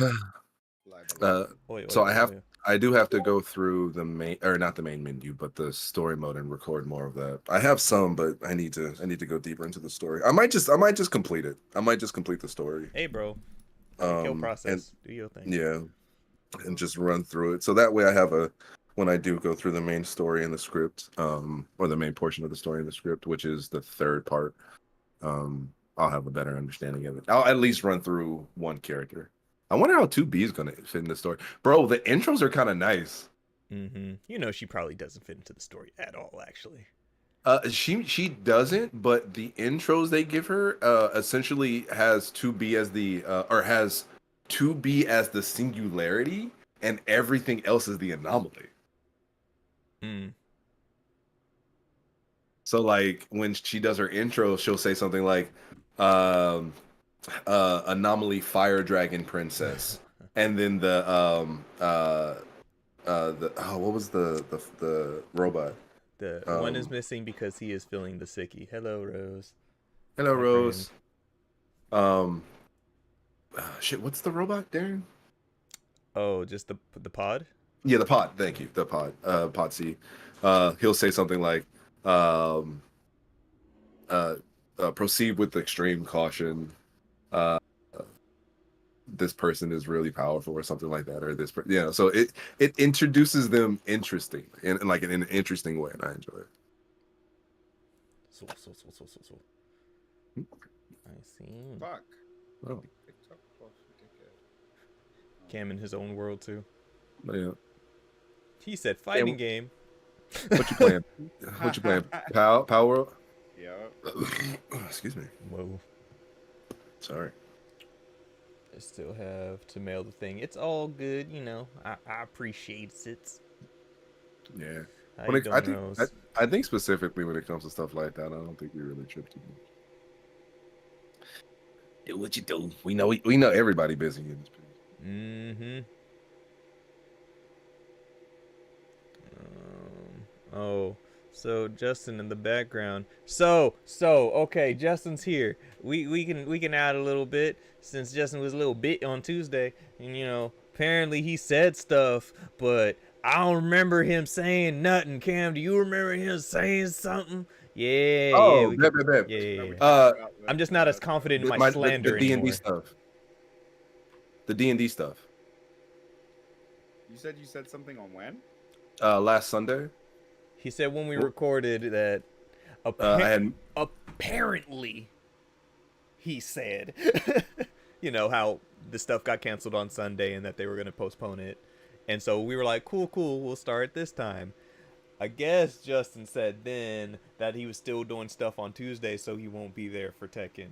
Live Uh, alone. Oi, so oi, oi, oi. I do have to go through the main, or not the main menu, but the story mode and record more of that. I have some, but I need to go deeper into the story. I might just complete it. I might just complete the story. Hey, bro. Kill And process. Do your thing. yeah, and just run through it. So that way I have when I do go through the main story in the script, or the main portion of the story in the script, which is the third part, I'll have a better understanding of it. I'll at least run through one character. I wonder how 2B is gonna fit in the story. Bro, the intros are kind of nice. Mm-hmm. You know, she probably doesn't fit into the story at all, actually. She doesn't, but the intros they give her essentially has 2B as the or has 2B as the singularity, and everything else is the anomaly. Mm. So like when she does her intro, she'll say something like, um, "Anomaly Fire Dragon Princess," and then what was the robot? The one is Um, missing because he is feeling the sicky. Hello, Rose. Hello, My friend. Rose. Um, shit, what's the robot, Darren? Oh, just the pod? Yeah, the pod. Thank you, the pod. Pod C. He'll say something like, um, uh, "Proceed with extreme caution. Uh, this person is really powerful," or something like that, or so it introduces them interesting in like in an interesting way, and I enjoy it. So. I see. Fuck. Oh, TikTok off, dickhead. Cam in his own world, too. yeah. He said Yeah, fighting game. what you playing? What you playing? Power World? Yeah. Excuse me. Whoa. Sorry. I still have to mail the thing. It's all good, you know. I appreciate it. Yeah. How you doing, Rose? I think specifically when it comes to stuff like that, I don't think we really trip too much. Do what you do. We know everybody busy in this place. Mm-hmm. Oh, so Justin in the background. Okay, Justin's here. We can add a little bit since Justin was a little bit on Tuesday, and you know apparently he said stuff, but I don't remember him saying nothing. Cam, do you remember him saying something? Yeah, Oh, we bet, can. bet, bet. Yeah. We Uh, talked about I'm just not as confident in my the slander D&D anymore. stuff. The D&D stuff. You said something on when? Last Sunday. He said when we Well, recorded that I had apparently he said you know how the stuff got canceled on Sunday and that they were going to postpone it, and so we were like cool, we'll start this time. I guess Justin said then that he was still doing stuff on Tuesday, so he won't be there for Tekken.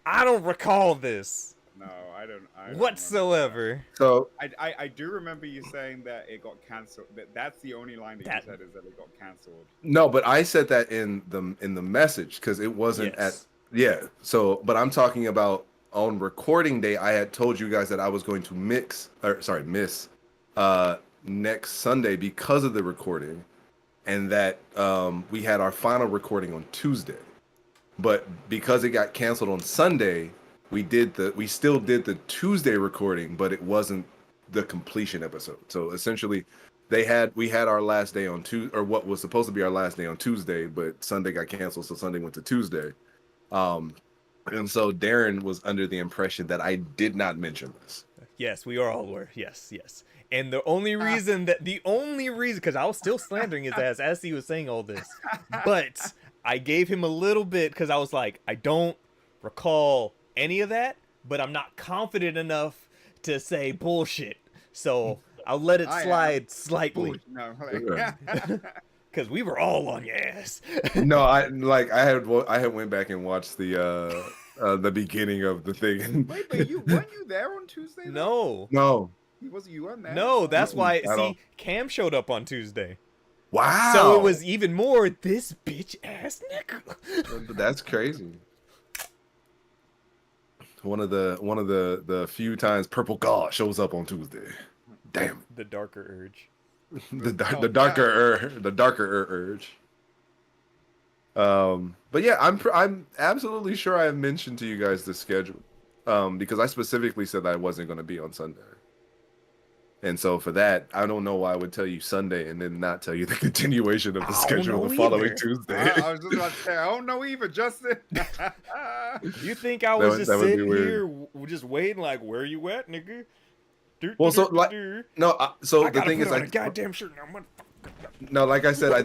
I don't recall this No, I don't whatsoever. so I do remember you saying that it got cancelled. That's the only line that you said is that it got cancelled. no, but I said that in the message because it wasn't Yes. So, but I'm talking about on recording day. I had told you guys that I was going to miss uh next Sunday because of the recording, and that we had our final recording on Tuesday. But because it got canceled on Sunday, we still did the Tuesday recording, but it wasn't the completion episode. So essentially, we had our last day on Tuesday, or what was supposed to be our last day on Tuesday, but Sunday got canceled, so Sunday went to Tuesday. Um, and so Darren was under the impression that I did not mention this. Yes, we are all aware. Yes. And the only reason, because I was still slandering his ass as he was saying all this, but I gave him a little bit because I was like, I don't recall any of that, but I'm not confident enough to say bullshit. So I'll let it slide slightly. No, Because we were all on your ass. No, I had went back and watched the beginning of the thing. Wait, but weren't you there on Tuesday? Though? No. You weren't there. No, that's why. I don't. Cam showed up on Tuesday. Wow. So it was even more this bitch ass nigga. That's crazy. One of the few times Purple God shows up on Tuesday. Damn. The darker urge. the darker urge. But yeah, I'm absolutely sure I have mentioned to you guys the schedule. because I specifically said that I wasn't going to be on Sunday. And so for that, I don't know why I would tell you Sunday and then not tell you the continuation of the schedule the following Tuesday. I was just about to say, I don't know either, Justin. You think I was just sitting here just waiting like, where you at, nigga? Well, so like, no, so the thing is, a goddamn shirt now, no, like I said, I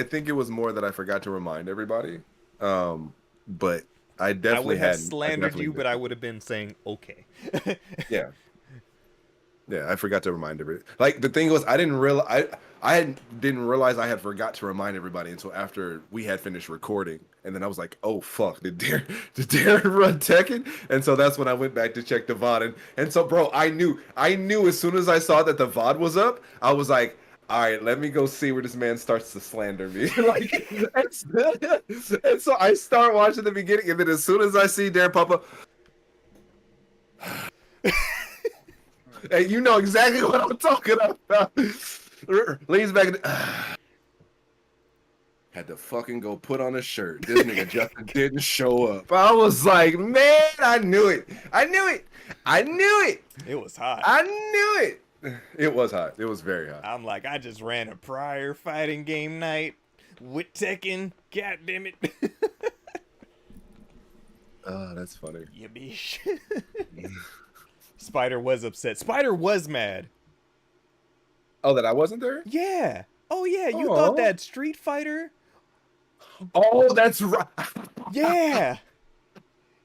think it was more that I forgot to remind everybody. But I definitely would have slandered you, but I would have been saying okay. Yeah. Yeah, I forgot to remind everybody. Like the thing was, I didn't realize I had forgot to remind everybody until after we had finished recording, and then I was like, "Oh fuck, did Darren run Tekken?" And so that's when I went back to check the VOD, and so bro, I knew as soon as I saw that the VOD was up, I was like, all right, let me go see where this man starts to slander me. Like, and so I start watching the beginning, and then as soon as I see Darren pop up. Hey, you know exactly what I'm talking about. Leans back and had to fucking go put on a shirt. This nigga Justin didn't show up. I was like, man, I knew it. It was hot. I knew it. It was hot. It was very hot. I'm like, I just ran a prior fighting game night with Tekken. God damn it. Oh, that's funny. Yeah, bitch. Spider was upset. Spider was mad. Oh, that I wasn't there? Yeah. Oh, yeah. You thought that Street Fighter? Oh, that's right. Yeah.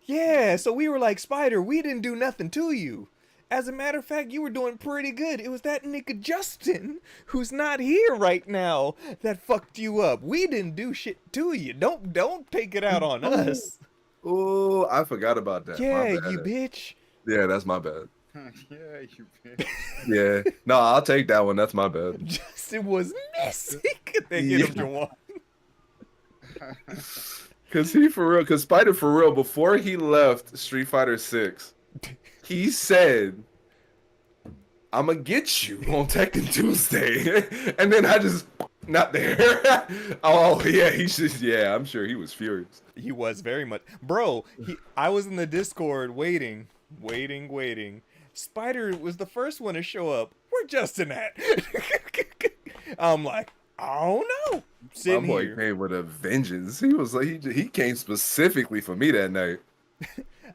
Yeah. So we were like, Spider, we didn't do nothing to you. As a matter of fact, you were doing pretty good. It was that nigga Justin, who's not here right now, that fucked you up. We didn't do shit to you. Don't take it out on us. Oh, I forgot about that. Yeah, you bitch. Yeah, that's my bad. Yeah, you bitch. Yeah. No, I'll take that one. That's my bad. Justin was messy. They get him to one. Cause Spider for real, before he left Street Fighter 6, he said, I'm gonna get you on Tekken Tuesday. And then I just not there. Oh yeah, I'm sure he was furious. He was very much. Bro, I was in the Discord waiting. Spider was the first one to show up. Where Justin at? I'm like, I don't know. Sitting My boy here. came with a vengeance. He was like, he came specifically for me that night.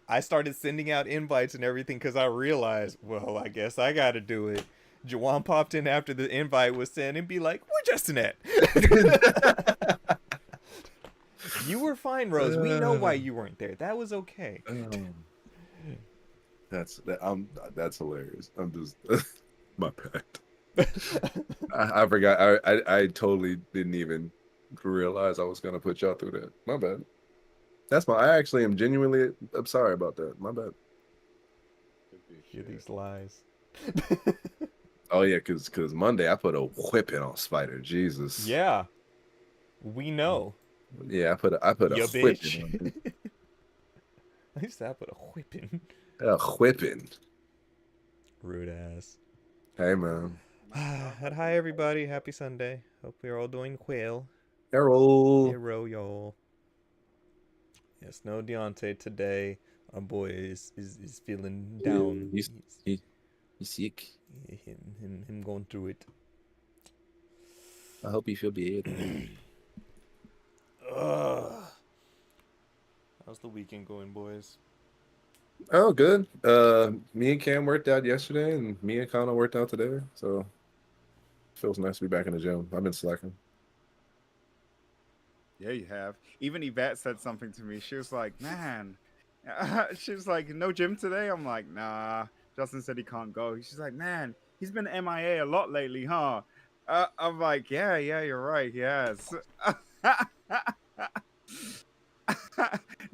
I started sending out invites and everything because I realized, well, I guess I got to do it. Jawan popped in after the invite was sent and be like, where Justin at? You were fine, Rose. We know why you weren't there. That was okay. That's hilarious. I'm just my bad. I forgot. I totally didn't even realize I was gonna put y'all through that. My bad. I actually am genuinely. I'm sorry about that. My bad. Hear these lies. Oh yeah, cause Monday I put a whipping on Spider. Jesus. Yeah. We know. Yeah, I put a whipping on him. I used to put a whipping. A whipping. Rude ass. Hey man. Hi everybody. Happy Sunday. Hope we're all doing well. Hero, y'all. Yes, no Deontay today. Our boy is feeling down. He's sick. Him going through it. I hope you feel better. How's the weekend going, boys? Oh, good. Me and Cam worked out yesterday, and me and Connor worked out today. So it feels nice to be back in the gym. I've been slacking. Yeah, you have. Even Yvette said something to me. She was like, man. She was like, no gym today? I'm like, nah. Justin said he can't go. She's like, man, he's been MIA a lot lately, huh? I'm like, yeah, you're right. Yes.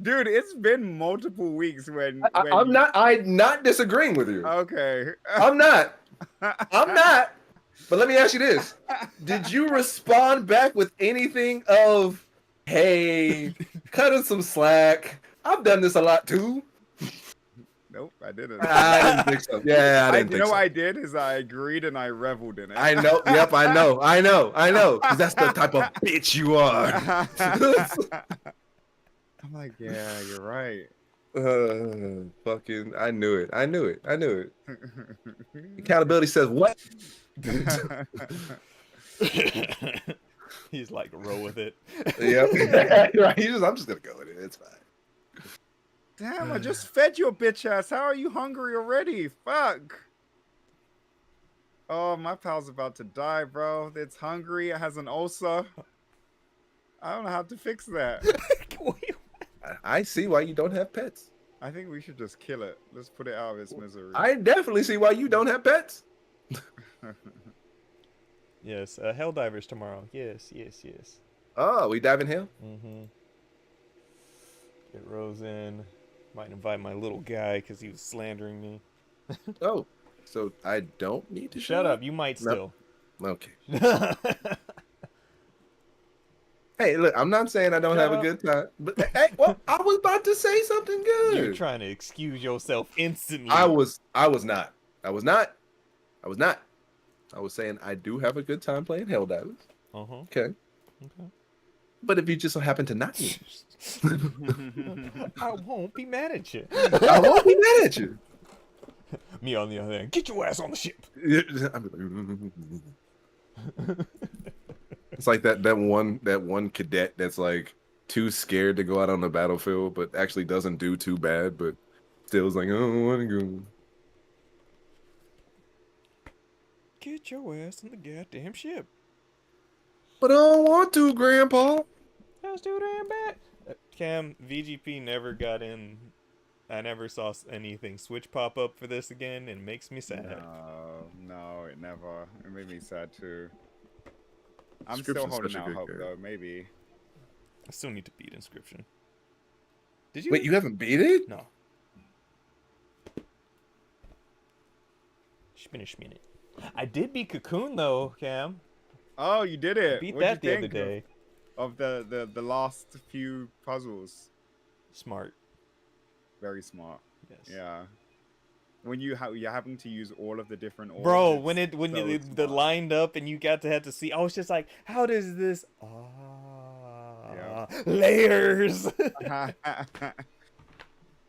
Dude, it's been multiple weeks when I'm not disagreeing with you. Okay. I'm not. But let me ask you this. Did you respond back with anything of, hey, cut us some slack? I've done this a lot too. Nope, I didn't. I didn't think so. Yeah, I didn't think so. What I did is I agreed and I reveled in it. I know. Yep, I know. Because that's the type of bitch you are. I'm like, yeah, you're right. Fucking, I knew it. I knew it. I knew it. Accountability says what? He's like, roll with it. Yep. Right. I'm just gonna go with it. It's fine. Damn, I just fed your bitch ass. How are you hungry already? Fuck. Oh, my pal's about to die, bro. It's hungry. It has an ulcer. I don't know how to fix that. I see why you don't have pets. I think we should just kill it. Let's put it out of its misery. I definitely see why you don't have pets. Yes, Helldivers tomorrow. Yes. Oh, we dive in hell? Mm-hmm. Get Rose in. Might invite my little guy because he was slandering me. Oh, so I don't need to Shut up. You might still. Okay. Hey, look, I'm not saying I don't have a good time, but hey, well, I was about to say something good. You're trying to excuse yourself instantly. I was not. I was saying I do have a good time playing Helldivers. Uh-huh. Okay. But if you just so happen to not be, I won't be mad at you. I won't be mad at you. Me on the other hand, get your ass on the ship. It's like that one cadet that's like too scared to go out on the battlefield, but actually doesn't do too bad, but still is like, oh, I don't want to go. Get your ass on the goddamn ship. But I don't want to, Grandpa. That's too damn bad. Cam, VGP never got in. I never saw anything Switch pop up for this again, and it makes me sad. No, it never. It made me sad too. I'm Inscription's still holding such a out good hope game. though, maybe. I still need to beat Inscription. Did you? Wait, you haven't beat it? No. Minute. I did beat Cocoon though, Cam. Oh, you did it. Beat What'd that you the other think day. Of the last few puzzles. Smart. Very smart. Yes. Yeah. When you're having to use all of the different orders. Bro, when so the lined up and you got to have to see, I was just like, how does this? Layers.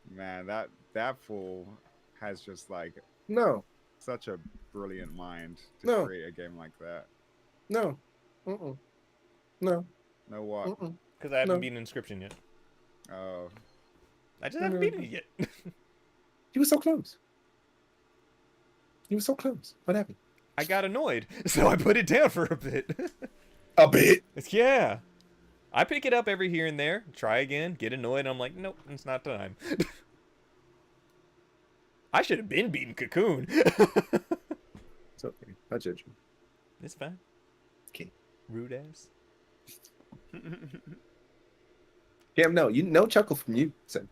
Man, that fool has just like No. such a brilliant mind to create a game like that. No. No. Know what? Because I haven't beaten Inscription yet. Oh. I just haven't beaten it yet. You were so close. You were so close. What happened? I got annoyed, so I put it down for a bit. A bit? Yeah. I pick it up every here and there, try again, get annoyed, and I'm like, nope, it's not time. I should have been beating Cocoon. It's okay. I judge you. It's fine. Okay. Rude ass. Cam, no chuckle from you. So.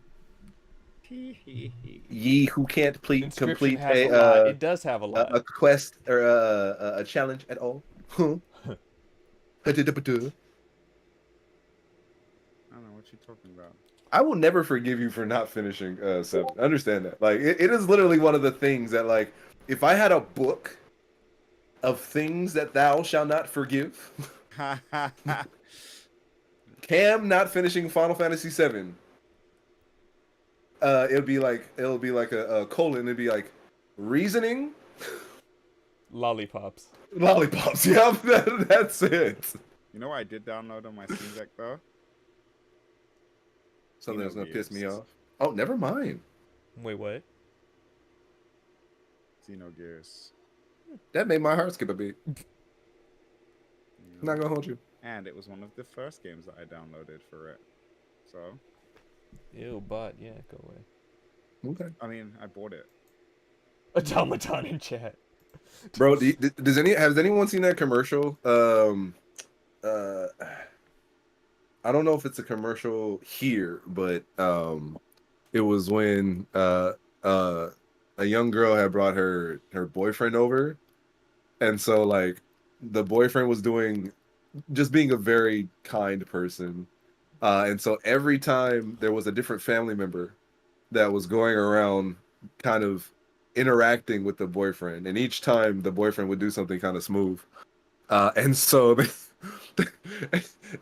Ye who can't complete it does have a lot. a quest or a challenge at all. Huh? I don't know what you're talking about. I will never forgive you for not finishing 7. Understand that. Like it is literally one of the things that, like, if I had a book of things that thou shalt not forgive, Cam not finishing Final Fantasy 7. It'll be like a colon. It'd be like reasoning, Lollipops. Yeah, that's it. You know what I did download on my Steam Deck though? Something that's gonna piss me off. Oh, never mind. Wait, what? Xenogears. That made my heart skip a beat. Not gonna hold you. And it was one of the first games that I downloaded for it. So. Ew, bot. Yeah, go away. Okay. I mean, I bought it. Automaton in chat. Bro, has anyone seen that commercial? I don't know if it's a commercial here, but it was when a young girl had brought her boyfriend over, and so like the boyfriend was being a very kind person, and so every time there was a different family member that was going around kind of interacting with the boyfriend, and each time the boyfriend would do something kind of smooth, and so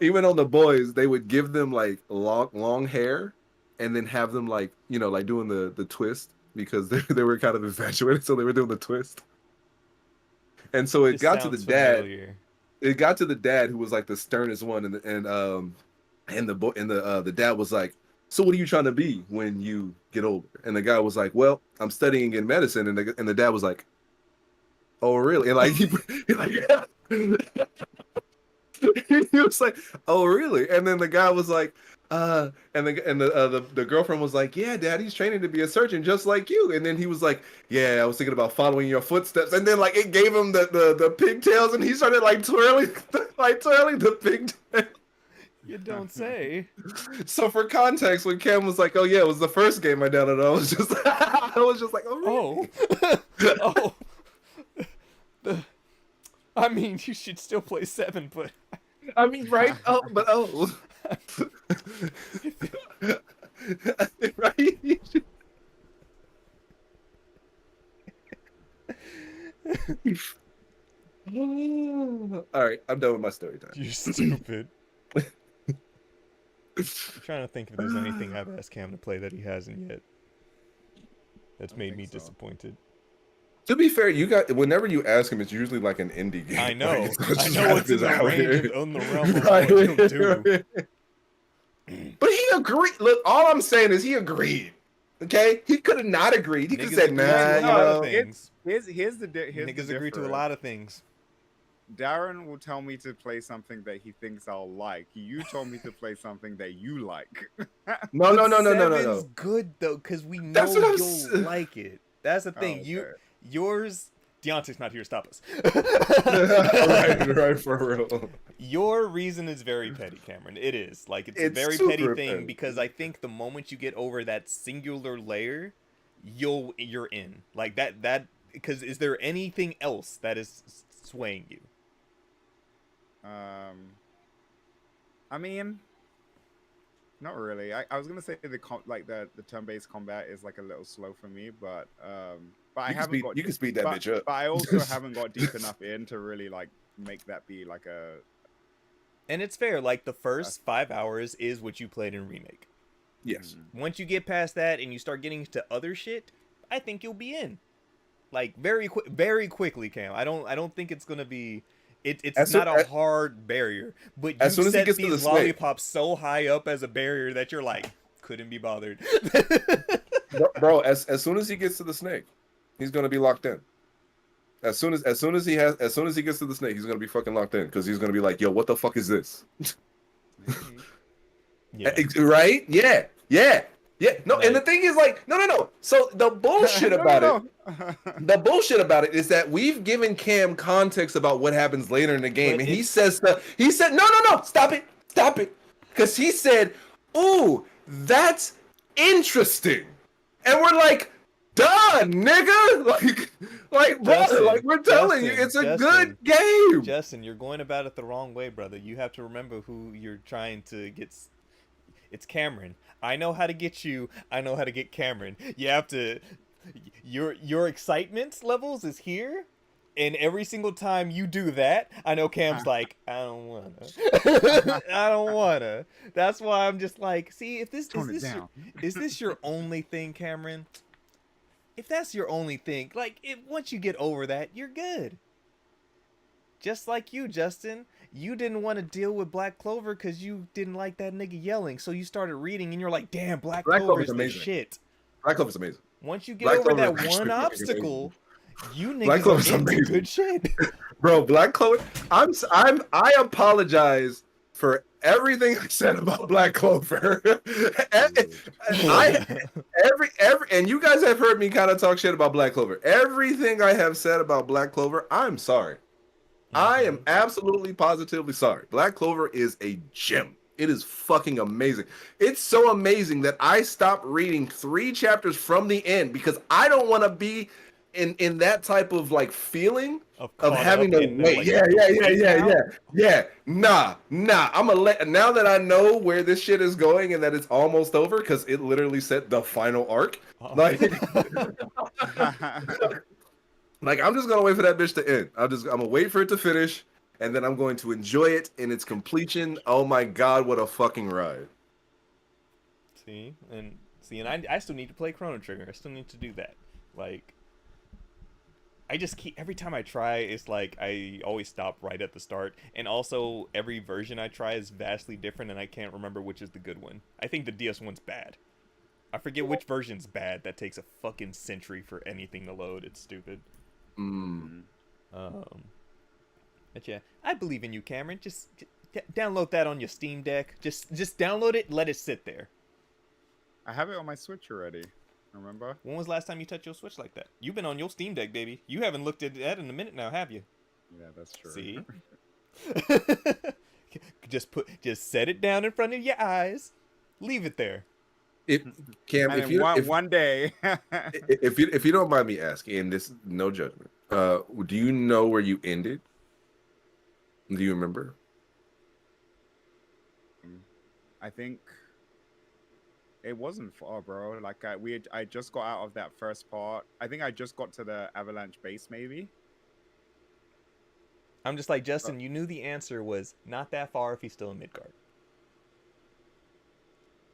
even on the boys, they would give them like long hair and then have them like, like doing the twist because they were kind of infatuated, so they were doing the twist. And so it This got to the sounds dad. familiar. It got to the dad who was like the sternest one, and the dad was like, "So what are you trying to be when you get older?" And the guy was like, "Well, I'm studying in medicine." And the dad was like, "Oh, really?" And like he like he was like, "Oh, really?" And then the guy was like, and the girlfriend was like, "Yeah, Dad, he's training to be a surgeon just like you." And then he was like, "Yeah, I was thinking about following your footsteps." And then like it gave him the pigtails, and he started like twirling the pigtails. You don't say. So for context, when Cam was like, "Oh yeah, it was the first game I downloaded," I was just like, "Oh really?" Oh. I mean, you should still play 7, but I mean, right? Oh, but right? All right, I'm done with my story time. you're stupid. I'm trying to think if there's anything I've asked Cam to play that he hasn't yet. That's made me disappointed. To be fair, whenever you ask him, it's usually like an indie game. I know. Like, I know it's in the range in the realm of what he'll do. But he agreed. Look, all I'm saying is he agreed. Okay, he could have not agreed. He could have said, agree "Nah, to a you lot of know." things. Here's the Niggas agree to a lot of things. Darren will tell me to play something that he thinks I'll like. You told me to play something that you like. No. Seven's good though, because we know That's what I'm you'll like it. That's the thing. Oh, okay. Yours. Deontay's not here to stop us. right, for real. Your reason is very petty, Cameron. It is. Like, it's a It's very super petty thing petty. because I think the moment you get over that singular layer, you're in. Like, that because is there anything else that is swaying you? I mean, not really. I was gonna say the turn-based combat is like a little slow for me, but I haven't got. You can speed that bitch up. But I also haven't got deep enough in to really like make that be like a. And it's fair. Like, the first 5 hours is what you played in Remake. Yes. Once you get past that and you start getting to other shit, I think you'll be in. Like, very quickly, Cam. I don't think it's gonna be. It's not a hard barrier, but you set these lollipops so high up as a barrier that you're like, couldn't be bothered. Bro, as soon as he gets to the snake, he's gonna be locked in. As soon as he gets to the snake, he's gonna be fucking locked in because he's gonna be like, "Yo, what the fuck is this?" Yeah. Right? Yeah. No, and the thing is, like, no. So the bullshit about it, the bullshit about it is that we've given Cam context about what happens later in the game, But and he said, "No, stop it," because he said, "Ooh, that's interesting," and we're like, "Done, nigga!" Like, brother, like we're telling you, it's a good game. Justin, you're going about it the wrong way, brother. You have to remember who you're trying to get. It's Cameron. I know how to get you. I know how to get Cameron. You have to. Your excitement levels is here, and every single time you do that, I know Cam's like, I don't wanna. That's why I'm just like, see, if this is this your only thing, Cameron? If that's your only thing, like, once you get over that, you're good. Just like you, Justin. You didn't want to deal with Black Clover because you didn't like that nigga yelling. So you started reading and you're like, damn, Black Clover is the shit. Black Clover's amazing. Once you get over that one obstacle, you niggas are into good shit. Bro, Black Clover, I apologize for everything I said about Black Clover. And you guys have heard me kind of talk shit about Black Clover. Everything I have said about Black Clover, I'm sorry. I am absolutely positively sorry. Black Clover is a gem. It is fucking amazing. It's so amazing that I stopped reading 3 chapters from the end because I don't want to be in that type of like feeling of having to wait. Yeah. Nah. I'm gonna let, now that I know where this shit is going and that it's almost over because it literally said the final arc. Like, like, I'm just gonna wait for that bitch to end. I'm gonna wait for it to finish, and then I'm going to enjoy it in its completion. Oh my god, what a fucking ride! And I still need to play Chrono Trigger. I still need to do that. Like, I just keep every time I try, it's like I always stop right at the start. And also, every version I try is vastly different, and I can't remember which is the good one. I think the DS one's bad. I forget which version's bad. That takes a fucking century for anything to load. It's stupid. But yeah, I believe in you, Cameron. Just download that on your Steam Deck. Just download it. Let it sit there. I have it on my Switch already. Remember? When was the last time you touched your Switch like that? You've been on your Steam Deck, baby. You haven't looked at that in a minute now, have you? Yeah, that's true. See? just set it down in front of your eyes. Leave it there. Cam, one day, if you don't mind me asking, and this no judgment, do you know where you ended? Do you remember? I think it wasn't far, bro. Like I just got out of that first part. I think I just got to the Avalanche base, maybe. I'm just like, Justin, you knew the answer was not that far if he's still in Midgard.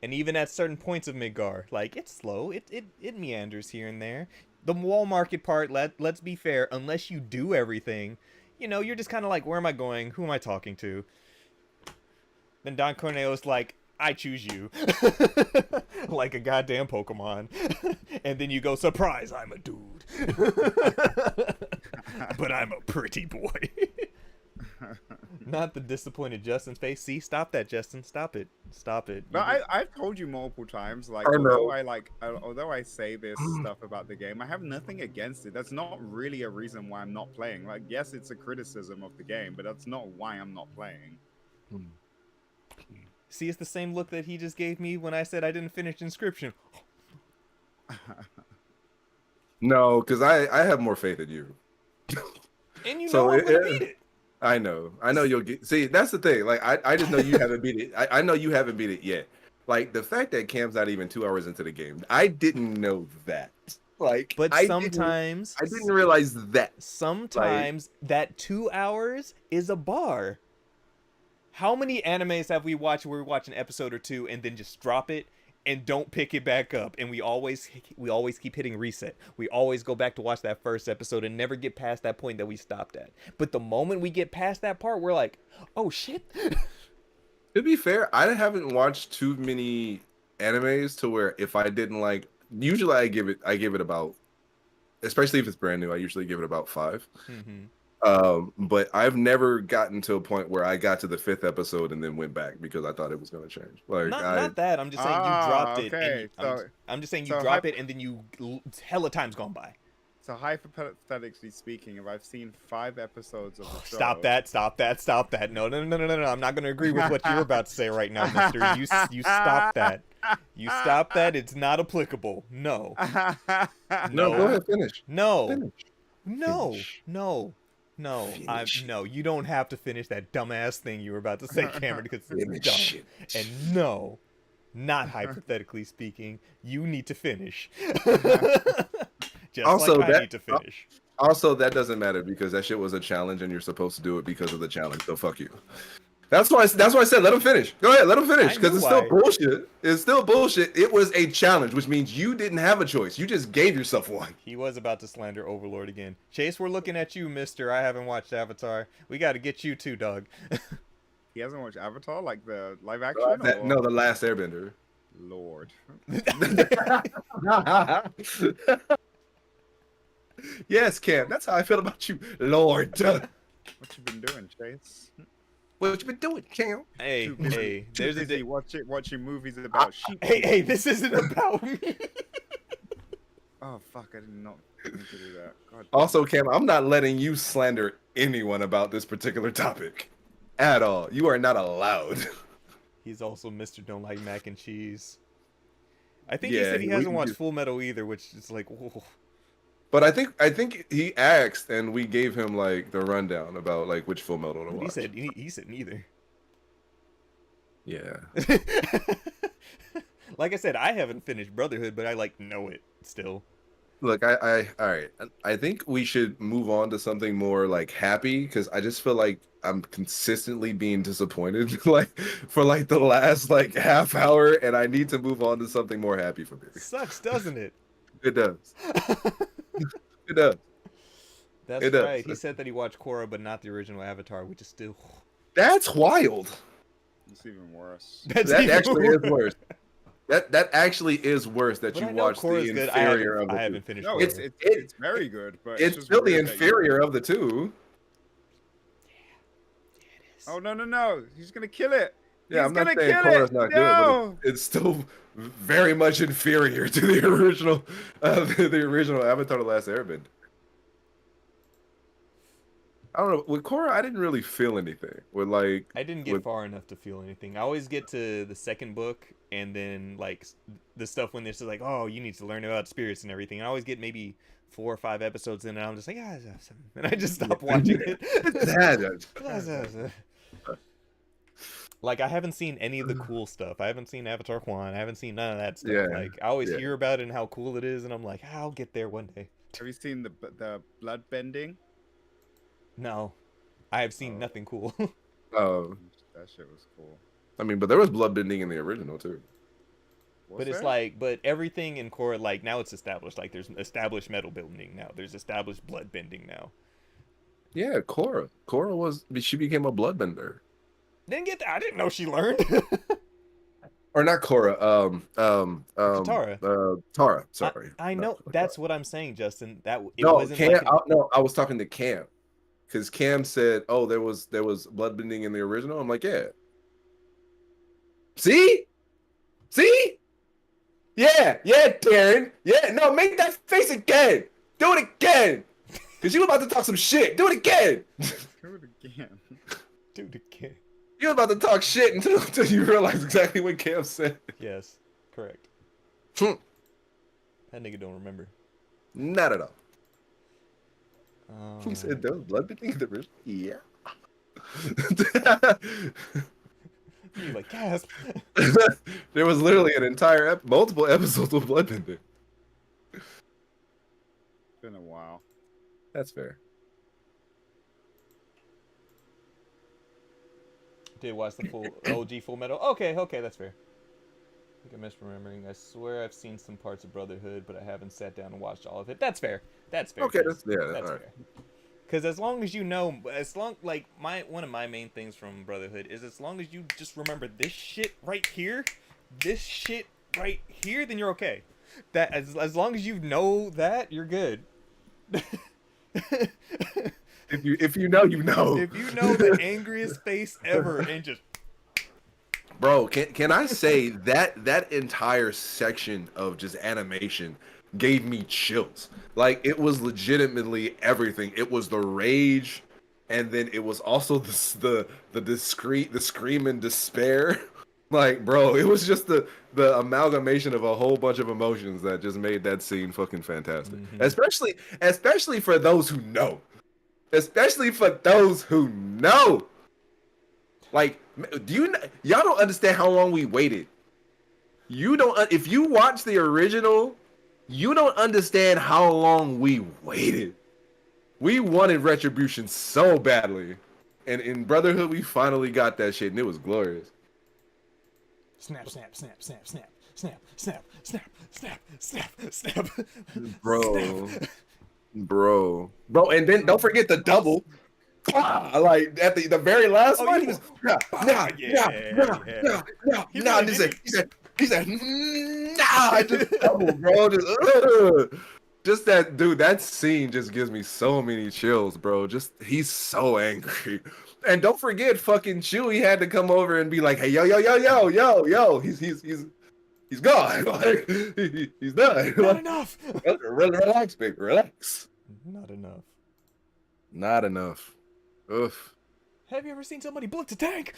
And even at certain points of Midgard, like, it's slow. It meanders here and there. The wall market part, let's be fair, unless you do everything, you know, you're just kind of like, where am I going? Who am I talking to? Then Don Corneo's like, I choose you. Like a goddamn Pokemon. And then you go, surprise, I'm a dude. But I'm a pretty boy. Not the disappointed Justin's face. See, stop that, Justin. Stop it. Stop it. But I've told you multiple times, like, although I say this stuff about the game, I have nothing against it. That's not really a reason why I'm not playing. Like, yes, it's a criticism of the game, but that's not why I'm not playing. See, it's the same look that he just gave me when I said I didn't finish Inscription. No, because I have more faith in you. And you know I'm gonna beat it. I know you'll get. See, that's the thing. Like, I just know you haven't beat it. I know you haven't beat it yet. Like, the fact that Cam's not even 2 hours into the game, I didn't know that. Like, but I sometimes didn't realize that. Sometimes that 2 hours is a bar. How many animes have we watched where we watch an episode or two and then just drop it and don't pick it back up, and we always keep hitting reset. We always go back to watch that first episode and never get past that point that we stopped at. But the moment we get past that part, we're like, oh shit. To be fair, I haven't watched too many animes to where if I didn't like, usually I give it about, especially if it's brand new, I usually give it about 5. Mm-hmm. But I've never gotten to a point where I got to the 5th episode and then went back because I thought it was going to change. Like, not that. I'm just saying you dropped it. Okay. And I'm just saying you drop it and then hella time's gone by. So hypothetically speaking, if I've seen 5 episodes of the show... Stop that. No. I'm not going to agree with what you're about to say right now, mister. You stop that. You stop that. It's not applicable. No. No, go ahead, finish. No. Finish. No. Finish. No. No, you don't have to finish that dumbass thing you were about to say, Cameron, because it's dumb. And no, not hypothetically speaking, you need to finish. Just also, like I need to finish. Also, that doesn't matter because that shit was a challenge and you're supposed to do it because of the challenge. So fuck you. That's why I said let him finish. Go ahead, let him finish because it's still bullshit. It's still bullshit. It was a challenge, which means you didn't have a choice. You just gave yourself one. He was about to slander Overlord again. Chase, we're looking at you, mister. I haven't watched Avatar. We got to get you too, dog. He hasn't watched Avatar, like the live action? No, the Last Airbender. Lord. Yes, Cam. That's how I feel about you, Lord. What you been doing, Chase? What you been doing, Cam? Hey, there's a watching movies about sheep. Hey, this isn't about me. Oh fuck! I did not mean to do that. God. Also, Cam, I'm not letting you slander anyone about this particular topic at all. You are not allowed. He's also Mr. Don't Like Mac and Cheese. I think he said he hasn't watched Full Metal either, which is like, whoa. But I think he asked, and we gave him like the rundown about like which Full Metal to watch. He said neither. Yeah. Like I said, I haven't finished Brotherhood, but I like know it still. Look, all right. I think we should move on to something more like happy because I just feel like I'm consistently being disappointed like for like the last like half hour, and I need to move on to something more happy for me. Sucks, doesn't it? It does. It does. That's It does. right. He said that he watched Korra, but not the original Avatar, which is still. That's wild. It's even worse. That's That even actually is worse. worse. That actually is worse that But you I know watched the Korra's good. inferior of the I two. haven't finished. No, Korra. it's very good, but It's just still the weird that inferior of the two. Oh no! He's gonna kill it. Yeah, He's I'm not gonna saying kill Korra's it. not No. good, but it's still very much inferior to the original, the original Avatar: The Last Airbender. I don't know. With Korra, I didn't really feel anything. With like, I didn't get far enough to feel anything. I always get to the second book, and then like the stuff when it's just like, oh, you need to learn about spirits and everything. I always get maybe 4 or 5 episodes in, and I'm just like, ah, and I just stop watching it. Like I haven't seen any of the cool stuff. I haven't seen Avatar Quan. I haven't seen none of that stuff. Yeah, Like I always yeah. hear about it and how cool it is, and I'm like, I'll get there one day. Have you seen the blood bending? No, I have seen nothing cool. Oh, That shit was cool. I mean, but there was bloodbending in the original too. Was But it's there? like, but everything in Korra, like now it's established. Like there's established metal bending now. There's established blood bending now. Yeah, Korra. She became a bloodbender. Didn't get that. I didn't know she learned. Or not Korra. Katara. Tara. Sorry. I know. Not That's what I'm saying, Justin. That it No, wasn't Cam. like No, I was talking to Cam, because Cam said, "Oh, there was bloodbending in the original." I'm like, "Yeah." See, yeah, Darren. Yeah, no, make that face again. Do it again, cause you about to talk some shit. Do it again. Do it again. dude again. You about to talk shit until you realize exactly what Cam said. Yes, correct. Hmm. That nigga don't remember. Not at all. He Um, said there was bloodbending in the original. Yeah. you like gasp. There was literally an entire multiple episodes of bloodbending. It's been a while. That's fair. Did watch the full OG Full Metal. Okay, that's fair. I think I'm misremembering. I swear I've seen some parts of Brotherhood, but I haven't sat down and watched all of it. That's fair. That's fair. Okay, Chris. that's That's all right. fair. Because as long as you know, like one of my main things from Brotherhood is as long as you just remember this shit right here, then you're okay. That as long as you know that, you're good. If you know, you know. If you know the angriest face ever and just Bro, can I say that entire section of just animation gave me chills. Like it was legitimately everything. It was the rage, and then it was also the scream and despair. Like, bro, it was just the amalgamation of a whole bunch of emotions that just made that scene fucking fantastic. Especially for those who know. Especially for those who know. Like, y'all don't understand how long we waited. You don't. If you watch the original, you don't understand how long we waited. We wanted retribution so badly, and in Brotherhood, we finally got that shit, and it was glorious. snap, snap, snap, snap, snap, snap, snap, snap, snap, snap, snap. Bro, bro, and then don't forget the double. Like at the very last one, he was he said nah, just double, bro, just that dude. That scene just gives me so many chills, bro. Just he's so angry, and don't forget, fucking Chewie had to come over and be like, hey, yo, he's gone, like he's done. Not enough. Relax, big, relax. Not enough. Not enough. Oof. Have you ever seen somebody book a tank?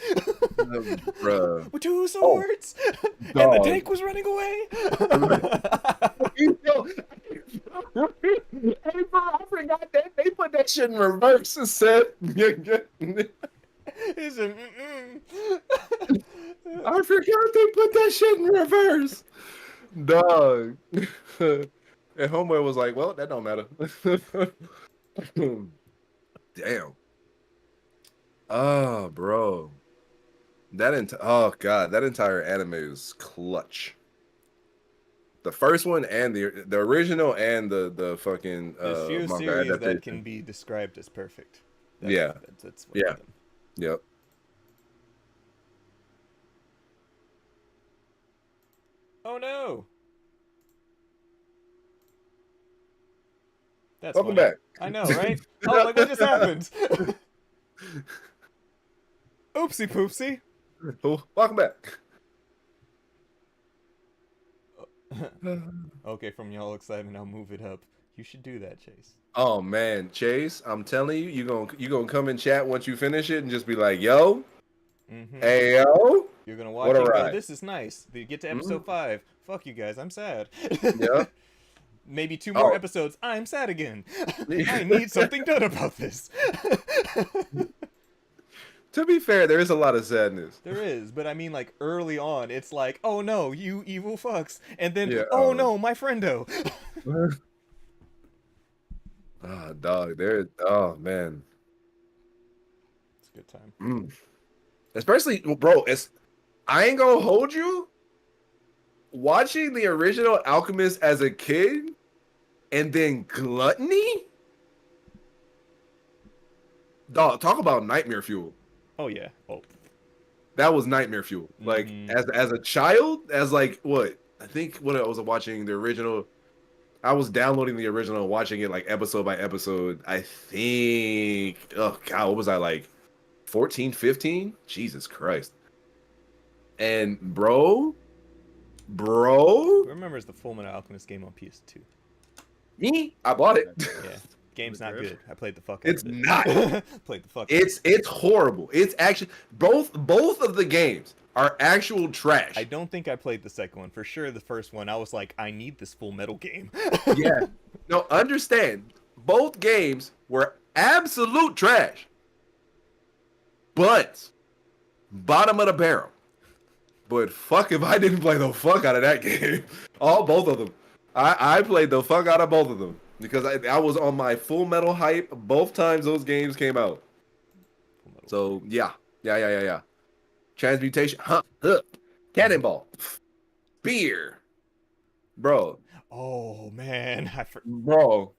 Bruh. With 2 swords? And the Dog. tank was running away? Hey, bro, I forgot that they put that shit in reverse and said, It's a, I forgot they put that shit in reverse. Dog. And homeboy was like, "Well, that don't matter." Damn. Oh, bro. Oh god, that entire anime is clutch. The first one and the original and the fucking There's few manga series that adaptation. can be described as perfect. Yeah. That's one Yeah. of them. Yep. Oh no! That's Welcome funny. back. I know, right? I was like, what just happened? Oopsie poopsie. Welcome back. Okay, from y'all excited, I'll move it up. You should do that, Chase. Oh man, Chase, I'm telling you, you gonna come and chat once you finish it and just be like, "Yo, Mm-hmm. hey yo, You're gonna what watch a it and go, ride." this is nice. You get to episode Mm, 5. Fuck you guys, I'm sad. yep. Maybe 2 more Oh. episodes, I'm sad again. I need something done about this. To be fair, there is a lot of sadness. There is, but I mean, like, early on, it's like, oh no, you evil fucks. And then, Yeah. oh no, my friendo. Ah, dog. There. Oh man. It's a good time. Especially, bro. I ain't gonna hold you. Watching the original Alchemist as a kid, and then Gluttony. Dog, talk about nightmare fuel. Oh yeah. Oh. That was nightmare fuel. Like as a child, as like what I think when I was watching the original, I was downloading the original, watching it like episode by episode. I think, oh god, what was I like, 14, 15? Jesus Christ. And bro, Who remembers the Full Metal Alchemist game on PS2? me, I bought it. Yeah. Game's not good. I played the fuck out It's of it. not. Played the fuck It's horrible. It's actually both of the games are actual trash. I don't think I played the second one. For sure, the first one, I was like, I need this Full Metal game. Yeah. No, understand. Both games were absolute trash. But bottom of the barrel. But fuck if I didn't play the fuck out of that game. Both of them. I played the fuck out of both of them. Because I was on my Full Metal hype both times those games came out. So yeah. Transmutation, cannonball, beer, bro. Oh man, bro,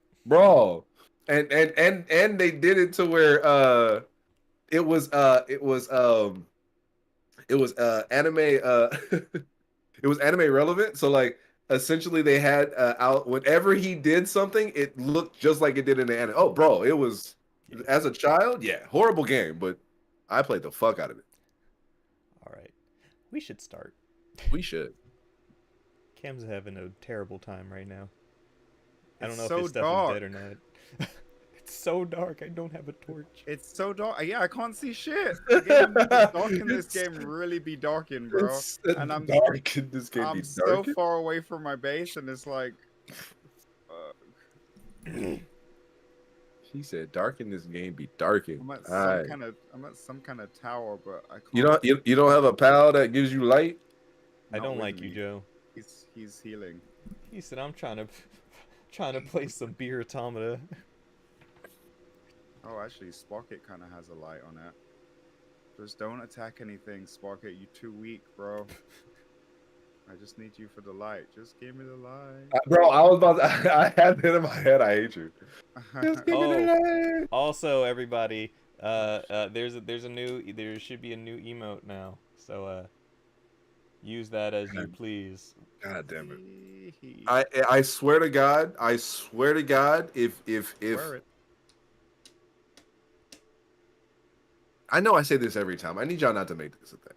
and they did it to where it was anime it was anime relevant. So like essentially they had out whenever he did something, it looked just like it did in the anime. Oh, bro, it was as a child, yeah, horrible game, but I played the fuck out of it. All right, we should start. We should. Cam's having a terrible time right now. I don't know It's if so his stuff dark. is dead or not. It's so dark. I don't have a torch. It's so dark. Yeah, I can't see shit. The dark in this game really be darking, bro. And I'm dark in this game. I'm so far away from my base, and it's like. He said, "Dark in this game be darking." I'm at some kind of tower, but I can't. You don't have a pal that gives you light. I Not don't with like you, me. Joe. He's healing. He said, "I'm trying to play some beer automata." Oh, actually, Sprocket kind of has a light on it. Just don't attack anything, Sprocket. You're too weak, bro. I just need you for the light. Just give me the light. Bro, I was about to, I had it in my head. I hate you. Just give me the light. Also, everybody, there should be a new emote now. So, use that as you please. God damn it. I swear to God, if Swear it. I know I say this every time. I need y'all not to make this a thing.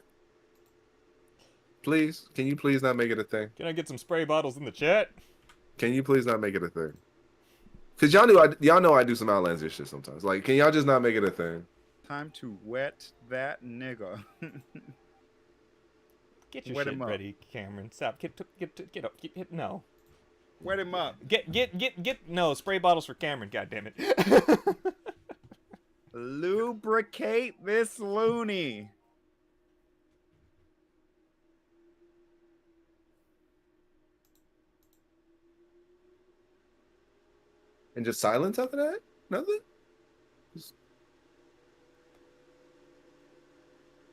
Please, can you please not make it a thing? Can I get some spray bottles in the chat? Can you please not make it a thing? Cause y'all know I do some outlandish shit sometimes. Like, can y'all just not make it a thing? Time to wet that nigga. Get your Wet shit him up. ready, Cameron. Stop. Get up. No. Wet him up. Get no spray bottles for Cameron. God damn it. Lubricate this loony. And just silence after that? Nothing?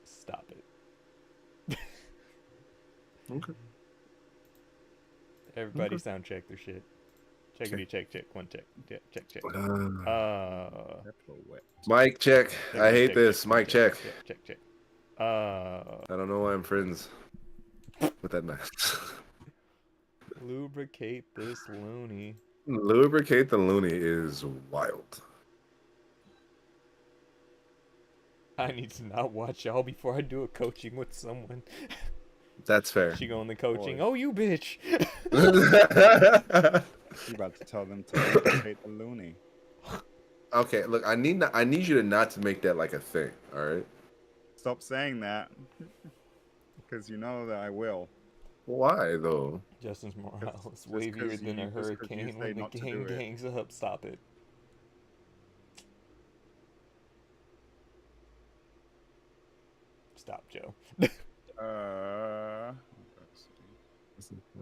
Stop it. Okay. Everybody Okay. sound check their shit. Checkity check. One check. Check. Wet. Mic check. I hate this. One Mic check. Check. I don't know why I'm friends with that man. Lubricate this loony. Lubricate the loony is wild. I need to not watch y'all before I do a coaching with someone. That's fair. She going the coaching. Boy. Oh, you bitch. You about to tell them to lubricate the loony. Okay, look, I need you to not to make that like a thing, all right? Stop saying that. Because you know that I will. Why though? Justin's morale is just wavier 'cause than you- a just 'cause you hurricane say when the not to gang do it. gangs up. Stop it. Stop, Joe. Uh,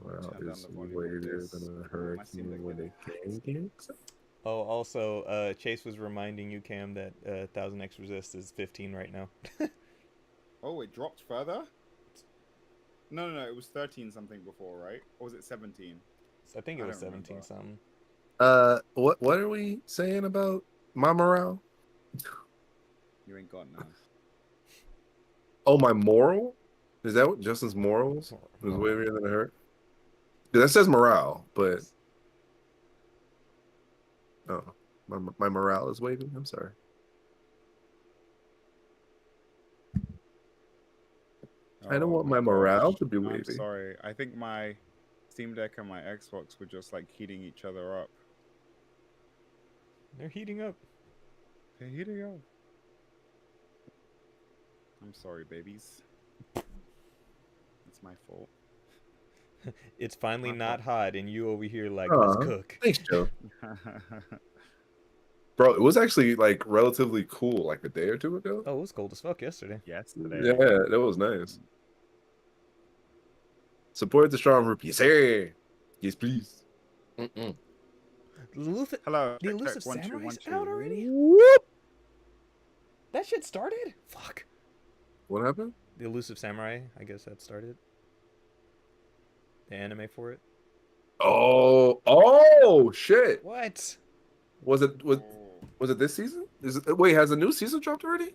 Well, Turn down it's the volume way of there this. than a Oh, my hurricane Steam when Deck they can. Oh, also, Chase was reminding you, Cam, that 1000X resist is 15 right now. Oh, it dropped further? No. It was 13 something before, right? Or was it 17? So I think it I was don't 17 remember. something. What are we saying about my morale? You ain't got none. Oh, my moral? Is that what Justin's morals? Is way bigger than a hurt? That says morale, but oh, my morale is waving. I'm sorry. I don't want my morale to be I'm wavy. sorry. I think my Steam Deck and my Xbox were just like heating each other up. They're heating up. They're heating up. I'm sorry, babies. It's my fault. It's finally My not hot, and you over here like, Aw, let's cook. Thanks, Joe. Bro, it was actually like relatively cool like a day or two ago. Oh, it was cold as fuck yesterday. Yesterday. Yeah, that was nice. Support the strong group. Yes, sir. Yes, please. Mm-mm. Hello. The check, Elusive check, 1 2 1 Samurai's 2. out already? Whoop. That shit started? Fuck. What happened? The Elusive Samurai, I guess that started. The anime for it. Oh, shit. What? Was it this season? Wait, has a new season dropped already?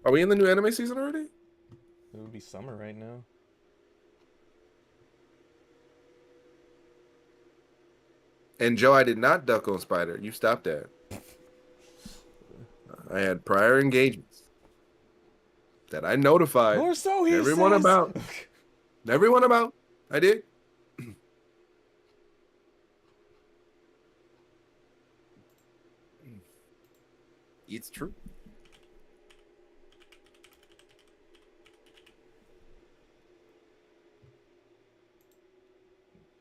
Are we in the new anime season already? It would be summer right now. And Joe, I did not duck on Spider. You stopped that. I had prior engagements that I notified Or so he everyone says. about. Everyone about. I did. It's true.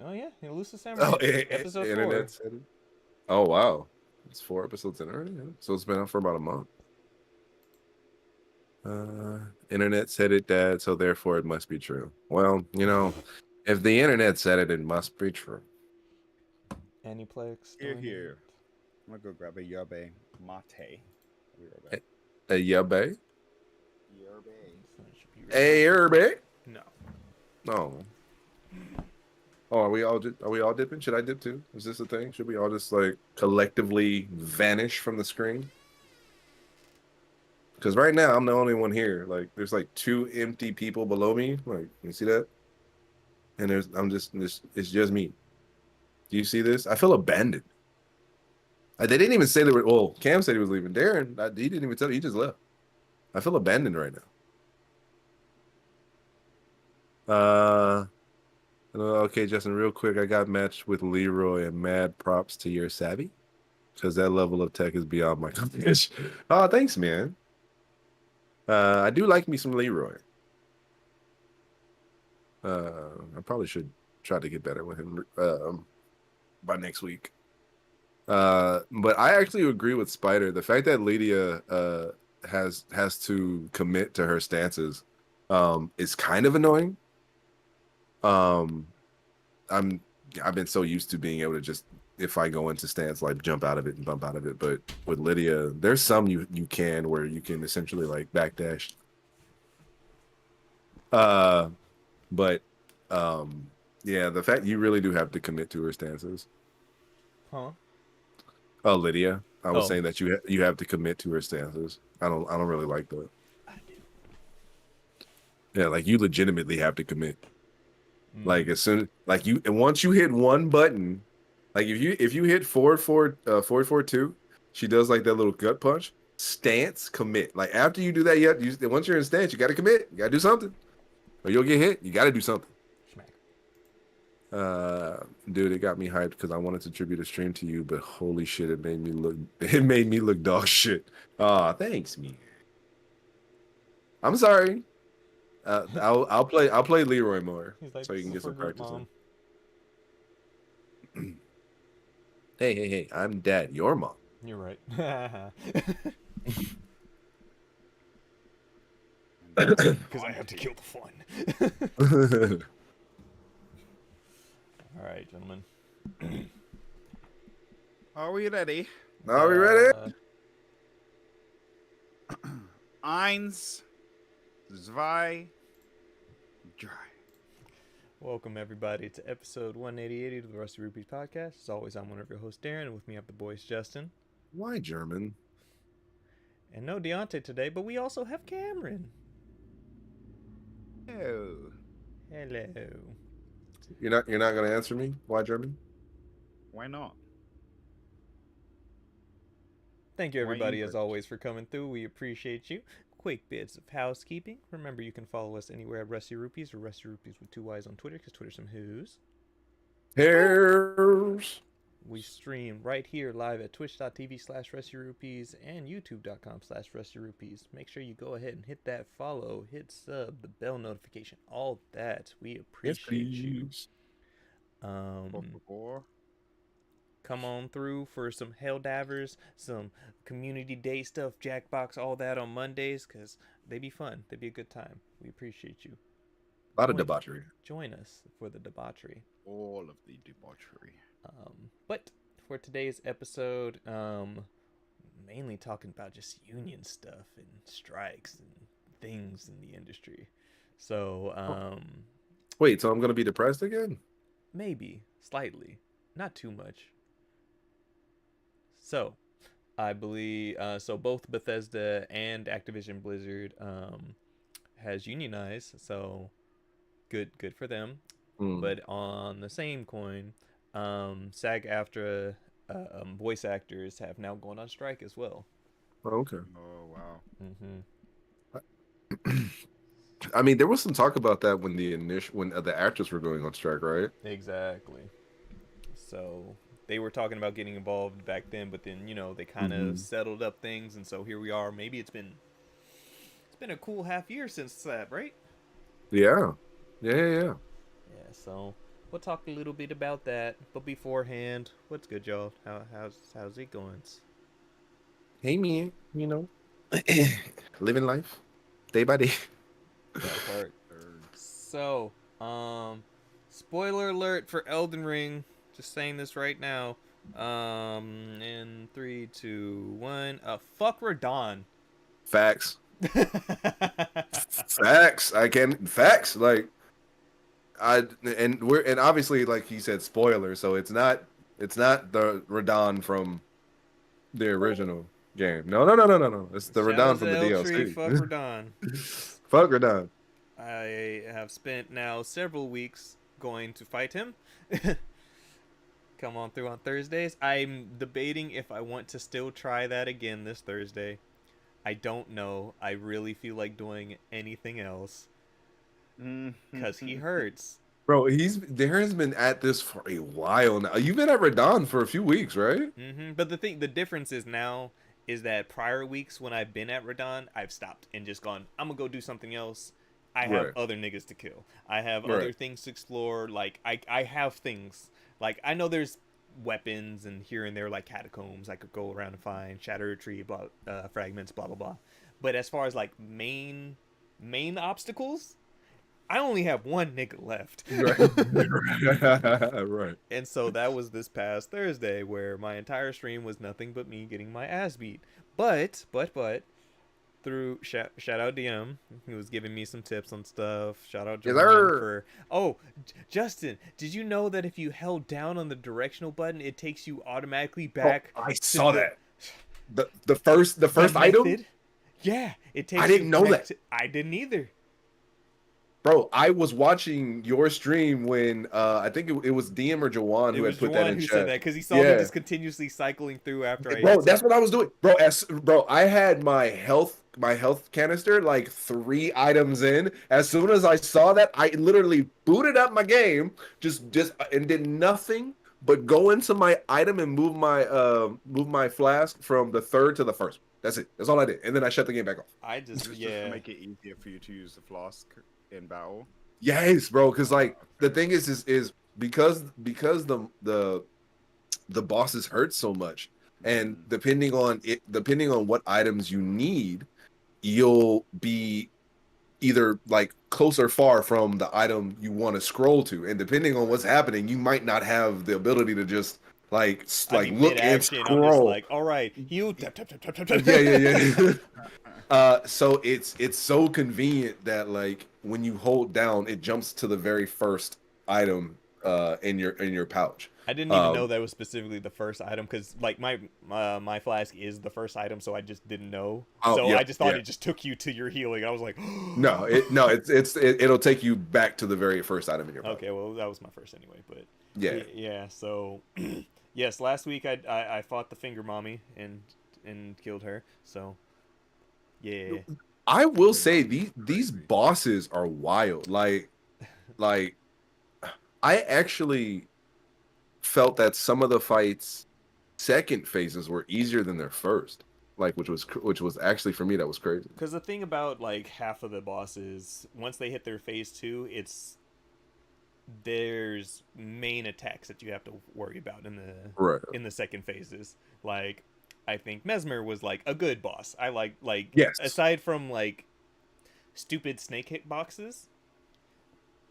Oh yeah, Elusive Samurai. Episode 4. Internet said it. Oh wow, it's 4 episodes in already. Yeah. So it's been out for about a month. Internet said it, Dad. So therefore, it must be true. Well, you know, if the internet said it, it must be true. Aniplex. Here. I'm gonna go grab a yerba mate. I'll be right back. A yabe. Yerba. A yerba. No. No. Oh, are we all dipping? Should I dip too? Is this a thing? Should we all just like collectively vanish from the screen? Because right now I'm the only one here. Like there's like 2 empty people below me. Like you see that? And it's just me. Do you see this? I feel abandoned. They didn't even say they were. Well, Cam said he was leaving. Darren, he didn't even tell you. He just left. I feel abandoned right now. Okay, Justin, real quick. I got matched with Leroy, and mad props to your savvy, because that level of tech is beyond my comprehension. Oh, thanks, man. I do like me some Leroy. I probably should try to get better with him by next week. But I actually agree with Spider. The fact that Lydia has to commit to her stances is kind of annoying. I'm I've been so used to being able to just, if I go into stance, like jump out of it and bump out of it. But with Lydia, there's some you can where you can essentially like backdash. But yeah, the fact you really do have to commit to her stances. Huh? Oh, Lydia, I was Oh. saying that you have to commit to her stances. I don't really like that. I do. Yeah, like you legitimately have to commit. Like Mm. as soon like you, and once you hit one button, like if you hit forward 4-2, she does like that little gut punch. Stance, commit. Like after you do that, once you're in stance, you got to commit. You got to do something, or you'll get hit. You got to do something. Schmack. Dude, it got me hyped because I wanted to tribute a stream to you, but holy shit, it made me look dog shit. Aw, thanks, me. I'm sorry. I'll play Leroy more He's like, so you can get super some group practice mom. in. Hey, I'm dad, your mom. You're right. Because I have to kill the fun. All right, gentlemen. Are we ready? Are we ready? Eins, zwei, drei. Welcome, everybody, to episode 188 of the Rusty Rupees podcast. As always, I'm one of your hosts, Darren, and with me I have the boys, Justin. Why German? And no Deontay today, but we also have Cameron. Oh. Hello. You're not gonna answer me? Why German? Why not? Thank you, Why everybody, as English? always, for coming through. We appreciate you. Quick bits of housekeeping. Remember, you can follow us anywhere at Rusty Rupees or Rusty Rupees with 2 Y's on Twitter, because Twitter's some who's. Hairs. We stream right here live at twitch.tv/RustyRupees and youtube.com/RustyRupees. Make sure you go ahead and hit that follow, hit sub, the bell notification, all that. We appreciate you. Come on through for some Helldivers, some community day stuff, Jackbox, all that on Mondays, because they be fun. They be a good time. We appreciate you. A lot of debauchery. Join us for the debauchery. All of the debauchery. But for today's episode, mainly talking about just union stuff and strikes and things in the industry. So, Wait, so I'm gonna be depressed again? maybe slightly, not too much. So, I believe so. Both Bethesda and Activision Blizzard has unionized, so good for them. But on the same coin, SAG-AFTRA voice actors have now gone on strike as well. Oh, okay. Oh, wow. I mean, there was some talk about that when the actors were going on strike, right? Exactly. So they were talking about getting involved back then, but then they kind of settled up things, and so here we are. Maybe it's been a cool half year since that, right? Yeah. Yeah. So we'll talk a little bit about that. But beforehand, what's good, y'all? How's it going? Hey, man. Living life day by day. That part. So, spoiler alert for Elden Ring. Just saying this right now. In 3, 2, 1. Fuck Radon. Facts. Facts. Facts. Like, and obviously, like he said, spoiler. So it's not the Radon from the original game. No. It's the Radon from the DLC. Fuck Radon. Fuck Radon. I have spent now several weeks going to fight him. Come on through on Thursdays. I'm debating if I want to still try that again this Thursday. I don't know. I really feel like doing anything else. Because he hurts. Bro, there has been at this for a while now. You've been at Radon for a few weeks, right? But the difference is now is that prior weeks when I've been at Radon, I've stopped and just gone, I'm going to go do something else. I have other niggas to kill. I have other things to explore. Like, I have things. Like, I know there's weapons and here and there, like catacombs I could go around and find, shattered tree, fragments, blah, blah, blah. But as far as, like, main obstacles, I only have one nigga left. Right. And so that was this past Thursday where my entire stream was nothing but me getting my ass beat. But through shout out DM, he was giving me some tips on stuff. Shout out Yes, Javon sir. for Justin, did you know that if you held down on the directional button, it takes you automatically Oh, back I to saw that. The first the item. method? Yeah, it takes I didn't you know back that. I didn't either. Bro, I was watching your stream when I think it was DM or Jawan It who had was put that Juwan in who chat. said that because he saw me Yeah. just continuously cycling through after I Bro, hit that's what I was doing. Bro, I had my health canister like 3 items in. As soon as I saw that, I literally booted up my game, just and did nothing but go into my item and move my flask from the third to the first. That's it. That's all I did. And then I shut the game back off. I just Just yeah. to make it easier for you to use the flask in battle. Yes, bro, because like the thing is because the bosses hurt so much, and depending on what items you need, you'll be either like close or far from the item you want to scroll to, and depending on what's happening, you might not have the ability to just I'd be look and mid-action. I'm just scroll. like, all right, heal. Tap, tap, tap, tap, tap, tap. Yeah. So it's so convenient that like when you hold down, it jumps to the very first item in your pouch. I didn't even know that was specifically the first item because like my flask is the first item, so I just didn't know. Oh, So yeah, I just thought yeah. it just took you to your healing. I was like, No, it'll take you back to the very first item in your pouch. okay, well that was my first anyway, but Yeah. yeah. So yes, last week I fought the finger mommy and killed her. So yeah, I will say these bosses are wild. Like I actually felt that some of the fights second phases were easier than their first. Like which was actually for me that was crazy. because the thing about like half of the bosses, once they hit their phase 2, there's main attacks that you have to worry about Right. in the second phases. Like I think Mesmer was like a good boss. I like Yes. aside from like stupid snake hitboxes,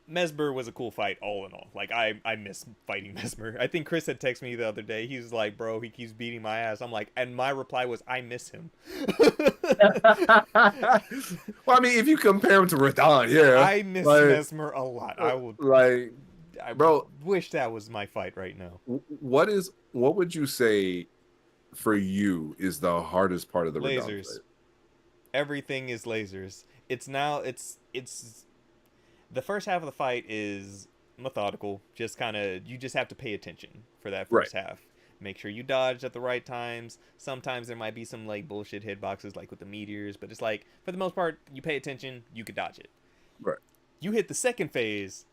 Mesmer was a cool fight all in all. Like I miss fighting Mesmer. I think Chris had texted me the other day. He was like, "Bro, he keeps beating my ass." I'm like, and my reply was, "I miss him." Well, I mean, if you compare him to Radon, yeah. I miss like, Mesmer a lot. I bro, wish that was my fight right now. what would you say for you is the hardest part of the Radon Lasers. fight? Everything is lasers. It's the first half of the fight is methodical. Just kind of you just have to pay attention for that first half. Make sure you dodge at the right times. Sometimes there might be some like bullshit hitboxes like with the meteors, but it's like for the most part you pay attention, you can dodge it. Right. You hit the second phase,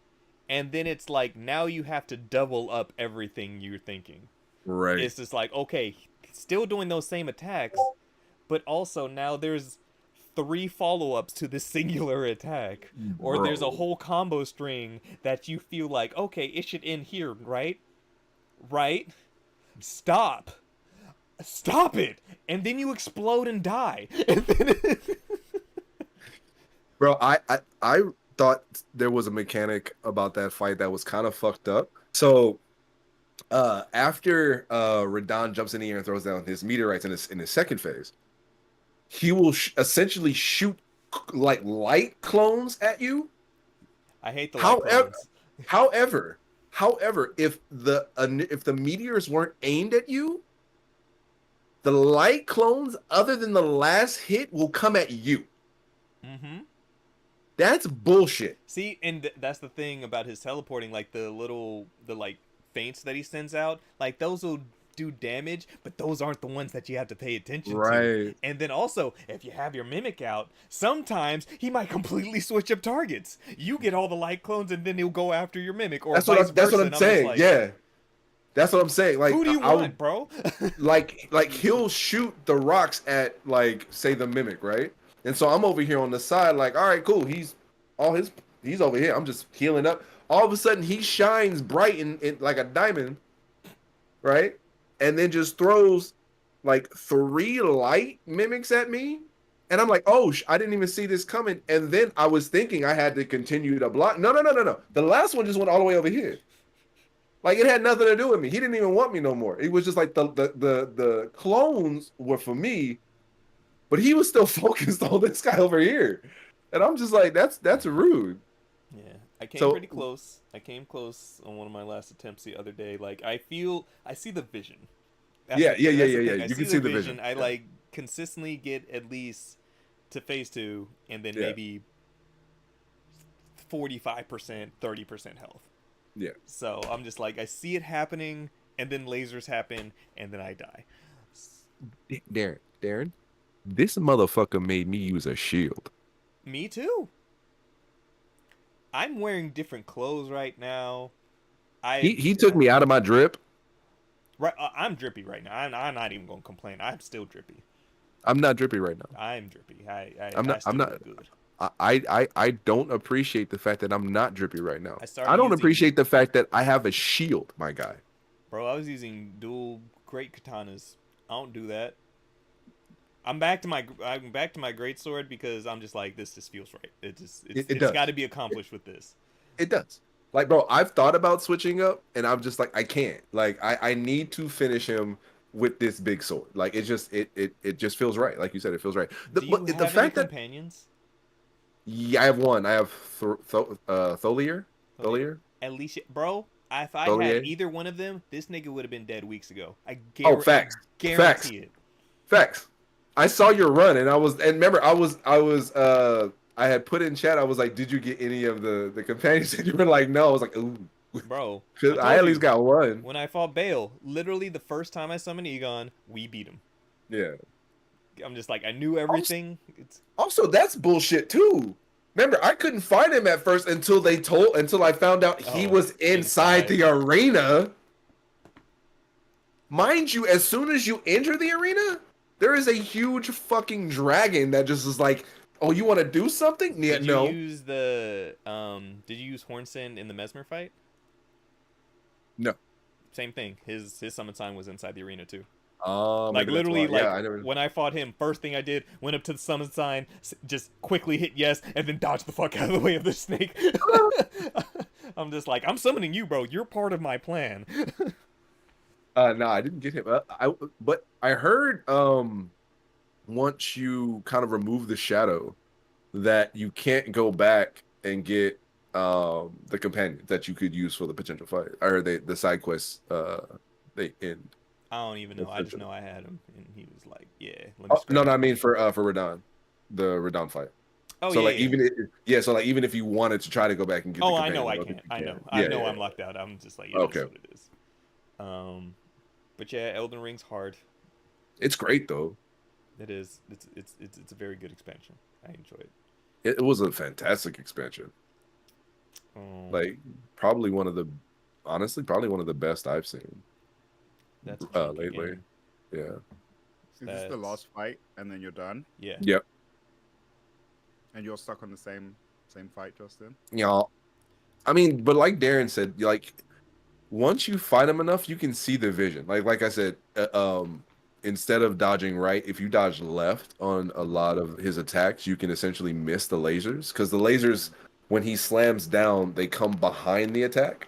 and then it's like now you have to double up everything you're thinking. Right. It's just like, okay, still doing those same attacks, but also now there's 3 follow-ups to this singular attack. Or there's a whole combo string that you feel like, okay, it should end here, right? Right? Stop it, and then you explode and die. And then Bro, I thought there was a mechanic about that fight that was kind of fucked up. So after Radon jumps in the air and throws down his meteorites in his second phase, he will essentially shoot like light clones at you. I hate the light clones. However, if the meteors weren't aimed at you, the light clones, other than the last hit, will come at you. Mm-hmm. That's bullshit. See, and that's the thing about his teleporting, like the like feints that he sends out, like those will do damage, but those aren't the ones that you have to pay attention to. And then also, if you have your mimic out, sometimes he might completely switch up targets. You get all the light clones, and then he'll go after your mimic, or that's vice what versa. I'm saying. Like, yeah, that's what I'm saying. Like, who do you want, bro? like he'll shoot the rocks at like say the mimic, right? And so I'm over here on the side, like, all right, cool. He's over here. I'm just healing up. All of a sudden, he shines bright in like a diamond, right? And then just throws like 3 light mimics at me, And I'm like, oh, I didn't even see this coming. And then I was thinking I had to continue to block. No. The last one just went all the way over here. Like it had nothing to do with me. He didn't even want me no more. It was just like the clones were for me, but he was still focused on this guy over here. And I'm just like, that's rude. Yeah, I came So pretty close. I came close on one of my last attempts the other day. Like I see the vision. Yeah. That's the thing. I You can see the vision. I Yeah. like consistently get at least to phase 2, and then Yeah. maybe 45%, 30% health. Yeah. So I'm just like, I see it happening, and then lasers happen, and then I die. Darren, this motherfucker made me use a shield. Me too. I'm wearing different clothes right now. He took me out of my drip. Right, I'm drippy right now. I'm not even gonna complain. I'm still drippy. I'm not drippy right now. I'm drippy. I'm not. still I'm not. look good. I don't appreciate the fact that I'm not drippy right now. started I don't using- appreciate the fact that I have a shield, my guy. Bro, I was using dual great katanas. I don't do that. I'm back to my greatsword because I'm just like, this just feels right. It's does. got to be accomplished with this. It does. Like, bro, I've thought about switching up, and I'm just like, I can't. Like, I need to finish him with this big sword. Like, it just feels right. Like you said, it feels right. Do you have any companions? Yeah, I have one. I have Tholier. At least, bro. If I Tholier? had either one of them, this nigga would have been dead weeks ago. Facts. Guarantee it. Facts. I saw your run, and remember, I had put in chat. I was like, "Did you get any of the companions?" And you were like, "No." I was like, "Ooh." Bro, Because I at least got one. When I fought Bale, literally the first time I summoned Egon, we beat him. Yeah. I'm just like, I knew everything. Also, that's bullshit too. Remember, I couldn't find him at first until I found out he was inside the arena. Mind you, as soon as you enter the arena, there is a huge fucking dragon that just is like, "Oh, you want to do something?" Yeah, Did you use the Did you use Hornsend in the Mesmer fight? No. Same thing. His summon sign was inside the arena too. Like literally, when I fought him, first thing I did, went up to the summon sign, just quickly hit yes, and then dodged the fuck out of the way of the snake. I'm just like, I'm summoning you, bro. You're part of my plan. No, I didn't get him. But I heard once you kind of remove the shadow, that you can't go back and get the companion that you could use for the potential fight, or the side quests. They end. I don't even know. I just know I had him, and he was like, "Yeah." No, I mean for Radon, the Radon fight. Oh, so yeah, like yeah. even if you wanted to try to go back and get. Oh, the I know companion, I can't. I know. Yeah, I know I'm locked out. I'm just like, yeah, okay. that's what it is. But yeah, Elden Ring's hard. It's great though. It is. It's a very good expansion. I enjoy it. It was a fantastic expansion. Like probably one of the best I've seen. That's lately. game. Yeah. Is this the last fight and then you're done? Yeah. Yep. And you're stuck on the same fight, Justin? Yeah. I mean, but like Darren said, like once you fight him enough, you can see the vision. Like I said, instead of dodging right, if you dodge left on a lot of his attacks, you can essentially miss the lasers, because the lasers, when he slams down, they come behind the attack.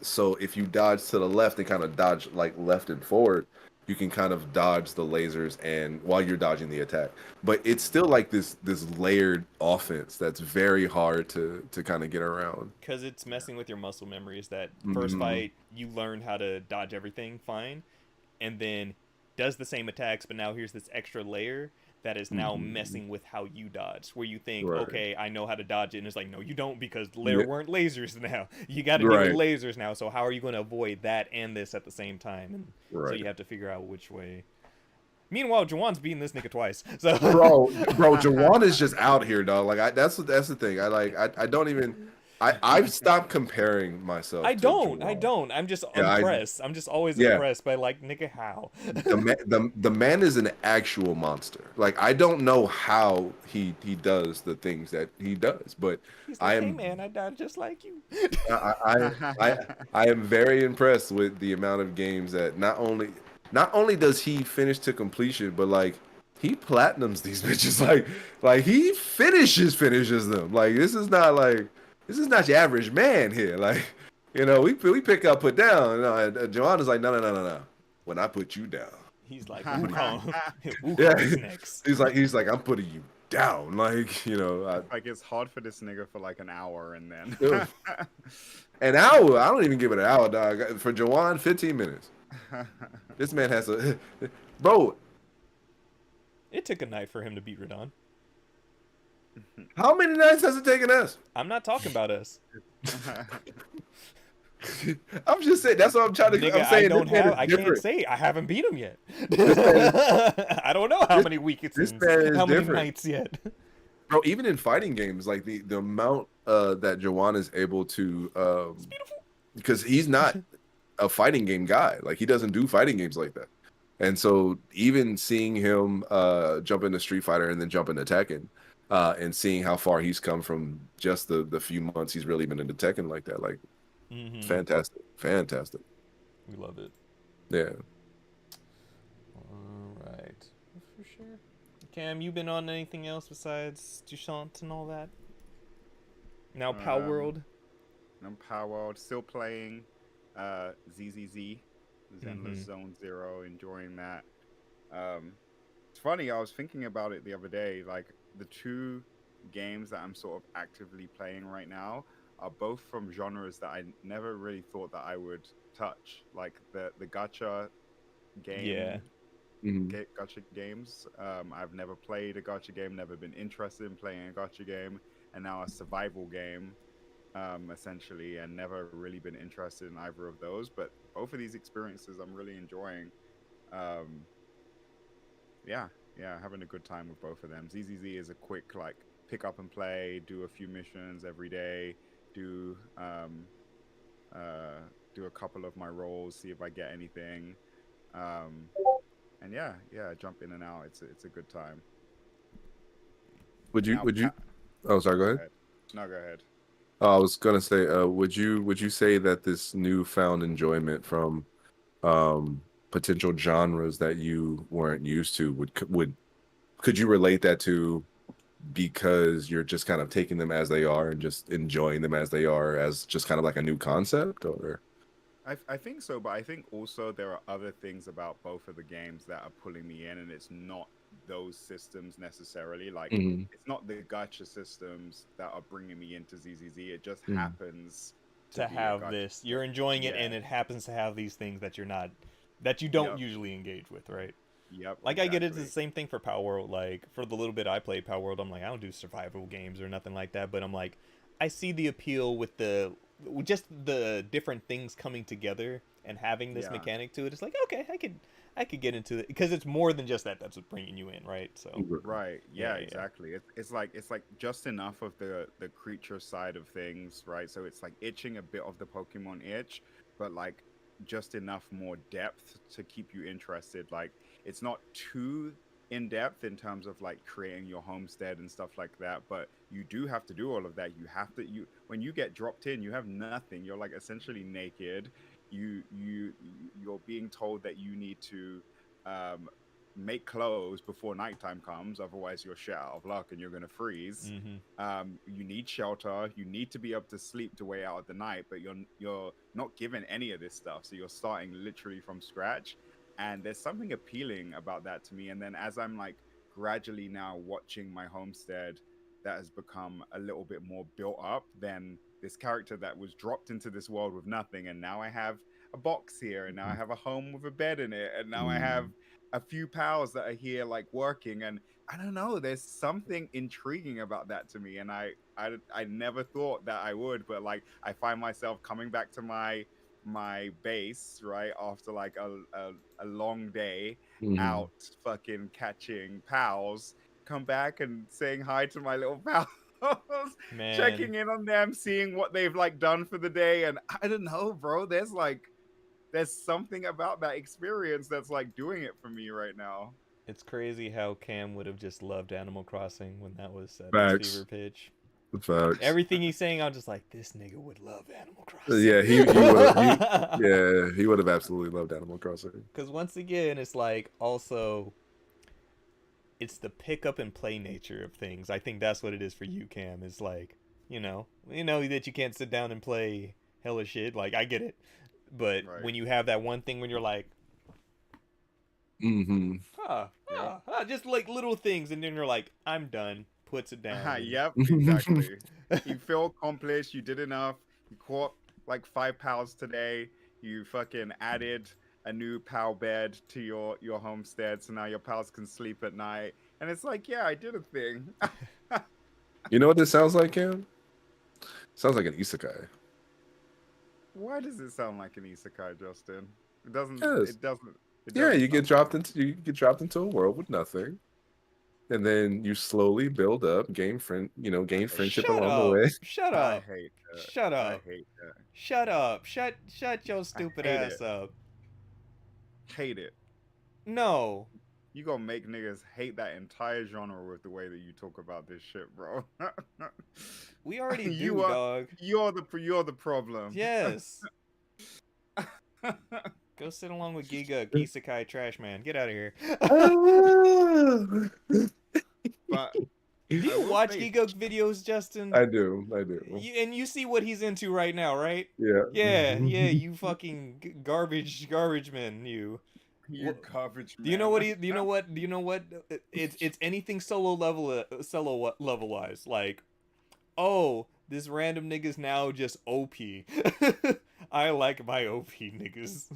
So if you dodge to the left and kind of dodge like left and forward, you can kind of dodge the lasers and while you're dodging the attack. But it's still like this layered offense that's very hard to kind of get around. Because it's messing with your muscle memories. That first fight, you learn how to dodge everything fine, and then does the same attacks, but now here's this extra layer that is now messing with how you dodge, where you think, okay, I know how to dodge it, and it's like, no, you don't, because there weren't lasers now. You got to deal with lasers now, so how are you going to avoid that and this at the same time? And so you have to figure out which way. Meanwhile, Jawan's beating this nigga twice. So bro, Jawan is just out here, dog. Like that's the thing. I don't even. I've stopped comparing myself. I don't. I'm just impressed. I'm just always impressed by like, nigga, how? the man is an actual monster. Like I don't know how he does the things that he does, but he's like, hey man, I died just like you. I am very impressed with the amount of games that not only does he finish to completion, but like he platinums these bitches like he finishes them. Like this is not your average man here. Like we pick up, put down. Joanna's like no. When I put you down, He's like, Wukong. yeah, Wukong's next. he's like I'm putting you down. Like like it's hard for this nigga for like an hour and then an hour. I don't even give it an hour, dog. For Joanne, 15 minutes. This man has a bro. It took a night for him to beat Radon. How many nights has it taken us? I'm not talking about us. I'm just saying. That's what I'm trying to. Nigga, I'm saying I can't say I haven't beat him yet. I don't know how many weeks it's how many nights yet. Bro, even in fighting games, like the amount that Jawan is able to, It's beautiful. because he's not a fighting game guy. Like he doesn't do fighting games like that. And so even seeing him jump into Street Fighter and then jump into Tekken, and seeing how far he's come from just the few months he's really been into Tekken like that, like fantastic. We love it. Yeah. All right, for sure. Cam, you been on anything else besides Duchant and all that? Now Pow World. I'm Power World, still playing ZZZ, Zenless Zone Zero, enjoying that. It's funny, I was thinking about it the other day, like the two games that I'm sort of actively playing right now are both from genres that I never really thought that I would touch, like the gacha game. Yeah. Gacha games. I've never played a gacha game, never been interested in playing a gacha game, and now a survival game, essentially, and never really been interested in either of those. But both of these experiences I'm really enjoying. Yeah, having a good time with both of them. ZZZ is a quick, like, pick up and play, do a few missions every day, do a couple of my roles, see if I get anything. And yeah, jump in and out. It's a good time. Would you? Oh, sorry. Go ahead. No, go ahead. I was gonna say, would you say that this newfound enjoyment from potential genres that you weren't used to could you relate that to because you're just kind of taking them as they are and just enjoying them as they are as just kind of like a new concept, or? I think so, but I think also there are other things about both of the games that are pulling me in, and it's not those systems necessarily. Like, it's not the gacha systems that are bringing me into ZZZ. It just happens to have this. You're enjoying it, and it happens to have these things that you don't usually engage with, right? Yep. Like, exactly. I get it. It's the same thing for Power World. Like, for the little bit I played Power World, I'm like, I don't do survival games or nothing like that, but I'm like, I see the appeal with just the different things coming together and having this mechanic to it. It's like, okay, I could get into it because it's more than just that. That's what's bringing you in, right? So right, yeah, exactly. It's like just enough of the creature side of things, right? So it's like itching a bit of the Pokemon itch, but like just enough more depth to keep you interested. Like it's not too in depth in terms of like creating your homestead and stuff like that, but you do have to do all of that. When you get dropped in, you have nothing. You're like essentially naked. You're being told that you need to make clothes before nighttime comes, otherwise you're shit out of luck and you're gonna freeze. You need shelter, you need to be able to sleep to way out of the night, but you're not given any of this stuff, so you're starting literally from scratch. And there's something appealing about that to me. And then as I'm like gradually now watching my homestead that has become a little bit more built up than this character that was dropped into this world with nothing, and now I have a box here, and now I have a home with a bed in it, and now I have a few pals that are here like working, and I don't know, there's something intriguing about that to me, and I never thought that I would, but like I find myself coming back to my base right after like a long day out fucking catching pals, come back and saying hi to my little pals. Man. Checking in on them, seeing what they've like done for the day, and I don't know, bro, there's something about that experience that's like doing it for me right now. It's crazy how Cam would have just loved Animal Crossing when that was at its fever pitch. Facts. Everything he's saying, I'm just like, this nigga would love Animal Crossing. Yeah, he would have absolutely loved Animal Crossing. Because once again, it's like also it's the pick up and play nature of things. I think that's what it is for you, Cam. Is like, you know that you can't sit down and play hella shit. Like, I get it, but Right. when you have that one thing when you're like, Mm-hmm. just like little things, and then you're like, I'm done. Puts it down. And... Yep, exactly. You feel accomplished. You did enough. You caught like 5 pals today. You fucking added a new pal bed to your homestead, so now your pals can sleep at night. And it's like, yeah, I did a thing. You know what this sounds like, Cam? Sounds like an isekai. Why does it sound like an isekai, Justin? It doesn't. Yes. It doesn't. It Yeah, doesn't you get sound dropped into a world with nothing, and then you slowly build up, gain friendship Shut along the up! way. Shut I up! hate that. Shut I up! hate that. Shut up! Shut your I stupid hate ass it. up! Hate it. No. You gonna make niggas hate that entire genre with the way that you talk about this shit, bro. We already do, You are- dog. You're the problem. Yes. Go sit along with Giga, Isekai Trash Man. Get out of here. But Do I you will watch say- Giga videos, Justin? I do. And you see what he's into right now, right? Yeah. Yeah, you fucking garbage man, you. You garbage man. Do you know what he? Do you know what? Do you know what? It's anything solo levelized. Like, oh, this random nigga's now just OP. I like my OP niggas.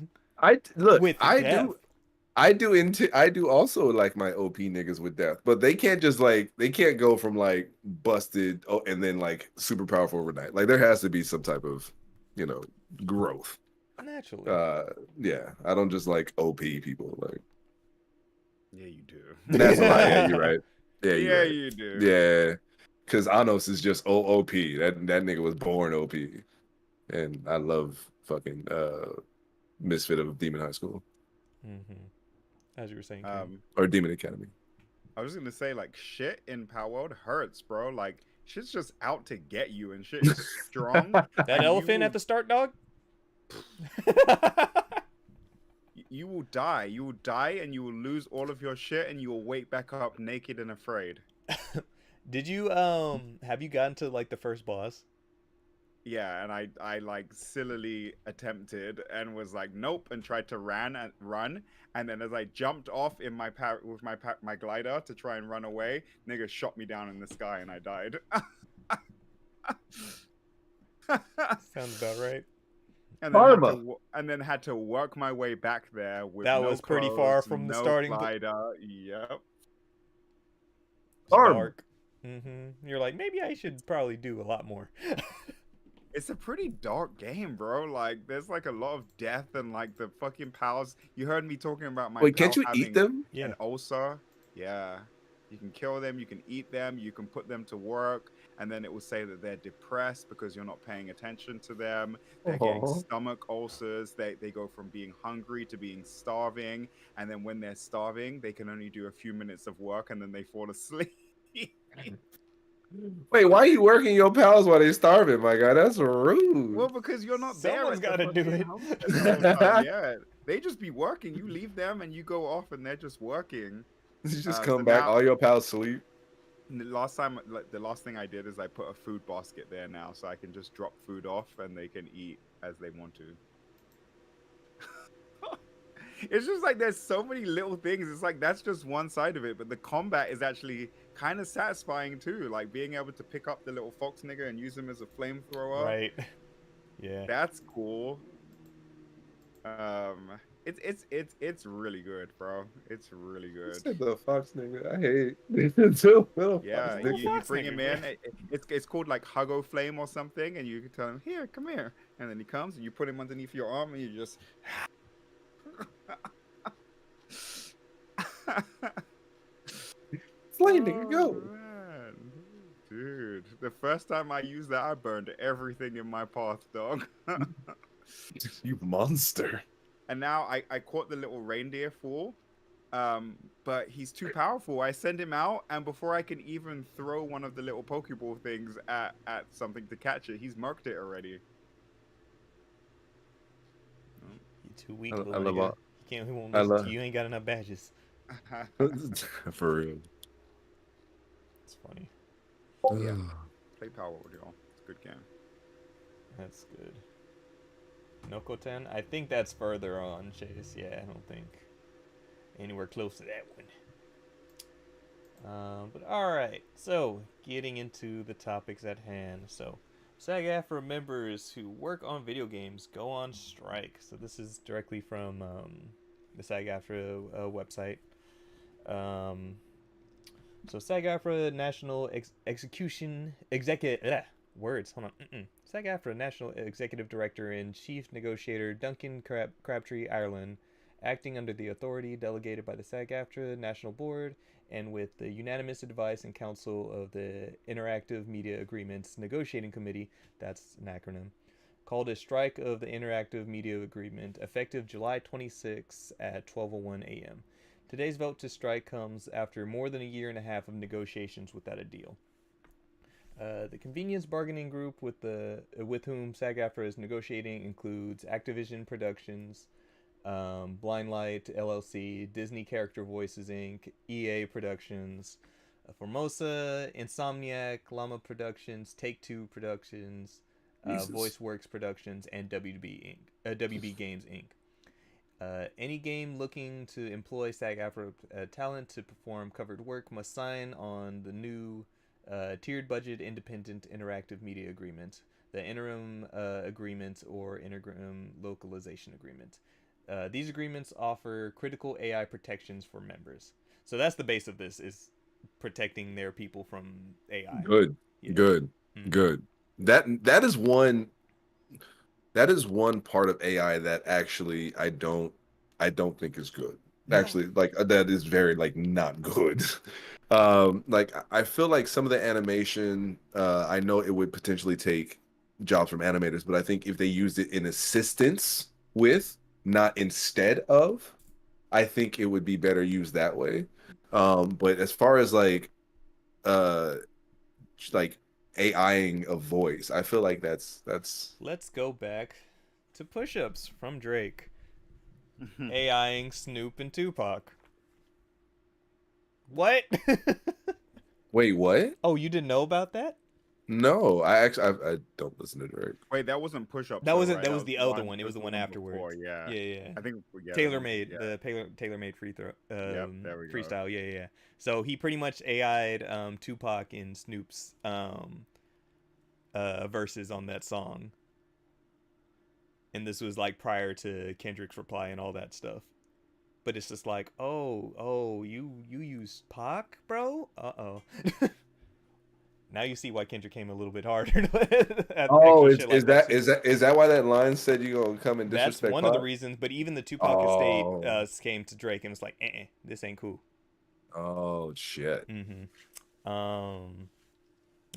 With death. I do also like my OP niggas with death, but they can't go from like busted and then like super powerful overnight. Like there has to be some type of, growth. Naturally. Yeah, I don't just like OP people. Like, Yeah, you do. that's a lie. Yeah, you're right. Yeah, Yeah, right. you do. Yeah, because Anos is just OP. That nigga was born OP, and I love fucking Misfit of Demon High School As you were saying, Cam. or Demon Academy. I was gonna say like shit in Power World hurts, bro. Like shit's just out to get you, and shit is strong. That elephant at the start, dog. You will die. You will die, and you will lose all of your shit, and you will wake back up naked and afraid. Did you have you gotten to like the first boss? Yeah, and I like sillily attempted and was like nope, and tried to run, and then as I jumped off in my with my glider to try and run away, nigga shot me down in the sky and I died. Sounds about right. And then had to work my way back there with That no was pretty clothes, far from the no starting glider. Yep. It's dark. You're like, maybe I should probably do a lot more. It's a pretty dark game, bro. Like, there's like a lot of death and like the fucking pals. You heard me talking about my. Wait, can't pal you eat having them? Yeah. An ulcer. Yeah, you can kill them. You can eat them. You can put them to work, and then it will say that they're depressed because you're not paying attention to them. They're getting stomach ulcers. They go from being hungry to being starving, and then when they're starving, they can only do a few minutes of work, and then they fall asleep. Wait, why are you working your pals while they starving, my guy? That's rude. Well, because you're not there. Someone's gotta do it. Yeah, they just be working. You leave them and you go off, and they're just working. You just so come back, now- all your pals sleep. The last thing I did is I put a food basket there now, so I can just drop food off and they can eat as they want to. It's just like there's so many little things. It's like that's just one side of it, but the combat is actually kind of satisfying too. Like being able to pick up the little fox nigga and use him as a flamethrower. Right. Yeah. That's cool. It's really good, bro. It's really good. Said the fox nigga. I hate too. Yeah, Little you fox bring nigga, him in. It's called like Huggo Flame or something, and you can tell him, "Here, come here," and then he comes, and you put him underneath your arm, and you just. Flame nigga, go. Man. Dude, the first time I used that, I burned everything in my path, dog. You monster. And now I caught the little reindeer fool, but he's too powerful. I send him out, and before I can even throw one of the little Pokeball things at something to catch it, he's marked it already. You too weak, I little love nigga. all- You can't. He won't I listen love- to you. You ain't got enough badges. For real. It's funny. Yeah. Play Power Word, y'all. It's a good game. That's good. Nokoten? I think that's further on, Chase. Yeah, I don't think anywhere close to that one. But alright, so getting into the topics at hand. So, SAG-AFTRA members who work on video games go on strike. So this is directly from the SAG-AFTRA website. So SAG-AFTRA National Execution Executive words. Hold on. SAG-AFTRA National Executive Director and Chief Negotiator Duncan Crabtree Ireland, acting under the authority delegated by the SAG-AFTRA National Board and with the unanimous advice and counsel of the Interactive Media Agreements Negotiating Committee, that's an acronym, called a strike of the Interactive Media Agreement effective July 26 at 12:01 a.m. Today's vote to strike comes after more than a year and a half of negotiations without a deal. The convenience bargaining group with whom SAG-AFTRA is negotiating includes Activision Productions, Blind Light LLC, Disney Character Voices Inc., EA Productions, Formosa, Insomniac, Llama Productions, Take-Two Productions, VoiceWorks Productions, and WB Games Inc. Any game looking to employ SAG-AFTRA talent to perform covered work must sign on the new tiered budget independent interactive media agreement, the interim agreement or interim localization agreement. These agreements offer critical AI protections for members. So that's the base of this, is protecting their people from AI. Good, Yeah. good, Mhm. good. That is one part of AI that actually I don't think is good. No. Actually, like that is very like not good. Like I feel like some of the animation, I know it would potentially take jobs from animators, but I think if they used it in assistance with, not instead of, I think it would be better used that way. But as far as uh like AIing a voice, I feel like that's Let's go back to push-ups from Drake. AIing Snoop and Tupac. What? Wait, what? Oh, you didn't know about that? No, I don't listen to Drake. Wait, that wasn't push-ups That though, wasn't. right? That was the other one. That It was was the the one one afterwards. before. Yeah. Yeah. I think the Tailor one. made Yeah. the tailor made Yep. There we go. freestyle. Yeah. So he pretty much AI'd Tupac in Snoop's verses on that song, and this was like prior to Kendrick's reply and all that stuff. But it's just like, oh, you use Pac, bro? Uh-oh. Now you see why Kendrick came a little bit harder at Oh, extra shit like that. is that why that line said you gonna come and That's disrespect one of the Pac? reasons. But even the Tupac estate Oh, came to Drake and was like, this ain't cool. oh shit.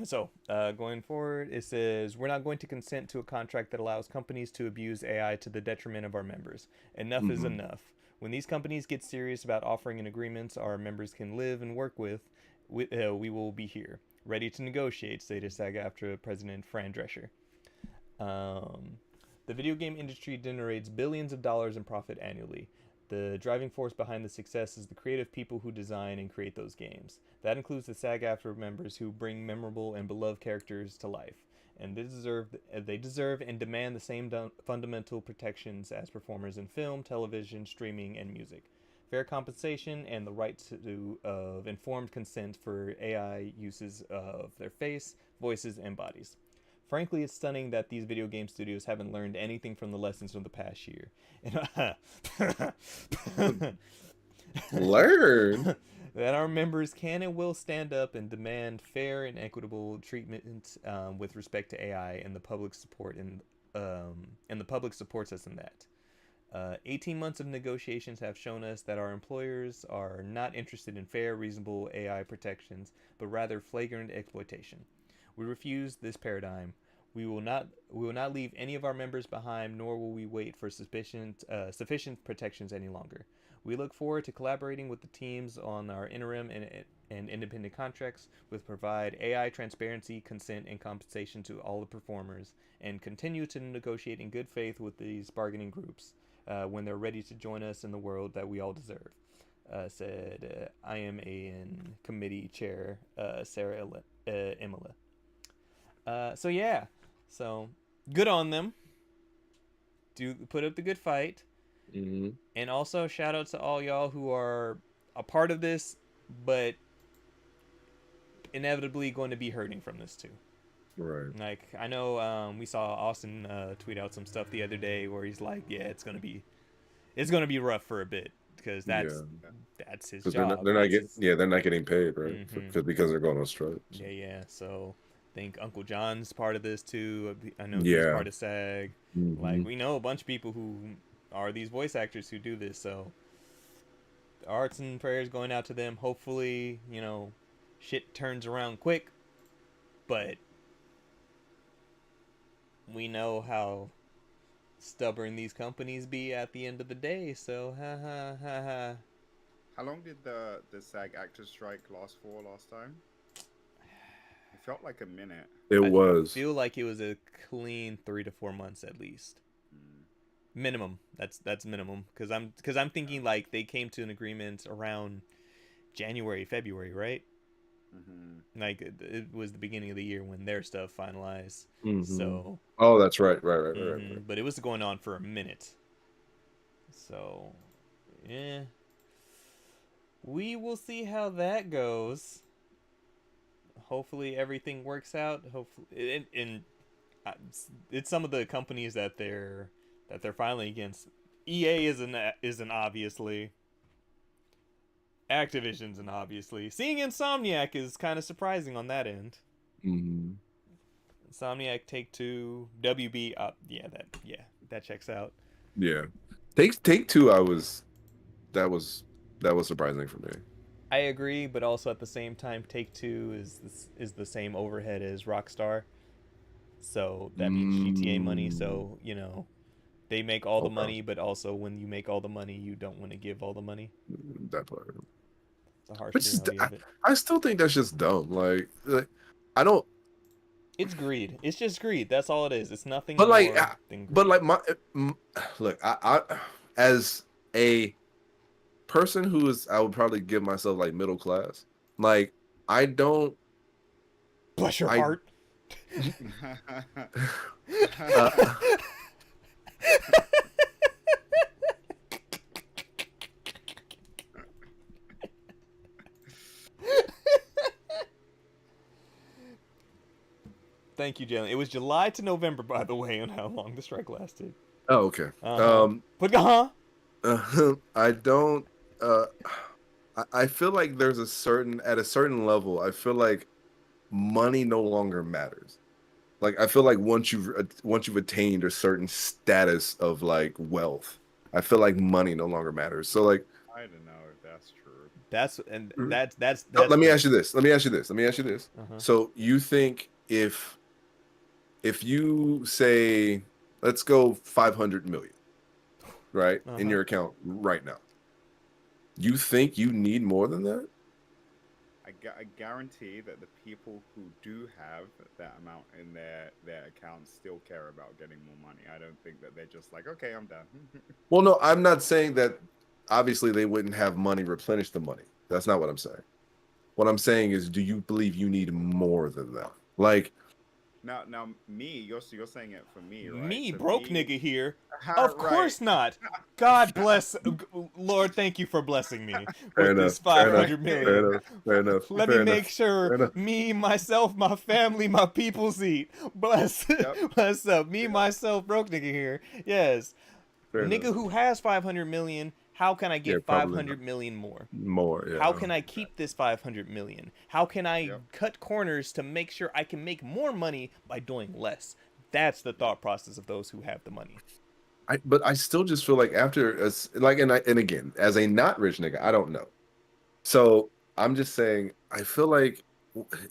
So, going forward, it says, we're not going to consent to a contract that allows companies to abuse AI to the detriment of our members. Enough is enough. When these companies get serious about offering an agreement our members can live and work with, we will be here, ready to negotiate, stated SAG-AFTRA President Fran Drescher. The video game industry generates billions of dollars in profit annually. The driving force behind the success is the creative people who design and create those games. That includes the SAG-AFTRA members who bring memorable and beloved characters to life, and they deserve and demand the same fundamental protections as performers in film, television, streaming, and music. Fair compensation and the right of informed consent for AI uses of their face, voices, and bodies. Frankly, it's stunning that these video game studios haven't learned anything from the lessons from the past year. Learn. That our members can and will stand up and demand fair and equitable treatment with respect to AI, and the public support and the public supports us in that. 18 months of negotiations have shown us that our employers are not interested in fair, reasonable AI protections, but rather flagrant exploitation. We refuse this paradigm. We will not leave any of our members behind, nor will we wait for sufficient protections any longer. We look forward to collaborating with the teams on our interim and independent contracts, which provide AI transparency, consent, and compensation to all the performers, and continue to negotiate in good faith with these bargaining groups when they're ready to join us in the world that we all deserve. said, I am in committee chair, Sarah Imola. So yeah, so good on them. Do put up the good fight, and also shout out to all y'all who are a part of this, but inevitably going to be hurting from this too. Right. Like I know we saw Austin tweet out some stuff the other day where he's like, yeah, it's gonna be rough for a bit because that's his job. They're not getting paid, right? Mm-hmm. Because they're going on strike. So. Yeah. So I think Uncle John's part of this too. I know Yeah. he's part of SAG. Like we know a bunch of people who are these voice actors who do this. So arts and prayers going out to them. Hopefully, shit turns around quick. But we know how stubborn these companies be at the end of the day. So ha. How long did the SAG actors strike last time? It felt like a minute. I feel like it was a clean 3 to 4 months at least. Minimum. That's minimum because I'm thinking like they came to an agreement around January, February, right? Like it was the beginning of the year when their stuff finalized. So that's right. But it was going on for a minute. So yeah, we will see how that goes. Hopefully everything works out. Hopefully, and it's some of the companies that they're filing against. EA isn't obviously. Activision's an obviously. Seeing Insomniac is kind of surprising on that end. Insomniac, Take-Two, WB. That checks out. Yeah, Take-Two. That was surprising for me. I agree, but also at the same time, Take-Two is the same overhead as Rockstar, so that means GTA money. So they make all the money, but also when you make all the money, you don't want to give all the money. That part. It's a harsh reality of it. I still think that's just dumb. Like I don't. It's greed. It's just greed. That's all it is. It's nothing. But more than greed. but like look, I as a person who is, I would probably give myself like middle class. Like I don't. Bless your heart. Thank you, Jalen. It was July to November, by the way, on how long the strike lasted. Oh, okay. I don't. I feel like there's at a certain level, I feel like money no longer matters. Like I feel like once you've attained a certain status of like wealth, I feel like money no longer matters. So like I don't know if that's true. That's let me ask you this. So you think if you say, let's go 500 million, right, in your account right now, you think you need more than that? I guarantee that the people who do have that amount in their accounts still care about getting more money. I don't think that they're just like, okay, I'm done. Well, no, I'm not saying that. Obviously, they wouldn't have money replenish the money. That's not what I'm saying. What I'm saying is, do you believe you need more than that? Like, now, me, you're saying it for me, right? Me, so broke nigga here. Of course not. God bless, Lord, thank you for blessing me with this 500 million. Fair enough. Let me make sure me, myself, my family, my people's eat. Bless up. Me, myself, broke nigga here. Yes. Fair nigga enough. who has 500 million. How can I get 500 million more? Yeah. How can I keep this 500 million? How can I cut corners to make sure I can make more money by doing less? That's the thought process of those who have the money. But I still just feel like after, and again, as a not rich nigga, I don't know. So I'm just saying, I feel like,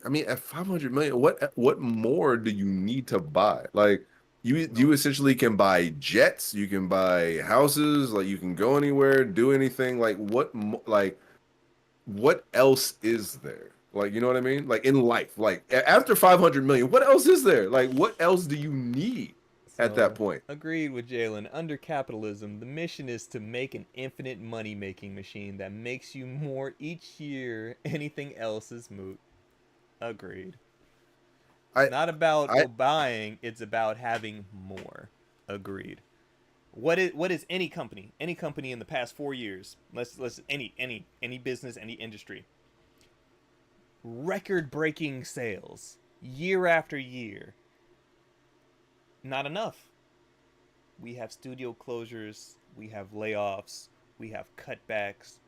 I mean, at 500 million, what more do you need to buy? Like, you essentially can buy jets, you can buy houses, like you can go anywhere, do anything. Like what else is there? Like, you know what I mean? Like in life, like after 500 million, what else is there? Like, what else do you need? at that So, point. agreed with Jalen. Under capitalism, the mission is to make an infinite money-making machine that makes you more each year. Anything else is moot. Agreed. It's I not about I buying, it's about having more. Agreed. What is any company? Any company in the past 4 years? Let's any business, any industry. Record-breaking sales year after year. Not enough. We have studio closures, we have layoffs, we have cutbacks.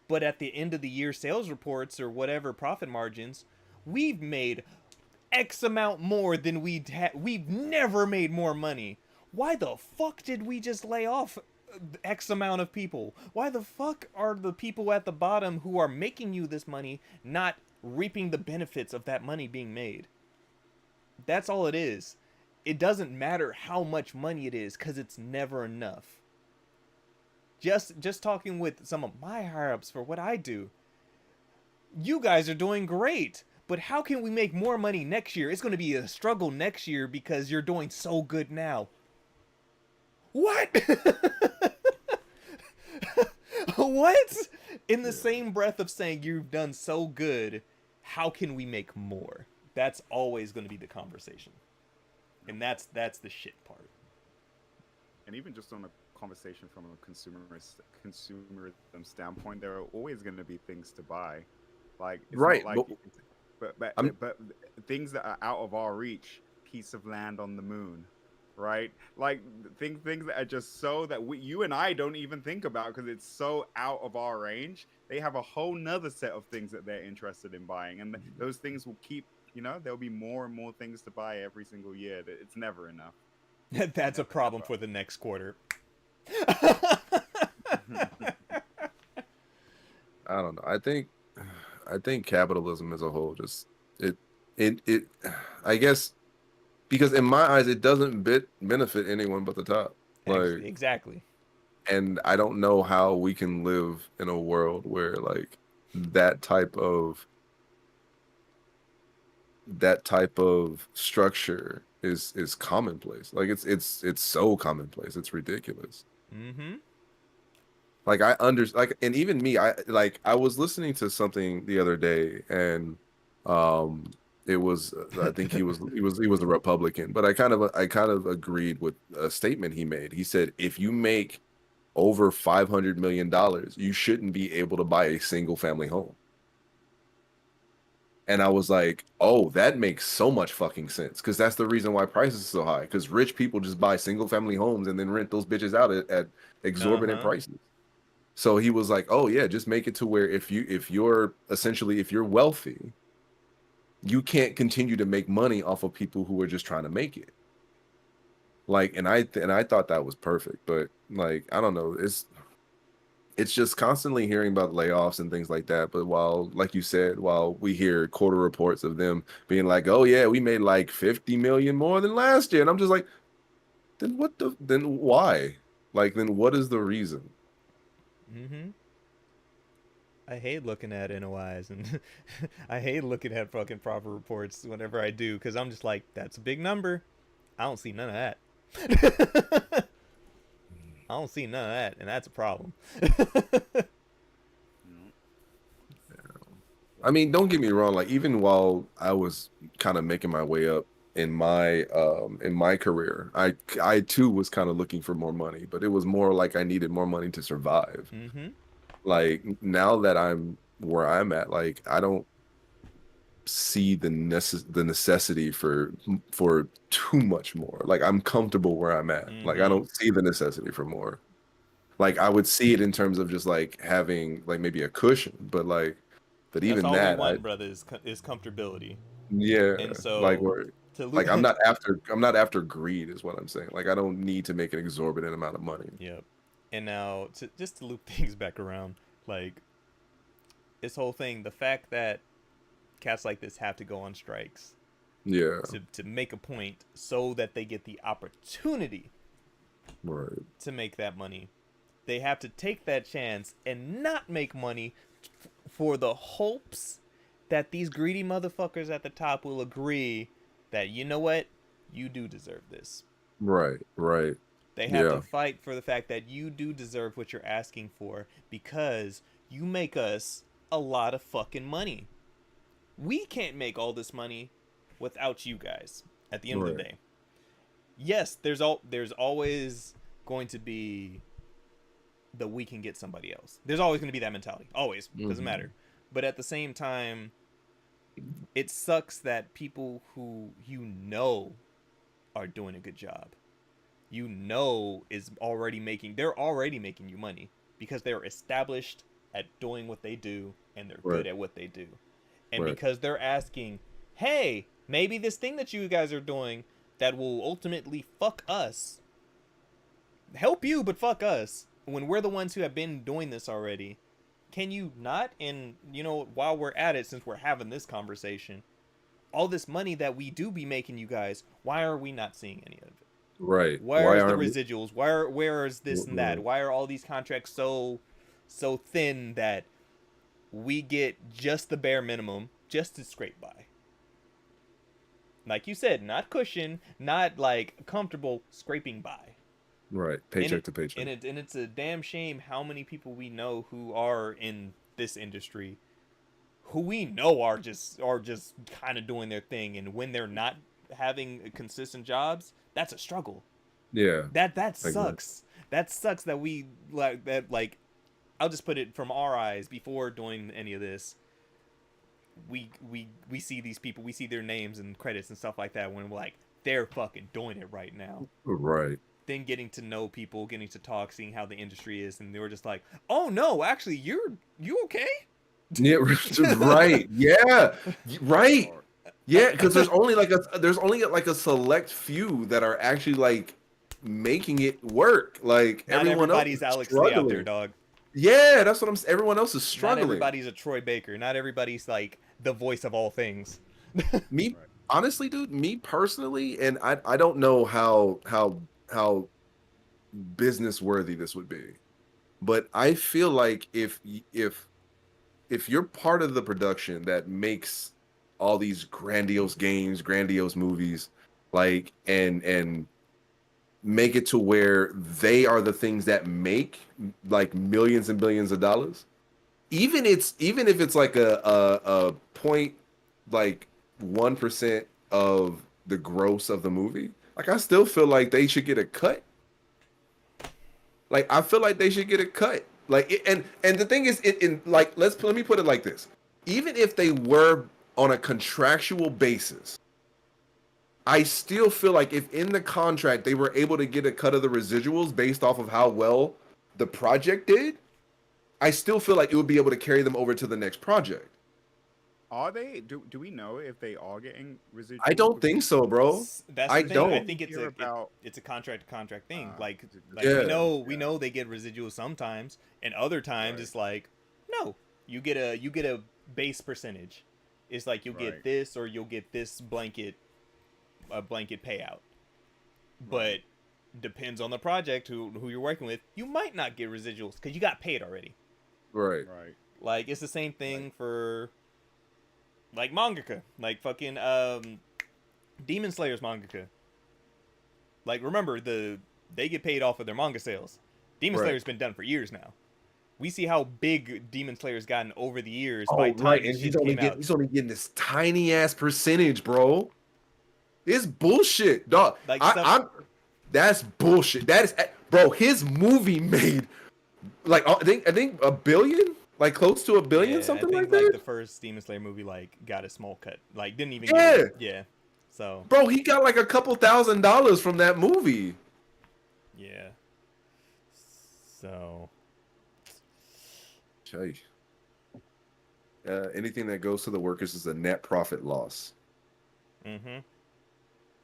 But at the end of the year sales reports or whatever profit margins, we've made X amount more than we've never made more money. Why the fuck did we just lay off X amount of people? Why the fuck are the people at the bottom who are making you this money not reaping the benefits of that money being made? That's all it is. It doesn't matter how much money it is because it's never enough. Just talking with some of my higher ups for what I do, you guys are doing great, but how can we make more money next year? It's going to be a struggle next year because you're doing so good now. What? What? In the same breath of saying you've done so good, how can we make more? That's always going to be the conversation. And that's the shit part. And even just on a conversation from a consumerism standpoint, there are always going to be things to buy. Like it's right, not like, but I'm things that are out of our reach, piece of land on the moon, right? Like things that are just so that you and I don't even think about because it's so out of our range. They have a whole nother set of things that they're interested in buying, and those things will keep. There'll be more and more things to buy every single year. It's never enough. That's a Never, problem never. for the next quarter. I don't know. I think capitalism as a whole just it I guess because in my eyes it doesn't benefit anyone but the top. Like, Exactly. and I don't know how we can live in a world where like that type of structure is commonplace. Like it's so commonplace. It's ridiculous. Mm-hmm. Like and even me, I was listening to something the other day, and it was I think he was a Republican, but I kind of agreed with a statement he made. He said if you make over $500 million, you shouldn't be able to buy a single family home. And I was like, oh, that makes so much fucking sense. Because that's the reason why prices are so high. Because rich people just buy single family homes and then rent those bitches out at exorbitant Uh-huh. prices. So he was like, oh yeah, just make it to where if you're wealthy, you can't continue to make money off of people who are just trying to make it. Like, and I thought that was perfect. But like, I don't know, it's just constantly hearing about layoffs and things like that. But like you said, while we hear quarter reports of them being like, oh yeah, we made like 50 million more than last year. And I'm just like, then why? Like, then what is the reason? Mm-hmm. I hate looking at NOIs and I hate looking at fucking profit reports whenever I do because I'm just like, that's a big number. I don't see none of that. I don't see none of that, and that's a problem. I mean, don't get me wrong. Like, even while I was kind of making my way up in my career, I too was kind of looking for more money, but it was more like I needed more money to survive. Mm-hmm. Like, now that I'm where I'm at, like, I don't see the necessity for too much more. Like, I'm comfortable where I'm at. Like, I Mm-hmm. don't see the necessity for more. Like, I would see it in terms of just like having like maybe a cushion, but That's even all we that, want, brother, is comfortability. yeah, And like, so where to like lose, I'm not after greed is what I'm saying. Like, I don't need to make an exorbitant amount of money. yep. And now to loop things back around, like this whole thing, the fact that cats like this have to go on strikes Yeah, to make a point so that they get the opportunity right. to make that money. They have to take that chance and not make money for the hopes that these greedy motherfuckers at the top will agree that, you know what, you do deserve this. Right. Right. They have to Yeah. fight for the fact that you do deserve what you're asking for because you make us a lot of fucking money. We can't make all this money without you guys at the end of the Right. day. Yes, there's always going to be the we can get somebody else. There's always going to be that mentality. Always. Doesn't Hmm. matter. But at the same time, it sucks that people who are doing a good job, they're already making you money because they're established at doing what they do and they're Right. good at what they do. And Right. because they're asking, "Hey, maybe this thing that you guys are doing that will ultimately fuck us, help you but fuck us when we're the ones who have been doing this already. Can you not?" And while we're at it, since we're having this conversation, all this money that we do be making you guys, why are we not seeing any of it? Right. Where Why is the aren't we? residuals? Where is this and that? Right. Why are all these contracts so thin that we get just the bare minimum just to scrape by? Like you said, not cushion, not like comfortable, scraping by. Right. And Paycheck to paycheck. it's a damn shame how many people we know who are in this industry who we know are just kind of doing their thing, and when they're not having consistent jobs, that's a struggle. Yeah. That Exactly. sucks. That sucks that we like that like I'll just put it from our eyes before doing any of this. We see these people, we see their names and credits and stuff like that when we're like they're fucking doing it right now. Right. Then getting to know people, getting to talk, seeing how the industry is, and they were just like, "Oh no, actually, you okay?" Yeah. Right. Yeah. Right. Or Yeah. Because there's only like a select few that are actually like making it work. Like Not everyone else is everybody's Alex Lee out there, struggling. dog. Yeah, that's what I'm. Everyone else is Not struggling. everybody's a Troy Baker. Not everybody's like the voice of all things. Me, right. honestly, dude. Me personally, and I don't know how business worthy this would be, but I feel like if you're part of the production that makes all these grandiose games, grandiose movies, like and make it to where they are the things that make like millions and billions of dollars, even if it's like a point like 1% of the gross of the movie, like I still feel like they should get a cut. Like I feel like they should get a cut. Like and the thing is, in like let me put it like this: even if they were on a contractual basis, I still feel like if in the contract they were able to get a cut of the residuals based off of how well the project did, I still feel like it would be able to carry them over to the next project. Are they? Do we know if they are getting I residuals? don't think so, bro. That's I the thing. I I don't. think didn't hear about. it's a contract to contract thing. Like we Yeah. know Yeah. they get residuals sometimes, and other times Right. it's like no, you get a base percentage. It's like you'll get Right. this or you'll get this blanket payout. But Right. depends on the project who you're working with. You might not get residuals because you got paid already. Right. Right. Like it's the same Right. thing for like mangaka, like fucking Demon Slayer's mangaka. Like remember they get paid off of their manga sales. Demon Right. Slayer's been done for years now. We see how big Demon Slayer's gotten over the years by Oh, the time right. these And shits came out. he's only getting this tiny ass percentage, bro. It's bullshit, dog. Like stuff I'm that's bullshit. That is, bro. His movie made like I think a billion, like close to a billion, yeah, I something think like like that. the first Demon Slayer movie like got a small cut. Like didn't even get Yeah, yeah. So, bro. He got like a couple $1,000 from that movie. yeah. So, Jay. Anything that goes to the workers is a net profit loss. mhm.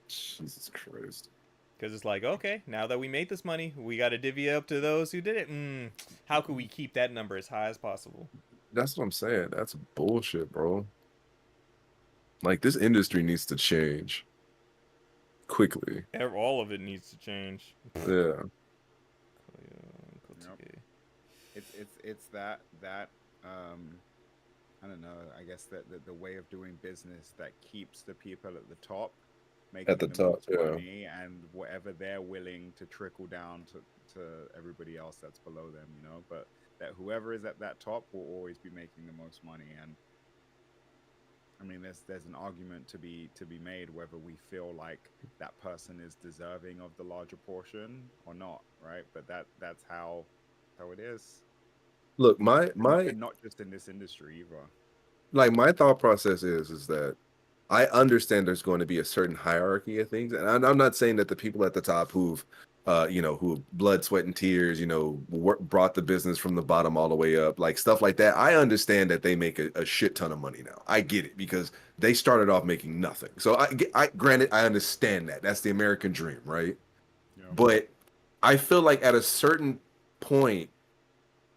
Jesus Christ. Because it's like, okay, now that we made this money, we got to divvy up to those who did it. How could we keep that number as high as possible? That's what I'm saying. That's bullshit, bro. Like this industry needs to change quickly. All of it needs to change. Yeah. Yep. It's that I don't know. I guess that the way of doing business that keeps the people at the top At making the the top, most yeah. money, and whatever they're willing to trickle down to everybody else that's below them, you know. But that whoever is at that top will always be making the most money. And I mean, there's an argument to be made whether we feel like that person is deserving of the larger portion or not, right? But that's how it is, Look, and not just in this industry either. like my thought process is that I understand there's going to be a certain hierarchy of things, and I'm not saying that the people at the top who've, who blood, sweat, and tears, brought the business from the bottom all the way up, like stuff like that. I understand that they make a shit ton of money now. I get it because they started off making nothing. So granted, I understand that. That's the American dream, right? Yeah. But I feel like at a certain point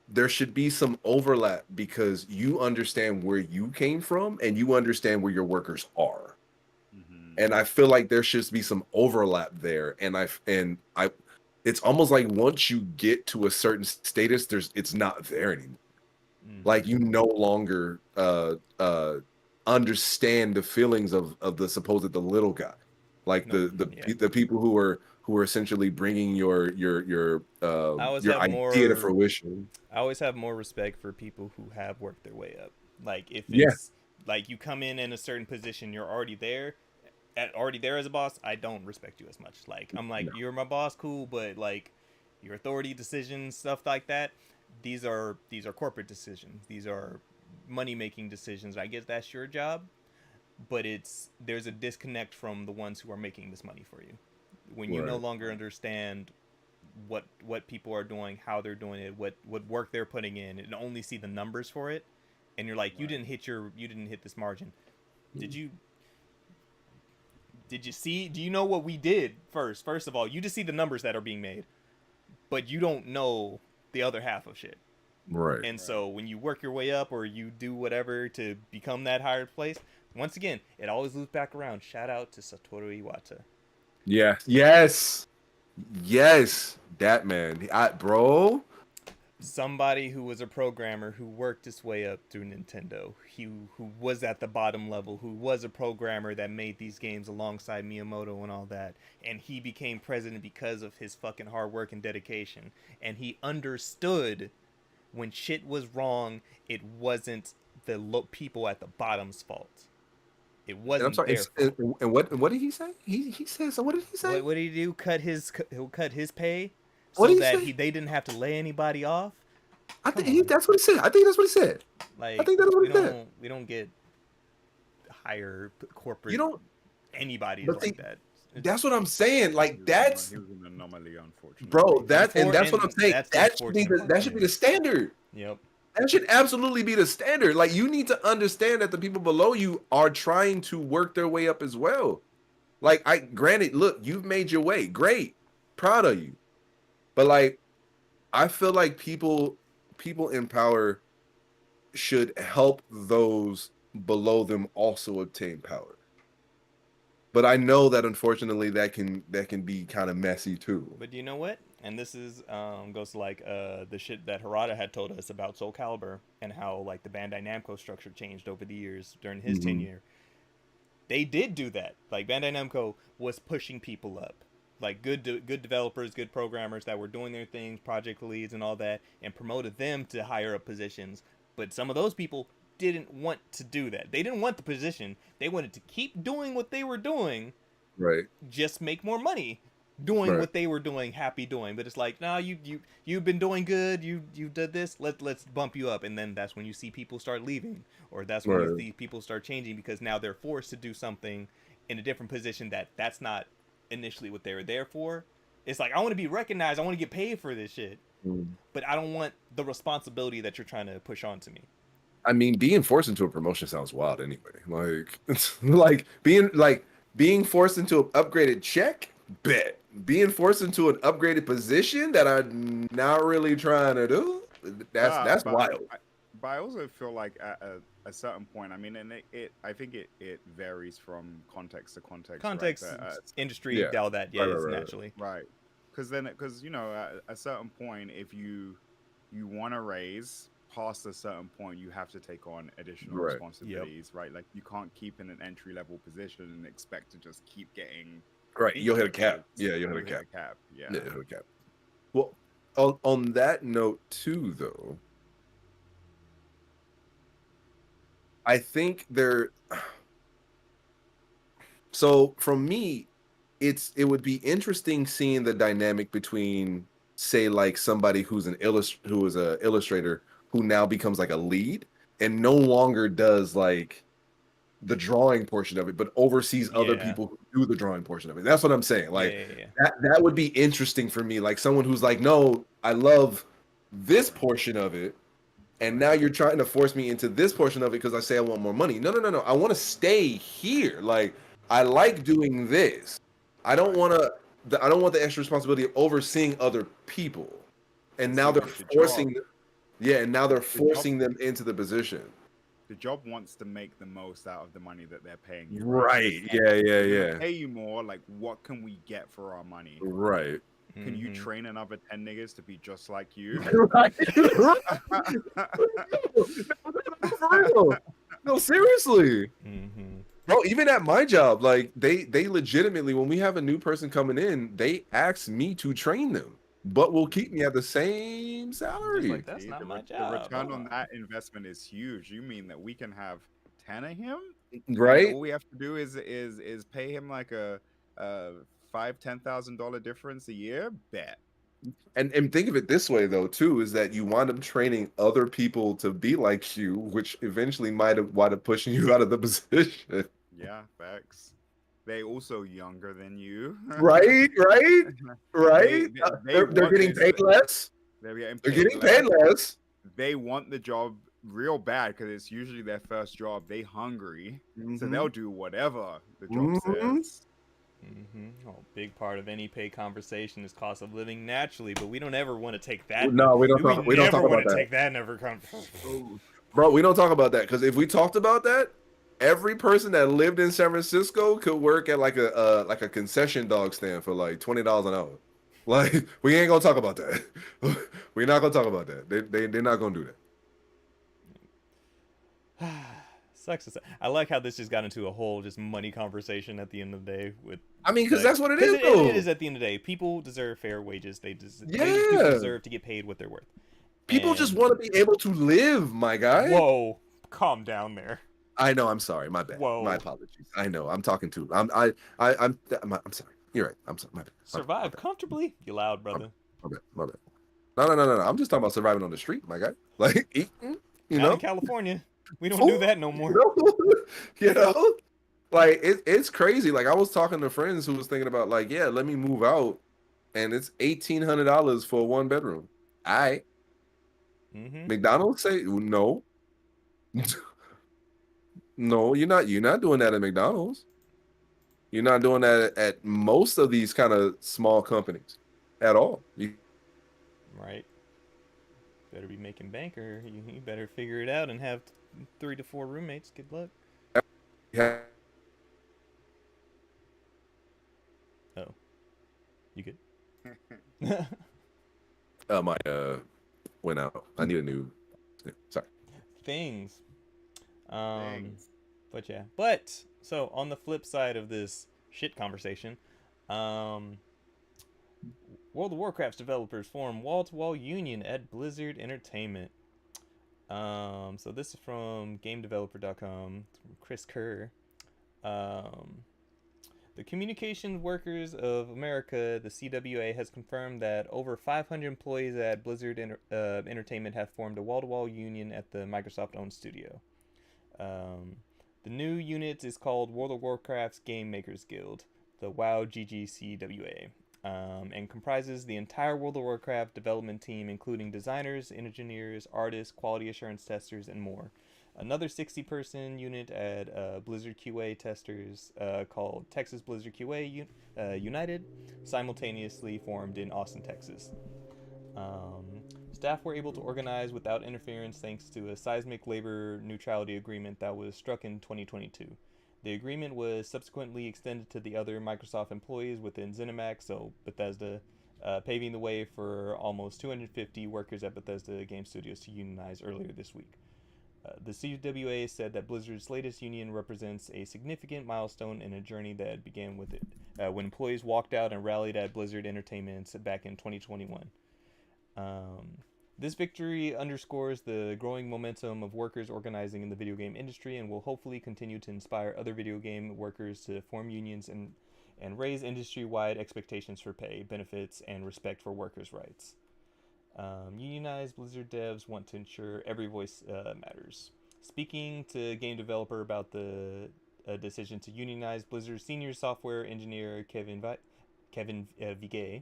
there should be some overlap because you understand where you came from and you understand where your workers are. Hmm. And I feel like there should be some overlap there. And I it's almost like once you get to a certain status, it's not there anymore. Like Mm-hmm. you no longer understand the feelings of the little guy, like Nope. Yeah. the people who are essentially bringing I always your have idea to more. fruition. I always have more respect for people who have worked their way up. Like if Yeah, it's like you come in a certain position, you're already there, already there as a boss. I don't respect you as much. Like I'm like no, you're my boss, cool, but like your authority decisions, stuff like that. These are corporate decisions. These are money making decisions. I guess that's your job, but there's a disconnect from the ones who are making this money for you. When you no right. longer understand what people are doing, how they're doing it, what work they're putting in, and only see the numbers for it, and you're like, Right. you didn't hit this margin. Did you did you see? Do you know what we did first? First of all, you just see the numbers that are being made, but you don't know the other half of shit. Right. And Right. so when you work your way up or you do whatever to become that higher place, once again, it always loops back around. Shout out to Satoru Iwata. Yeah. Yes. Yes. That man. Bro. Somebody who was a programmer who worked his way up through Nintendo, who was at the bottom level, who was a programmer that made these games alongside Miyamoto and all that, and he became president because of his fucking hard work and dedication, and he understood when shit was wrong, it wasn't the people at the bottom's fault. It And I'm wasn't sorry. their fault. And what did he say? He said so. What did he say? What did he do? He'll cut his pay What so did he that say? they didn't have to lay anybody off. I Come think on, that's what he said. I think that's what he said. I like think that's what he said. we don't get higher You corporate don't. anybody's But like see, that. that's what I'm saying. Like He that's was an anomaly, bro. unfortunately. That's what I'm And saying. that's the unfortunate part. That should be the standard. Yep. That should absolutely be the standard. Like you need to understand that the people below you are trying to work their way up as well. Like granted, look, you've made your way. Great. Proud of you. But like I feel like people in power should help those below them also obtain power. But I know that unfortunately that can be kind of messy too. But you know what? And this is goes to like the shit that Harada had told us about Soul Calibur and how like the Bandai Namco structure changed over the years during his Mhm. tenure. They did do that. Like Bandai Namco was pushing people up, like good developers, good programmers that were doing their things, project leads and all that, and promoted them to higher up positions. But some of those people didn't want to do that. They didn't want the position. They wanted to keep doing what they were doing, Right. just make more money doing Right. what they were doing, happy doing. But it's like, nah, you've been doing good. You did this. Let's bump you up. And then that's when you see people start leaving, or that's when you Right. see people start changing because now they're forced to do something in a different position that's not initially what they were there for. It's like I want to be recognized. I want to get paid for this shit, Mm. but I don't want the responsibility that you're trying to push onto me. I mean, being forced into a promotion sounds wild anyway. Like it's like being forced into an upgraded check, bet. Being forced into an upgraded position that I'm not really trying to do, that's But wild. but I also feel like at a certain point, I mean, and I think it varies from context to context, right? Context, industry, Yeah. all that, Right, yes, right, right. naturally. Right. Because you know, at a certain point, if you want to raise, past a certain point, you have to take on additional Right. responsibilities, right? Like you can't keep in an entry level position and expect to just keep getting Right. You'll hit a cap. increases. Yeah, you'll hit You'll a hit cap. a cap. Yeah. Yeah, you'll hit a cap. Well, on that note too, though, I think there. So from me, it would be interesting seeing the dynamic between, say, like somebody who's who is a illustrator who now becomes like a lead and no longer does like the drawing portion of it, but oversees other Yeah. people who do the drawing portion of it. That's what I'm saying. Like Yeah. that would be interesting for me. Like someone who's like, no, I love this portion of it, and now you're trying to force me into this portion of it because I say I want more money. No, no, no, no. I want to stay here. Like I like doing this. I don't want to. I don't want the extra responsibility of overseeing other people. And now See, they're like, forcing. Yeah, and now they're the forcing them into the position. the job wants to make the most out of the money that they're paying you. Right. It's Yeah. Yeah. we're gonna Yeah. pay you more. Like, what can we get for our money? Right. Can you Mhm. train another 10 niggas to be just like you? Right. For real. No, seriously. Mhm. Bro, even at my job, like they legitimately, when we have a new person coming in, they ask me to train them, but will keep me at the same salary. like, that's not my The job. return on Oh. that investment is huge. You mean that we can have 10 of him? Right? And all we have to do is pay him like a $5,000-$10,000 difference a year? Bet. And think of it this way though, too, is that you wind up training other people to be like you, which eventually might have wind up pushing you out of the position. Yeah, facts. They also younger than you. Right? Right? Right? They They're want getting this. paid less. They're getting They're paid getting paid less. They want the job real bad because it's usually their first job. They hungry, so they'll do whatever the job says. Oh, big part of any pay conversation is cost of living naturally, but we don't ever want to take that. No, we don't talk never want about to that. take that in every conversation. Bro, we don't talk about that because if we talked about that, every person that lived in San Francisco could work at like a concession dog stand for like $20 an hour. Like we ain't gonna talk about that. We're not gonna talk about that. They're not gonna do that. Sucks. I like how this just got into a whole just money conversation at the end of the day. With I mean, because like, that's what it is. It is at the end of the day. People deserve fair wages. People deserve to get paid what they're worth. People just want to be able to live, my guy. Whoa, calm down there. I know. I'm sorry. My bad. Whoa. My apologies. I know. I'm talking to. I'm sorry. You're right. I'm sorry. My bad. Survive comfortably. You loud, brother. My bad. No. I'm just talking about surviving on the street, my guy. Like eating, you Out know. in California, we don't do that no more. You know, like it's crazy. Like I was talking to friends who was thinking about like, yeah, let me move out, and it's $1,800 for a 1-bedroom. All right. McDonald's say no. No, you're not. You're not doing that at McDonald's. You're not doing that at most of these kind of small companies at all. Right. Better be making bank, or you better figure it out and have 3 to 4 roommates. Good luck. Yeah. Oh, you good? My went out. I need a new. Sorry. Things. But yeah. But so on the flip side of this shit conversation, World of Warcraft's developers form wall-to-wall union at Blizzard Entertainment. So this is from GameDeveloper.com. Chris Kerr. The Communications Workers of America, the CWA, has confirmed that over 500 employees at Blizzard Entertainment have formed a wall-to-wall union at the Microsoft-owned studio. The new unit is called World of Warcraft's Game Makers Guild, the WoW GGCWA, and comprises the entire World of Warcraft development team, including designers, engineers, artists, quality assurance testers, and more. Another 60-person unit at Blizzard QA testers called Texas Blizzard QA United, simultaneously formed in Austin, Texas. Staff were able to organize without interference thanks to a seismic labor neutrality agreement that was struck in 2022. The agreement was subsequently extended to the other Microsoft employees within ZeniMax, so Bethesda, paving the way for almost 250 workers at Bethesda Game Studios to unionize earlier this week. The CWA said that Blizzard's latest union represents a significant milestone in a journey that began with it, when employees walked out and rallied at Blizzard Entertainment back in 2021. This victory underscores the growing momentum of workers organizing in the video game industry and will hopefully continue to inspire other video game workers to form unions and raise industry-wide expectations for pay, benefits, and respect for workers' rights. Unionized Blizzard devs want to ensure every voice matters. Speaking to game developer about the decision to unionize, Blizzard's senior software engineer Kevin Vigay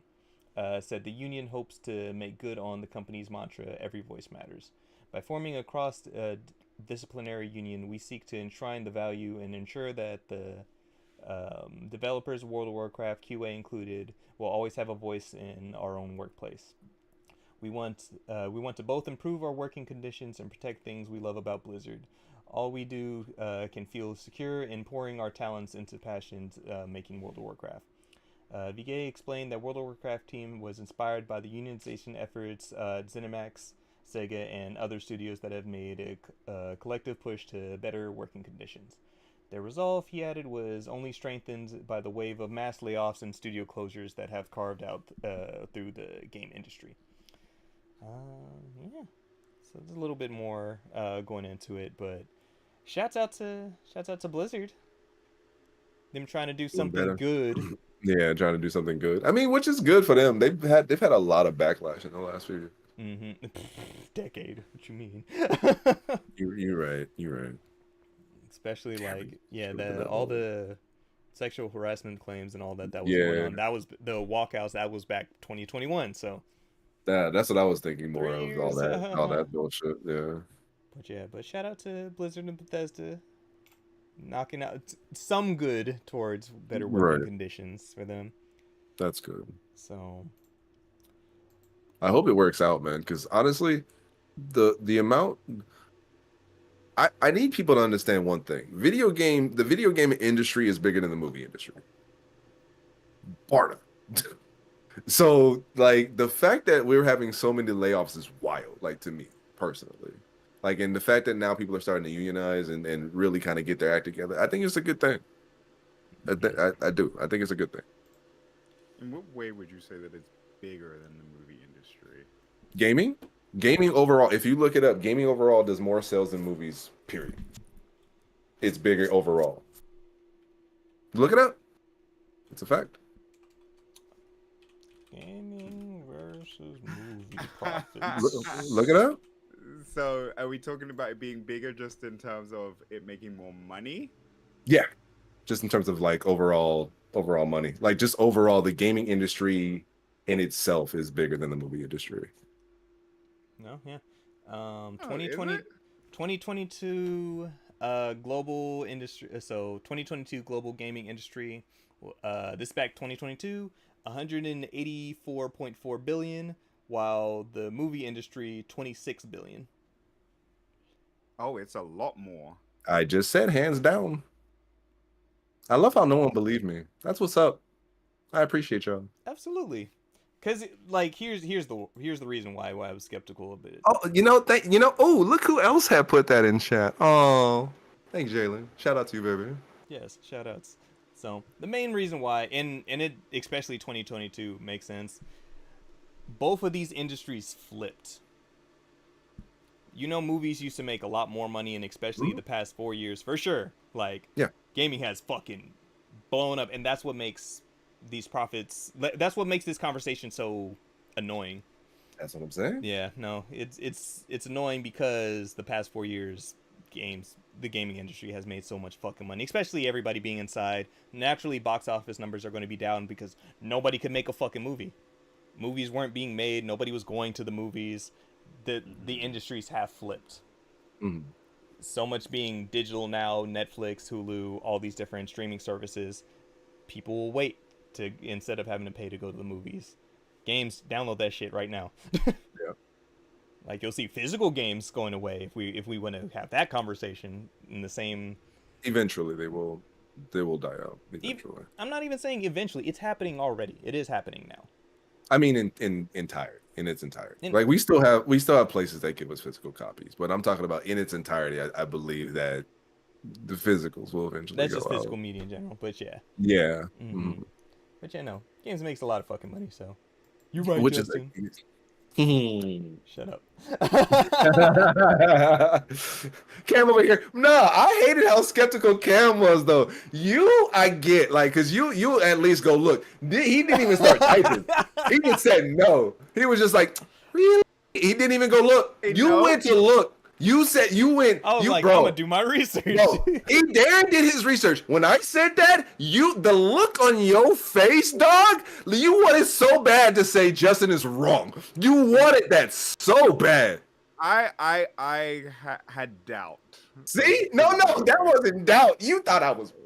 said the union hopes to make good on the company's mantra, every voice matters. By forming a cross-disciplinary union, we seek to enshrine the value and ensure that the developers of World of Warcraft, QA included, will always have a voice in our own workplace. We want to both improve our working conditions and protect things we love about Blizzard. All we do can feel secure in pouring our talents into passions making World of Warcraft. Vigay explained that World of Warcraft team was inspired by the unionization efforts ZeniMax, Sega, and other studios that have made a collective push to better working conditions. Their resolve, he added, was only strengthened by the wave of mass layoffs and studio closures that have carved out through the game industry. Yeah, so there's a little bit more going into it, but shouts out to Blizzard. Them trying to do something good. Yeah, trying to do something good. I mean, which is good for them. They've had a lot of backlash in the last few years. Mm-hmm. Decade. What you mean? You're right. You're right. Especially all the sexual harassment claims and all that was going on. That was the walkouts. That was back 2021. So. That's what I was thinking more of, all that bullshit. Yeah. But shout out to Blizzard and Bethesda, knocking out some good towards better working conditions for them. That's good. So I hope it works out, man, because honestly, the amount I need people to understand one thing. The video game industry is bigger than the movie industry. Part of it. So, like, the fact that we're having so many layoffs is wild, like, to me, personally. Like, and the fact that now people are starting to unionize and really kind of get their act together, I think it's a good thing. I do. I think it's a good thing. In what way would you say that it's bigger than the movie industry? Gaming overall, if you look it up, gaming overall does more sales than movies, period. It's bigger overall. Look it up. It's a fact. Gaming versus movie profits. Look it up. So, are we talking about it being bigger just in terms of it making more money? Yeah, just in terms of like overall money. Like just overall, the gaming industry in itself is bigger than the movie industry. No, yeah. 2022 global industry. So 2022 global gaming industry. This back 2022. 184.4 billion, while the movie industry 26 billion. Oh, it's a lot more. I just said hands down. I love how no one believed me. That's what's up. I appreciate y'all. Absolutely. Cause like here's the reason why I was skeptical a bit. Oh, oh, look who else had put that in chat. Oh, thanks, Jalen. Shout out to you, baby. Yes, shout outs. So the main reason why, and it especially 2022 makes sense. Both of these industries flipped. Movies used to make a lot more money, and especially the past 4 years, for sure. Like, gaming has fucking blown up, and that's what makes these profits. That's what makes this conversation so annoying. That's what I'm saying. Yeah, no, it's annoying because the past 4 years, the gaming industry has made so much fucking money, especially everybody being inside. Naturally, box office numbers are going to be down because nobody could make a fucking movie. Movies weren't being made. Nobody was going to the movies. The industries have flipped. Mm-hmm. So much being digital now, Netflix, Hulu, all these different streaming services. People will wait instead of having to pay to go to the movies. Games, download that shit right now. Yeah. Like, you'll see physical games going away if we want to have that conversation in the same. Eventually, they will die out. Eventually, I'm not even saying eventually. It's happening already. It is happening now. I mean, in entirety, in its entirety. In- Like we still have places that give us physical copies, but I'm talking about in its entirety. I believe that the physicals will eventually That's go just physical out. media in general, but yeah. Yeah. Mm-hmm. But yeah, no, games makes a lot of fucking money. So you're right, Which Justin. is Shut up. Cam over here. No, I hated how skeptical Cam was though. You, I get like, cause you at least go look. He didn't even start typing. He just said no. He was just like, really? He didn't even go look. You went to look. You said you went. I was like, bro, I'm gonna do my research. Bro, Darren did his research. When I said that, the look on your face, dog, you wanted so bad to say Justin is wrong. You wanted that so bad. I had doubt. See? No, that wasn't doubt. You thought I was wrong.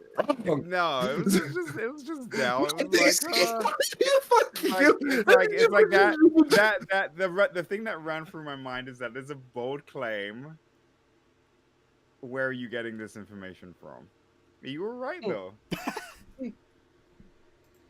No, it was just doubt. It was the thing that ran through my mind is that there's a bold claim. Where are you getting this information from? You were right though.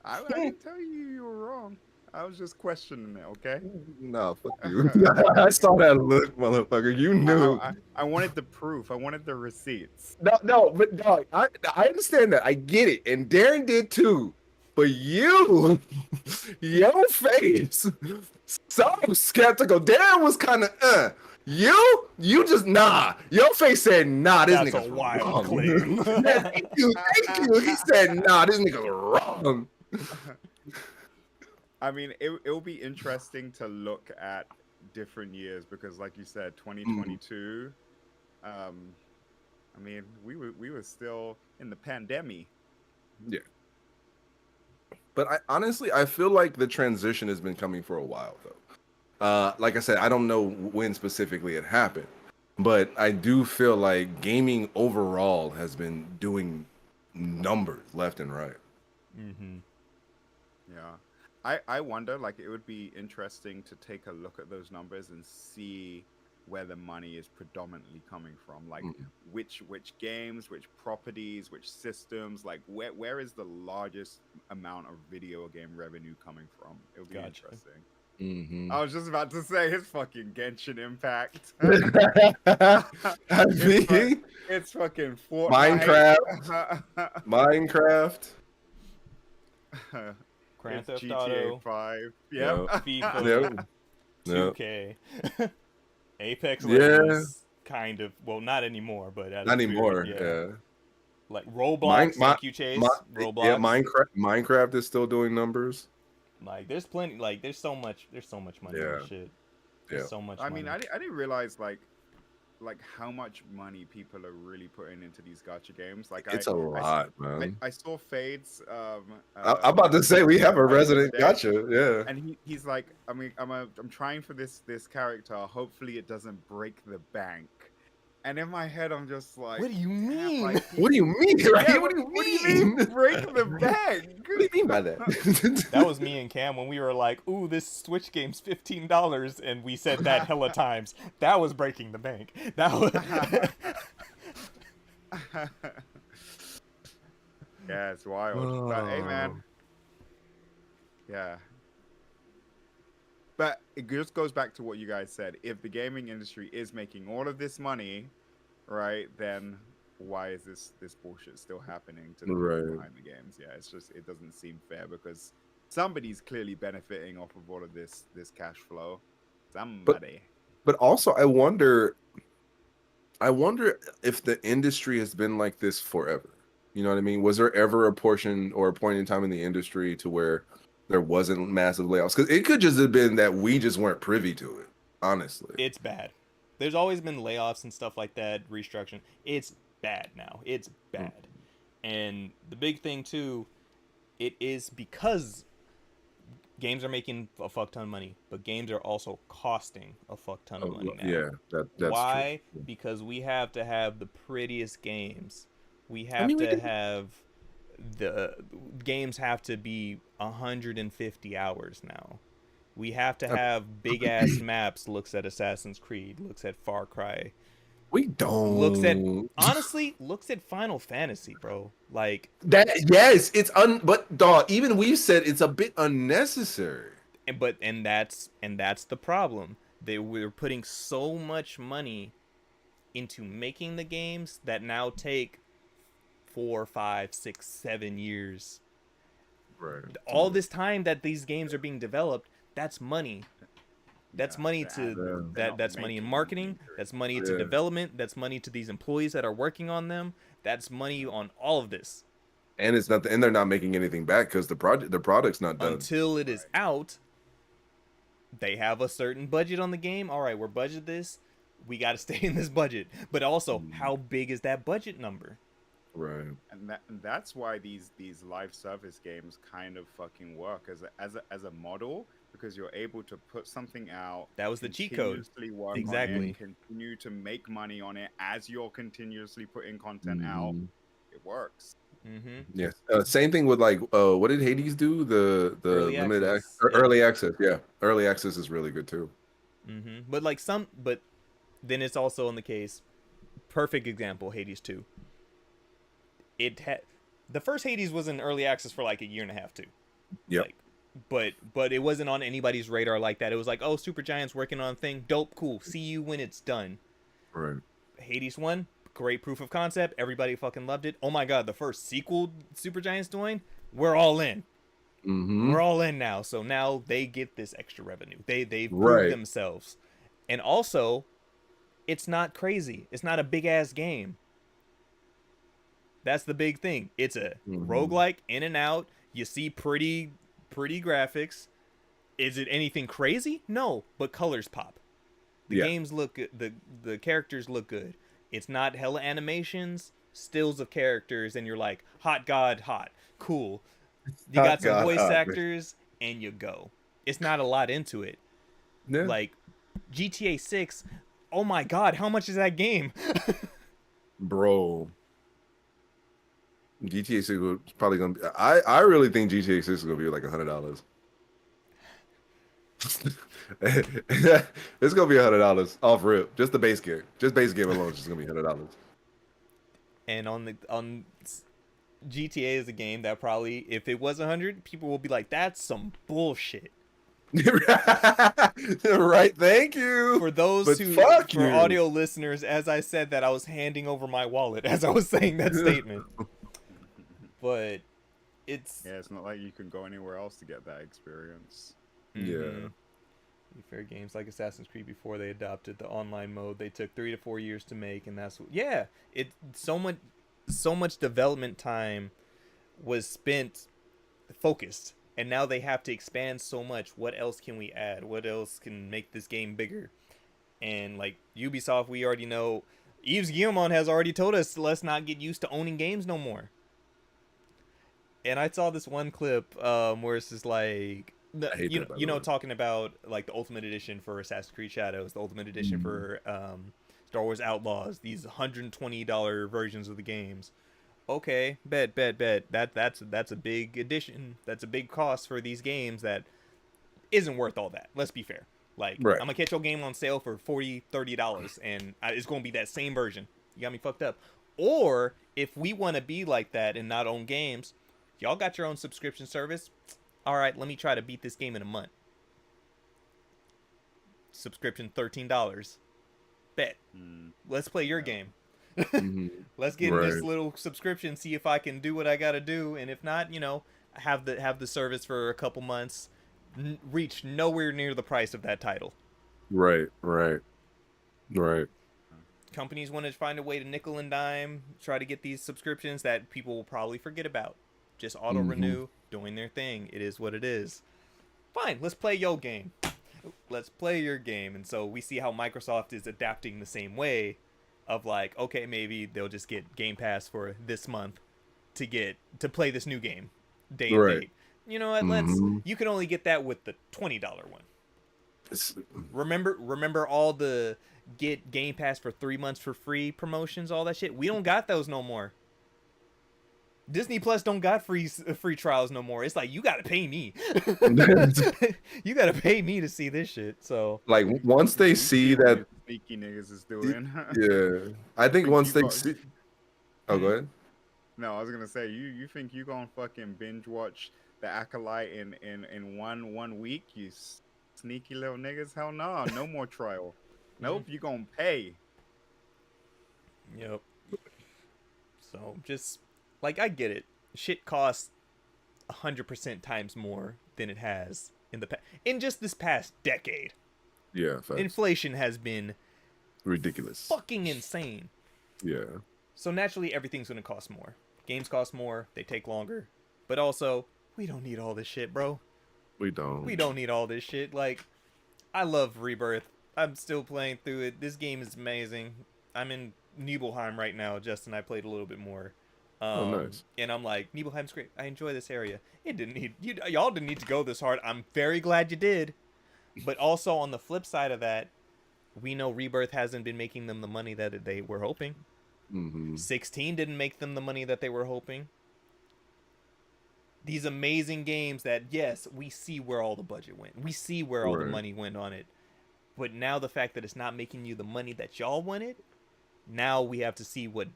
I didn't tell you were wrong. I was just questioning it, okay? No, fuck you. I saw that look, motherfucker. You knew. I wanted the proof. I wanted the receipts. No, but dog, I understand that. I get it. And Darren did too. But your face, so skeptical. Darren was kind of, You just, nah. Your face said, nah, this That's nigga's a wild wrong. claim. Thank you. He said, nah, this nigga's wrong. I mean, it'll be interesting to look at different years because, like you said, 2022. I mean, we were still in the pandemic. Yeah. But I feel like the transition has been coming for a while, though. Like I said, I don't know when specifically it happened, but I do feel like gaming overall has been doing numbers left and right. Mm-hmm. Yeah. I wonder, like, it would be interesting to take a look at those numbers and see where the money is predominantly coming from. Like, which games, which properties, which systems, like, where is the largest amount of video game revenue coming from? It would be interesting. Mm-hmm. I was just about to say his fucking Genshin Impact. It's fucking Fortnite. Minecraft. Grand Theft GTA Auto 5. Yep. FIFA. Yep. 2K. Apex Legends. Kind of. Well, not anymore, but not anymore. Yeah. Like Roblox. Thank you, Chase. Roblox. Yeah, Minecraft is still doing numbers. Like, there's plenty. Like, there's so much money in this shit. There's so much money. I mean, I didn't realize like how much money people are really putting into these gacha games. Like, it's a lot, man. I saw Fades. I'm about to say we have a resident gacha, yeah. And he's like, I mean, I'm trying for this character. Hopefully, it doesn't break the bank. And in my head, I'm just like, what do you mean? Like, what do you mean, right? Yeah, what do you mean? Break the bank? What do you mean by that? That was me and Cam when we were like, ooh, this Switch game's $15, and we said that hella times. That was breaking the bank. That was... Yeah, it's wild. But hey, man. Yeah. But it just goes back to what you guys said. If the gaming industry is making all of this money, right, then why is this bullshit still happening to the people behind the games? Yeah, it's just, it doesn't seem fair because somebody's clearly benefiting off of all of this cash flow. Somebody. But also, I wonder if the industry has been like this forever. You know what I mean? Was there ever a portion or a point in time in the industry to where there wasn't massive layoffs? Because it could just have been that we just weren't privy to it, honestly. It's bad. There's always been layoffs and stuff like that, restructuring. It's bad now. It's bad. And the big thing, too, it is because games are making a fuck ton of money, but games are also costing a fuck ton of money now. Yeah, that's why? True. Because we have to have the prettiest games. We have to have the games have to be 150 hours now. We have to have big ass maps. Looks at Assassin's Creed. Looks at Far Cry. We don't. Looks at Final Fantasy, bro. Like that. Yes, it's but dog. Even we've said it's a bit unnecessary. And that's the problem. They were putting so much money into making the games that now take 4, 5, 6, 7 years. Right. All this time that these games are being developed, that's money. That's Yeah, money they're to they're not that's money in making marketing, anything that's money to Yeah. development, that's money to these employees that are working on them, that's money on all of this. And it's not, and they're not making anything back because the product's not done. Until it is out, they have a certain budget on the game. All right, we're budget this. We got to stay in this budget. But also, how big is that budget number? Right. And that's why these live service games kind of fucking work as a model, because you're able to put something out. That was the cheat code. Continuously work Exactly. on it, continue to make money on it as you're continuously putting content out. It works. Mm-hmm. Yeah. Same thing with like, what did Hades do? The Early limited access. early access. Yeah, early access is really good too. Mm-hmm. But then it's also in the case. Perfect example, Hades 2. The first Hades was in early access for like a year and a half too. Yeah. But it wasn't on anybody's radar like that. It was like, oh, Supergiant's working on a thing. Dope, cool. See you when it's done. Right. Hades 1, great proof of concept. Everybody fucking loved it. Oh my god, the first sequel Supergiant's doing, we're all in. Mm-hmm. We're all in now. So now they get this extra revenue. They've proved Right. themselves. And also, it's not crazy. It's not a big ass game. That's the big thing. It's a roguelike, in and out. You see pretty graphics. Is it anything crazy? No, but colors pop. The games look good. The characters look good. It's not hella animations, stills of characters, and you're like, hot god, hot, cool. You got some voice actors, and you go. It's not a lot into it. Yeah. Like GTA 6. Oh my god, how much is that game? Bro. GTA 6 was probably gonna be. I really think GTA 6 is gonna be like $100. It's gonna be $100 off rip. Just the base game. Just base game alone is just gonna be $100. And on GTA is a game that probably, if it was 100, people will be like, that's some bullshit. Right, thank you. For those But who, fuck for you. audio listeners, as I said that, I was handing over my wallet as I was saying that statement. But it's not like you can go anywhere else to get that experience. Yeah. Fair games like Assassin's Creed, before they adopted the online mode, they took 3 to 4 years to make, and that's so much development time was spent focused, and now they have to expand so much. What else can we add? What else can make this game bigger? And like Ubisoft, we already know, Yves Guillemot has already told us, let's not get used to owning games no more. And I saw this one clip where it's just like, talking about like the Ultimate Edition for Assassin's Creed Shadows, the Ultimate Edition for Star Wars Outlaws, these $120 versions of the games. Okay, bet. That's a big addition. That's a big cost for these games that isn't worth all that. Let's be fair. Like, Right. I'm gonna catch your game on sale for $40, $30, and it's gonna be that same version. You got me fucked up. Or if we want to be like that and not own games, y'all got your own subscription service. All right, let me try to beat this game in a month. Subscription $13. Bet. Let's play your game. Let's get in this little subscription, see if I can do what I gotta do, and if not, have the service for a couple months, reach nowhere near the price of that title. Right. Companies want to find a way to nickel and dime, try to get these subscriptions that people will probably forget about. Just auto renew, doing their thing. It is what it is. Fine, let's play your game. Let's play your game. And so we see how Microsoft is adapting the same way, of like, okay, maybe they'll just get Game Pass for this month to play this new game day and date. You know what? You can only get that with the $20 one. Remember all the get Game Pass for 3 months for free promotions, all that shit? We don't got those no more. Disney Plus don't got free trials no more. It's like, you gotta pay me. You gotta pay me to see this shit. So like, once they see that sneaky niggas is doing. Yeah, I think once they see. Oh, go ahead. No, I was gonna say, you think you gonna fucking binge watch the acolyte in one week, you sneaky little niggas. Hell no, no more trial. Nope, you gonna pay. Yep. So just like I get it, shit costs 100% times more than it has in just this past decade. Yeah, facts. Inflation has been Ridiculous. fucking insane. Yeah. So naturally, everything's gonna cost more. Games cost more. They take longer. But also, we don't need all this shit, bro. We don't. We don't need all this shit. Like, I love Rebirth. I'm still playing through it. This game is amazing. I'm in Nibelheim right now. Justin, I played a little bit more. Nice. And I'm like, Nibelheim's great. I enjoy this area. It didn't need y'all didn't need to go this hard. I'm very glad you did. But also on the flip side of that, we know Rebirth hasn't been making them the money that they were hoping. 16 didn't make them the money that they were hoping. These amazing games that, yes, we see where all the budget went. We see where all the money went on it. But now the fact that it's not making you the money that y'all wanted, now we have to see what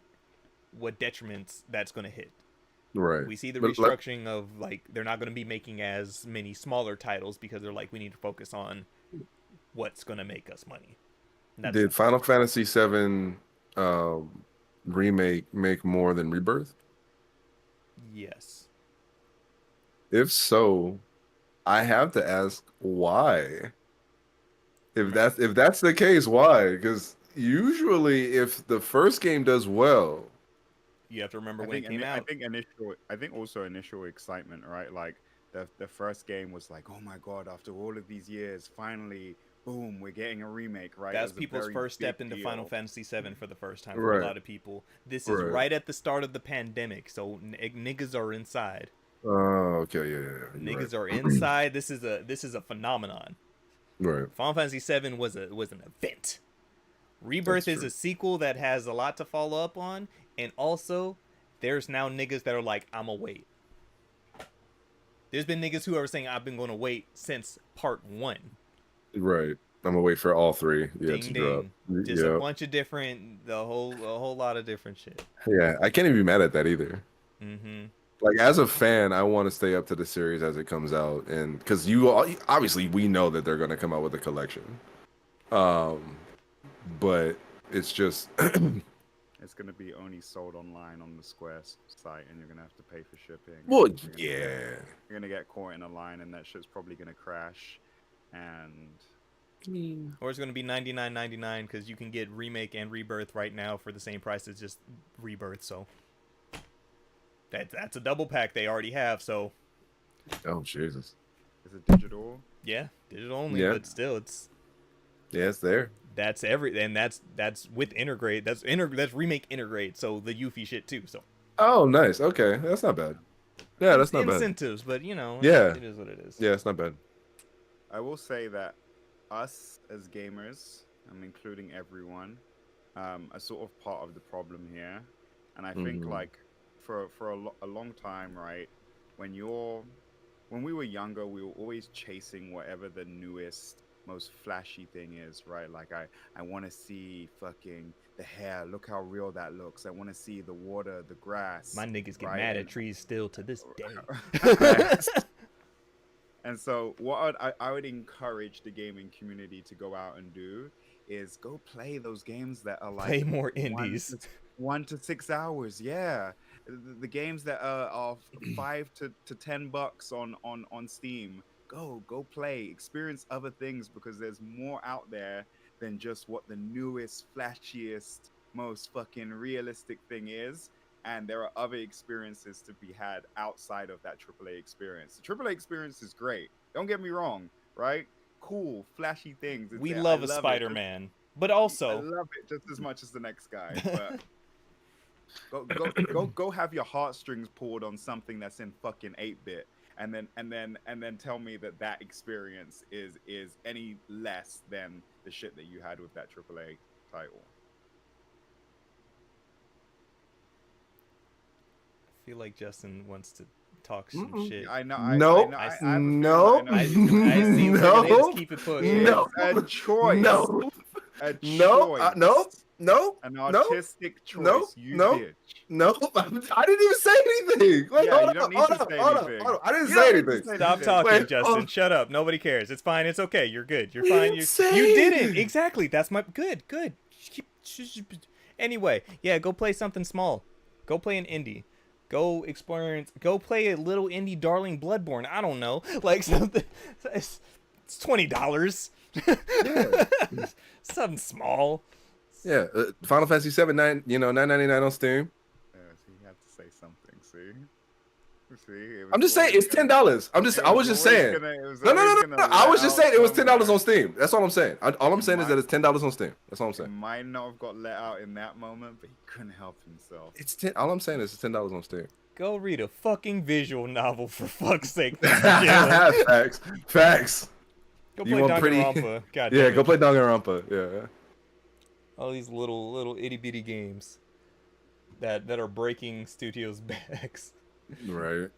detriments that's going to hit. Right. We see the restructuring of, like, they're not going to be making as many smaller titles because they're like, we need to focus on what's going to make us money. Did Final Fantasy VII remake make more than Rebirth? Yes. If so, I have to ask why. If that's the case, why? Because usually, if the first game does well, you have to remember when it came out. I think also initial excitement, right? Like the first game was like, oh my god, after all of these years, finally, boom, we're getting a remake, right? That's people's first step into Final Fantasy VII for the first time for Right. a lot of people. This is right at the start of the pandemic, so niggas are inside. Oh, okay, yeah. Niggas are inside. This is a phenomenon. Right. Final Fantasy VII was an event. Rebirth is a sequel that has a lot to follow up on, and also there's now niggas that are like, I'ma wait. There's been niggas who are saying I've been going to wait since part 1. Right. I'm gonna wait for all 3. Yeah, to drop. Just a bunch of different, a whole lot of different shit. Yeah, I can't even be mad at that either. Mm-hmm. Like, as a fan, I want to stay up to the series as it comes out, and because obviously we know that they're gonna come out with a collection, but it's just it's gonna be only sold online on the Square site, and you're gonna have to pay for shipping. Well, you're gonna get caught in a line, and that shit's probably gonna crash, and or it's gonna be $99.99 because you can get Remake and Rebirth right now for the same price as just Rebirth. So that's a double pack they already have. So oh Jesus, is it digital? Yeah, digital only, but still, it's there. That's that's with integrate. That's Remake integrate. So the Yuffie shit too. So oh, nice. Okay, that's not bad. Yeah, that's not bad. Incentives, but you know, yeah, it is what it is. Yeah, it's not bad. I will say that us as gamers, I'm including everyone, are sort of part of the problem here, and I think like for a long time, right? When we were younger, we were always chasing whatever the newest, most flashy thing is, right? Like I want to see fucking the hair. Look how real that looks. I want to see the water, the grass. My niggas get mad at trees still to this day. And so what I would encourage the gaming community to go out and do is go play those games that are like play more indies. 1 to 6 hours. Yeah. The games that are $5 to $10 on Steam. Go play, experience other things, because there's more out there than just what the newest, flashiest, most fucking realistic thing is. And there are other experiences to be had outside of that AAA experience. The AAA experience is great. Don't get me wrong, right? Cool, flashy things. We love a Spider-Man, but also I love it just as much as the next guy. But go have your heartstrings pulled on something that's in fucking 8-bit, and then tell me that experience is any less than the shit that you had with that AAA title. I feel like Justin wants to talk some shit. I know. I see. No. Just keep it pushing. No. A choice. No. A No. choice. An no, artistic no, choice, you no, bitch. no. I didn't even say anything. Like, Yeah, hold you don't up, need hold to up, say hold up, anything. hold up. I didn't You say don't need to anything. say Stop anything. talking, Wait, Justin. Shut up. Nobody cares. It's fine. It's okay. You're good. You're We fine. didn't You say didn't. anything. Exactly. That's my good. Anyway, yeah, go play something small. Go play an indie. Go experience. Go play a little indie darling Bloodborne. I don't know, like something. It's $20. Yeah. Something small. Yeah, Final Fantasy 7, $9.99 on Steam. Yeah, so you have to say something. See, I'm just saying it's $10. I was just saying. It was No, no, always no, gonna no, no. I was let just out saying it was $10 somewhere. on Steam. That's all I'm saying. All I'm saying is that it's $10 on Steam. That's all I'm It saying. might not have got let out in that moment, but he couldn't help himself. It's 10. All I'm saying is it's $10 on Steam. Go read a fucking visual novel for fuck's sake. Mr. Galen. Facts. Go You play want pretty- Danganronpa. God Yeah, damn go it. play Danganronpa. Yeah. All these little itty bitty games that are breaking studios' backs. Right.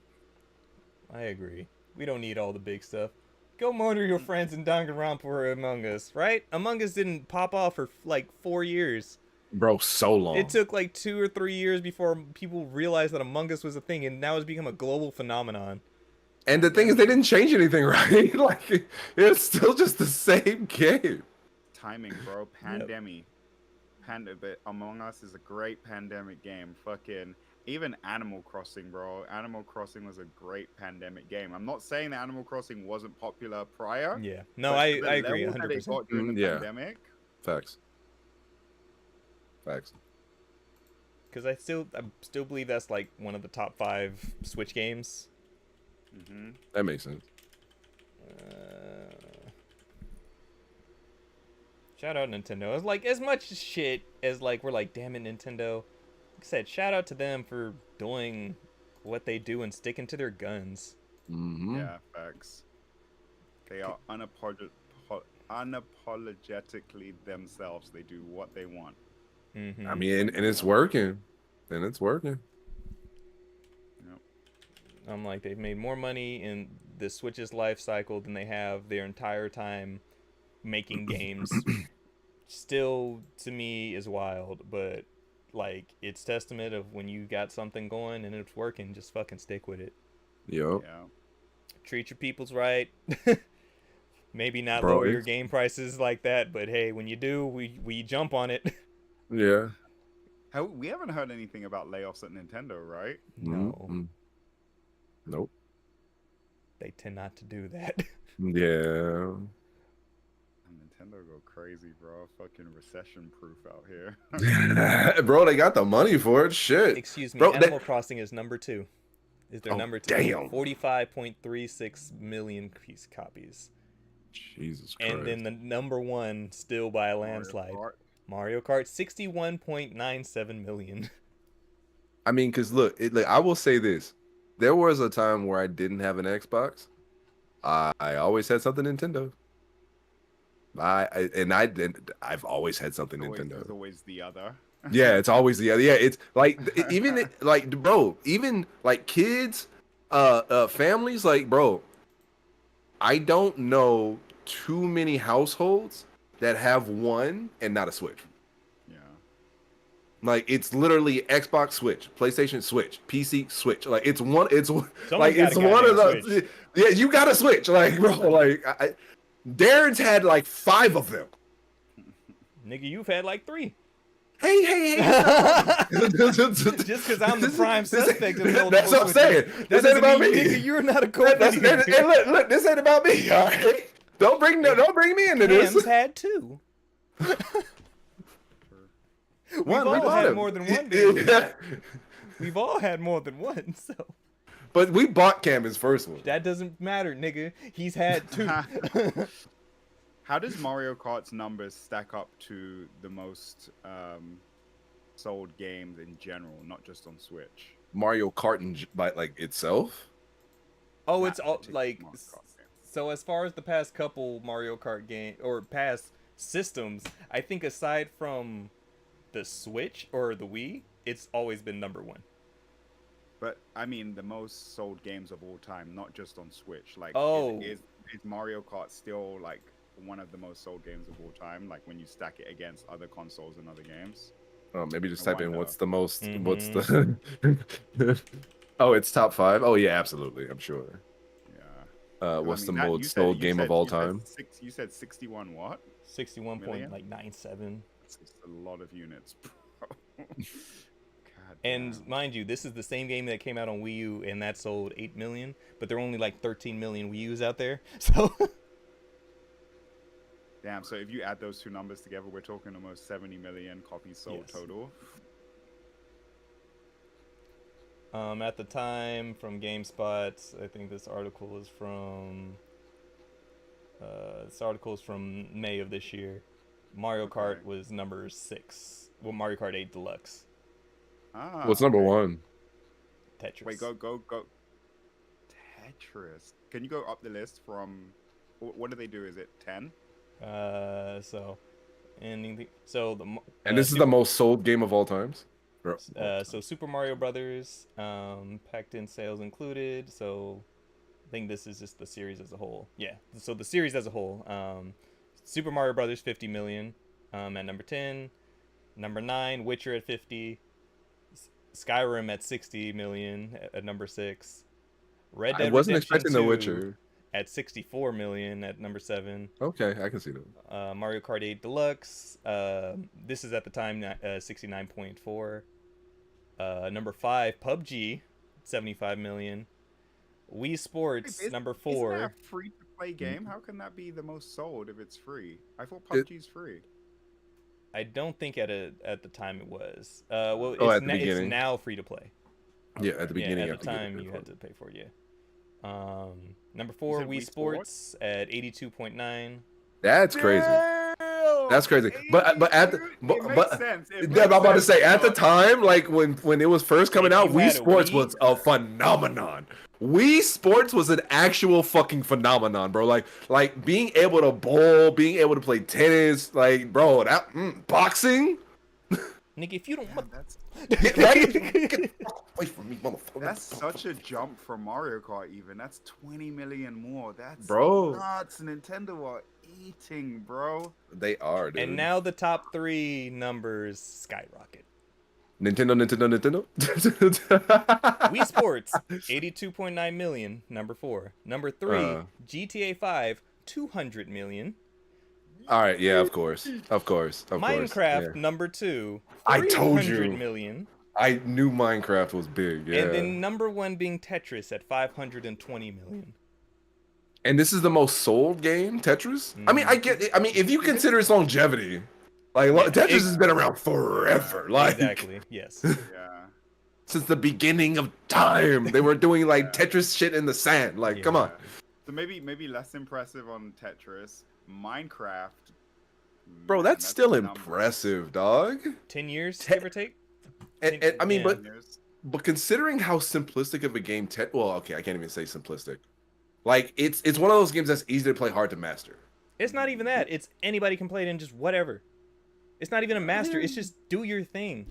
I agree. We don't need all the big stuff. Go murder your friends in Danganronpa or Among Us, right? Among Us didn't pop off for like 4 years. Bro, so long. It took like 2 or 3 years before people realized that Among Us was a thing, and now it's become a global phenomenon. And the thing is, they didn't change anything, right? Like, it's still just the same game. Timing, bro. Pandemic. But Among Us is a great pandemic game. Fucking even Animal Crossing, bro. Animal Crossing was a great pandemic game. I'm not saying that Animal Crossing wasn't popular prior. Yeah. No, but I the agree level that it 100%. got during the Yeah. pandemic. Facts. Because I still believe that's like one of the top 5 Switch games. Mm-hmm. That makes sense. Shout out Nintendo. It's like as much shit as like we're like, damn it, Nintendo. Like I said, shout out to them for doing what they do and sticking to their guns. Mm-hmm. Yeah, facts. They are unapologetically themselves. They do what they want. Mm-hmm. I mean, and it's working. And it's working. Yep. I'm like, they've made more money in the Switch's life cycle than they have their entire time making games. Still, to me, is wild, but like, it's testament of when you got something going and it's working, just fucking stick with it. Yep. Yeah. Treat your peoples right. Maybe not Bro, lower your it's- game prices like that, but hey, when you do, we jump on it. Yeah. We haven't heard anything about layoffs at Nintendo, right? No, Mm-mm. Nope. they tend not to do that. Yeah. Nintendo go crazy, bro. Fucking recession proof out here. Bro, they got the money for it. Shit. Excuse me, Bro, Animal Crossing is number 2. Is their Oh, number 2. damn. 45.36 million piece copies. Jesus Christ. And then the number 1, still by a landslide, Mario Kart 61.97 million. I mean, because look, I will say this. There was a time where I didn't have an Xbox. I always had something Nintendo. I've always had something Nintendo. There's always the other. Yeah, it's always the other. Yeah, it's like like bro, even like kids, families, like bro. I don't know too many households that have one and not a Switch. Yeah. Like it's literally Xbox Switch, PlayStation Switch, PC Switch. Like it's one. Someone's Like got it's a one of goddamn those. Switch. Yeah, you got a Switch. Like bro, like Darren's had like 5 of them. Nigga, you've had like 3. Hey. Just because I'm the prime suspect of the That's what I'm saying. This ain't about me. Nigga, you're not a co Hey, look, this ain't about me. All right, don't bring me into this. Cam's had 2. We've all had more than one, baby. Yeah. We've all had more than one, so But we bought Cam his first one. that doesn't matter, nigga. He's had 2. How does Mario Kart's numbers stack up to the most sold games in general, not just on Switch? Mario Kart by like itself. Oh, That it's all particular like Mario Kart game. so. As far as the past couple Mario Kart game or past systems, I think aside from the Switch or the Wii, it's always been number 1. But I mean, the most sold games of all time, not just on Switch. Like, Oh. is Mario Kart still like one of the most sold games of all time? Like when you stack it against other consoles and other games. Maybe just I type in wonder. what's the most. What's Mhm. the? Oh, it's top 5. Oh yeah, absolutely. I'm sure. Yeah. 'Cause, What's the that most sold game of all time? you said 61 what? 61.97. That's a lot of units, bro. God And damn. mind you, this is the same game that came out on Wii U, and that sold 8 million. But there are only like 13 million Wii U's out there. So Damn, so if you add those two numbers together, we're talking almost 70 million copies sold Yes. total. at the time from GameSpot, I think this article is from May of this year. Mario Kart Okay. was number 6. Well, Mario Kart 8 Deluxe. Ah, What's number okay. 1? Tetris. Wait, go. Tetris. Can you go up the list from? What do they do? Is it 10? So anything. So the And this is the most sold game of all times. so Super Mario Brothers, packed in sales included. So I think this is just the series as a whole. Yeah. So the series as a whole. Super Mario Brothers 50 million. At number 10. Number 9, Witcher at 50. Skyrim at 60 million at number 6. Red I Dead wasn't Redemption expecting 2 The Witcher. at 64 million at number 7. Okay, I can see that. Mario Kart 8 Deluxe. This is at the time 69.4. Number 5, PUBG, 75 million. Wii Sports, number Isn't that 4. a free-to-play game? How can that be the most sold if it's free? I thought PUBG's free. I don't think at the time it was. Well, Oh, it's, at the it's beginning. now free to play. Yeah, at the beginning. Yeah, you at have the to get time it you for had it. to pay for it. Yeah. Number 4, said Wii Wii Sports at 82.9. That's crazy. That's crazy. But at the, it makes but sense. I'm about to say at the time, like when it was first coming If out, you Wii had a Sports Wii- was a phenomenon. Wii Sports was an actual fucking phenomenon, bro. Like being able to bowl, being able to play tennis, like bro, that boxing. Nick, if you don't, Damn, that's Get, right? Get the fuck away from me, motherfucker. that's such a jump from Mario Kart. Even that's 20 million more. That's Bro. nuts. Nintendo are eating, bro. They are, dude. and now the top 3 numbers skyrocket. Nintendo. Wii Sports, 82.9 million, number 4. Number 3, GTA 5, 200 million. All right, yeah, of course. Minecraft, Yeah. number 2, I told 300 you. million. I knew Minecraft was big, yeah. And then number 1 being Tetris at 520 million. And this is the most sold game, Tetris? I mean, I get it. I mean, if you consider its longevity, like Tetris has been around forever. Like Exactly, yes. Yeah. since the beginning of time. They were doing like Tetris shit in the sand. Like, come on. So maybe less impressive on Tetris. Minecraft. Bro, man, that's still numbers. impressive, dog. 10 years, give or take? And I mean, Yeah. but considering how simplistic of a game well, okay, I can't even say simplistic. Like it's one of those games that's easy to play, hard to master. It's not even that. It's anybody can play it in just whatever. It's not even a master. It's just do your thing.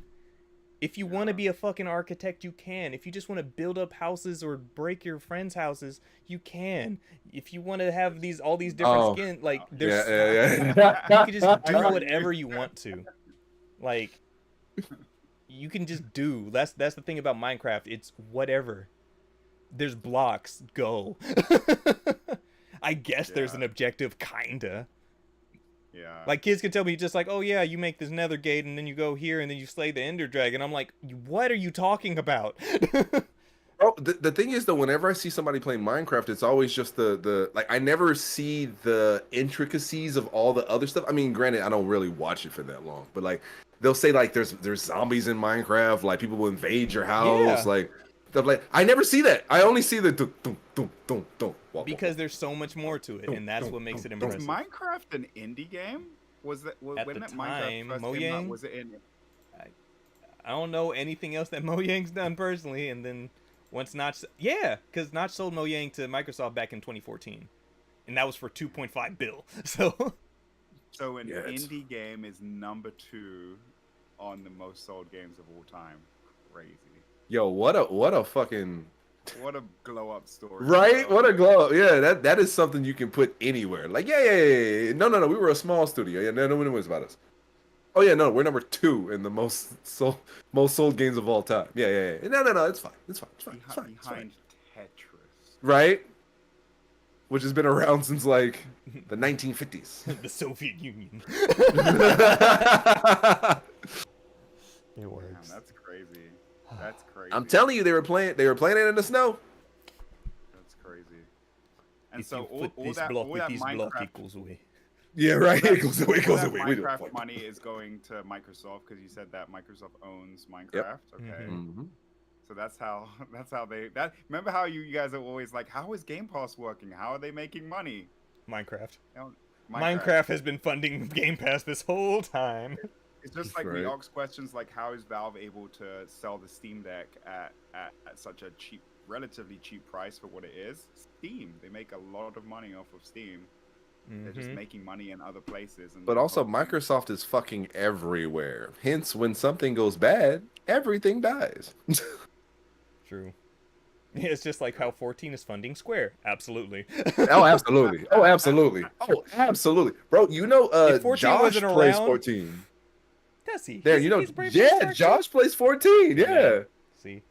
If you want to be a fucking architect, you can. If you just want to build up houses or break your friends' houses, you can. If you want to have all these different skins, like there's Yeah. you can just do whatever you want to. Like you can just do. That's the thing about Minecraft. It's whatever. There's blocks. Go. I guess there's an objective, kinda. Yeah. Like kids can tell me just like, oh yeah, you make this nether gate and then you go here and then you slay the ender dragon. I'm like, what are you talking about? Bro, the thing is though, whenever I see somebody playing Minecraft, it's always just the like I never see the intricacies of all the other stuff. I mean, granted, I don't really watch it for that long, but like they'll say like there's zombies in Minecraft, like people will invade your house, like stuff like I never see that. I only see the dum. Because there's so much more to it, and that's what makes it Is impressive. Minecraft an indie game? Was that At when the Minecraft time, first came out, Mojang? was it in? I don't know anything else that Mojang's done personally, and then once Notch, because Notch sold Mojang to Microsoft back in 2014, and that was for 2.5 bill. So an indie game is number 2 on the most sold games of all time. Crazy. Yo, what a fucking What a glow up story. Right? bro. What a glow. Yeah, that is something you can put anywhere. Like, yeah. No. We were a small studio. Yeah, no one knows about us. Oh yeah, no, we're number 2 in the most sold games of all time. Yeah. No, it's fine. It's fine. Behind Tetris. Right? Which has been around since like the 1950s. The Soviet Union. It works. Damn, that's crazy. That's crazy. I'm telling you, they were playing it in the snow. That's crazy. And If so you all put this that block with Minecraft, this block, it goes away. Yeah, right. It goes away. all that We do. Minecraft money is going to Microsoft because you said that Microsoft owns Minecraft. Okay. Mm-hmm. So that's how they remember how you guys are always like, how is Game Pass working? How are they making money? Minecraft. You know, Minecraft has been funding Game Pass this whole time. It's just like Right. we ask questions like, how is Valve able to sell the Steam Deck at such a relatively cheap price for what it is? Steam. They make a lot of money off of Steam. They're just making money in other places. And But they're also, focusing- Microsoft is fucking everywhere. Hence, when something goes bad, everything dies. True. Yeah, it's just like how 14 is funding Square. Absolutely. Oh, absolutely. Oh, absolutely. Oh, absolutely. Bro, you know, If 14 Josh wasn't plays around- 14. Does he? There, He's- you know, he's Brave yeah, Construction? Josh plays 14. Yeah. See?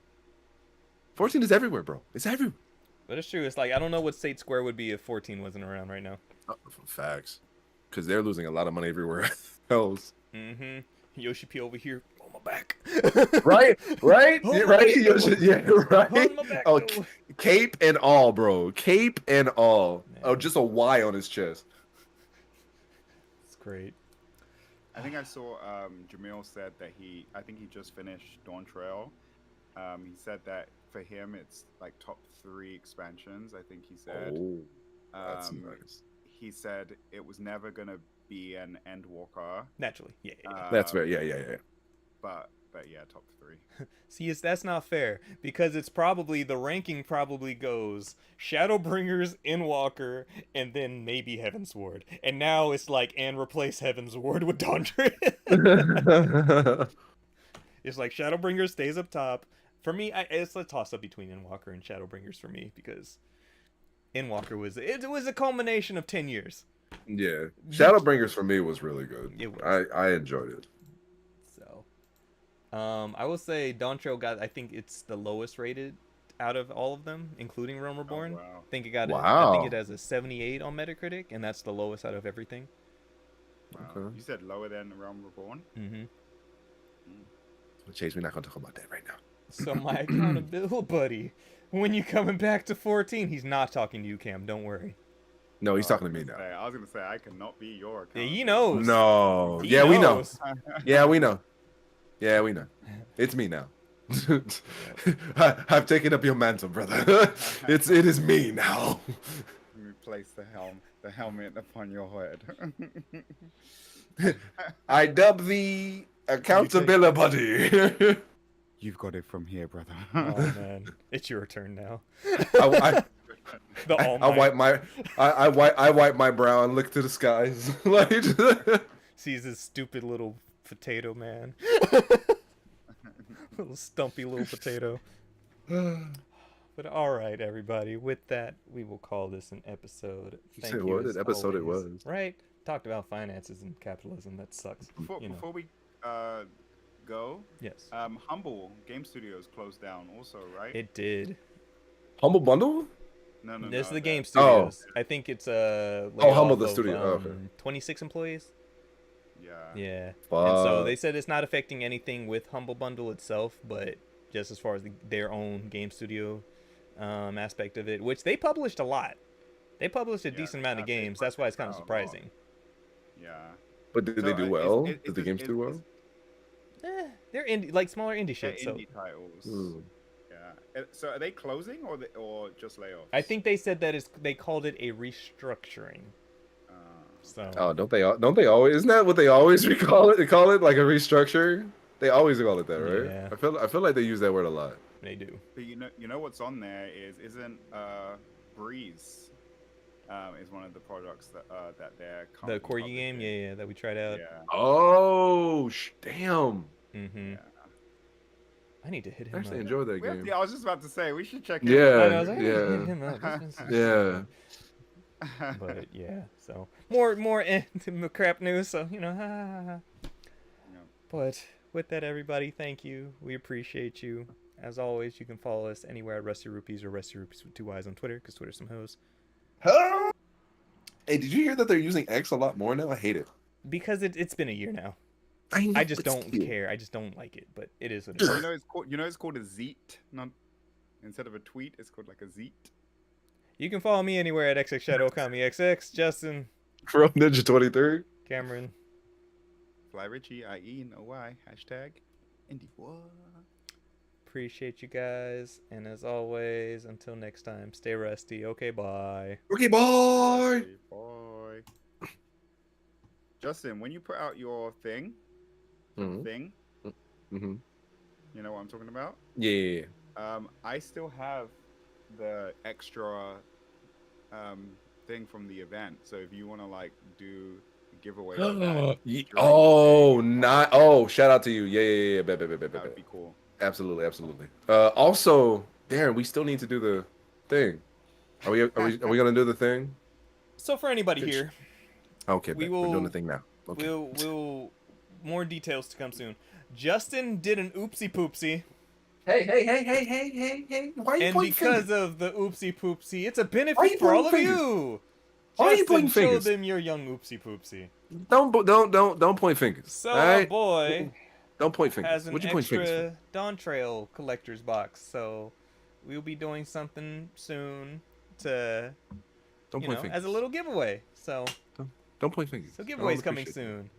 14 is everywhere, bro. It's everywhere. But it's true. It's like, I don't know what state Square would be if 14 wasn't around right now. Facts. Because they're losing a lot of money everywhere else. Mm-hmm. Yoshi P over here on my back. Right? Right? Oh, Yeah, right? my- Yeah, right? On my back, Oh, though. cape and all, bro. Cape and all. Man. Oh, just a Y on his chest. It's great. I think I saw Jamil said that I think he just finished Dawn Trail. He said that for him it's like top 3 expansions. I think he said. Oh, that's Um, nice. He said it was never gonna be an Endwalker. Naturally. Yeah. That's fair. Yeah. But yeah, top 3. See, that's not fair because it's probably the ranking probably goes Shadowbringers, Endwalker, and then maybe Heavensward, and now it's like and replace Heavensward with Dawntrail. It's like Shadowbringers stays up top. For me, it's a toss up between Endwalker and Shadowbringers for me because Endwalker was a culmination of 10 years. Yeah. Shadowbringers for me was really good. It was. I enjoyed it. So, I will say Dawntrail got. I think it's the lowest rated out of all of them, including Realm Reborn. wow. I think it got. I Wow. think it has a 78 on Metacritic, and that's the lowest out of everything. Wow. Okay. You said lower than Realm Reborn. Mm-hmm. Chase, we're not going to talk about that right now. So my accountability buddy, when you coming back to 14, he's not talking to you, Cam. Don't worry. No, he's Oh, talking to me now. I was gonna say I cannot be your. Yeah, he accountability. knows. No. He Yeah, we know. knows. Yeah, we know. Yeah, we know. It's me now. I've taken up your mantle, brother. It is me now. Let me place the helmet upon your head. I dub thee accountability buddy. You've got it from here, brother. Oh man, it's your turn now. I The wipe my brow and look to the skies. Like, sees this stupid little potato man. Little stumpy little potato. But all right, everybody. With that, we will call this an episode. Thank Say you. what? as An episode it always. was. Right? Talked about finances and capitalism. That sucks. You know. Before we go, Yes. Humble Game Studios closed down also, right? It did. Humble Bundle? No, This is the that- Game Studios. I think it's Humble layoff the of, studio. Oh, okay. 26 employees. Yeah. Yeah. And Fuck. so they said it's not affecting anything with Humble Bundle itself, but just as far as their own game studio aspect of it, which they published a lot. They published a Yeah, decent amount of they games. That's why it's kind of published a lot. surprising. Yeah. But did So, they do is- well? is- Did the is- games is- do well? is- They're indie, like smaller indie They're shit. So indie titles. Hmm. Yeah. So are they closing or just layoffs? I think they said that they called it a restructuring. Uh, So Oh, don't they always? Isn't that what they always call it? They call it like a restructure. They always call it that, right? Yeah. I feel like they use that word a lot. they do. but you know what's on there isn't Breeze is one of the products that they're The currently corgi game, publishing. yeah, that we tried out. Yeah. Oh, damn. Mm-hmm. Yeah. I need to hit him I actually up. enjoyed that We have game. to, I was just about to say we should check I in. know, I Yeah, was like, I need to hit yeah, him up. This is yeah. something. But yeah, so more crap news. So ha, ha, ha, ha. Yeah. But with that, everybody, thank you. We appreciate you. As always, you can follow us anywhere at Rusty Rupees or Rusty Rupees with 2 Y's on Twitter, because Twitter's some hoes. Huh? Hey, did you hear that they're using X a lot more now? I hate it. Because it's been a year now. I know, I just but don't still. care. I just don't like it. But it is what it is. It's called a zeet. Not instead of a tweet, it's called like a zeet. You can follow me anywhere at XXShadowKamiXX. Justin, From Ninja 23. Cameron. Fly Richie, IE, no Y, hashtag Indie Boy. Appreciate you guys. And as always, until next time, stay rusty. Okay, bye. Okay, bye. Hey, boy. Justin, when you put out your thing, Mm-hmm. you know what I'm talking about? Yeah. I still have the extra thing from the event. So if you want to like do a giveaway for that, Oh, not. Oh, shout out to you. Yeah. Bet. that would be cool. Absolutely. Also, Darren, we still need to do the thing. Are we gonna do the thing? So for anybody here, Okay, We we're doing will- the thing now. Okay. we'll more details to come soon. Justin did an oopsie poopsie. Hey! Why are you And pointing because fingers? of the oopsie poopsie, it's a Why are benefit you for all pointing of fingers? you. Why are you Justin, pointing show fingers? them your young oopsie poopsie. Don't point fingers. So all our right? boy Don't point fingers. has an What'd you point fingers for? extra Dawn Trail collector's box. So we'll be doing something soon to, Don't point fingers. as a little giveaway. So Don't point fingers. so I don't giveaway's coming appreciate soon.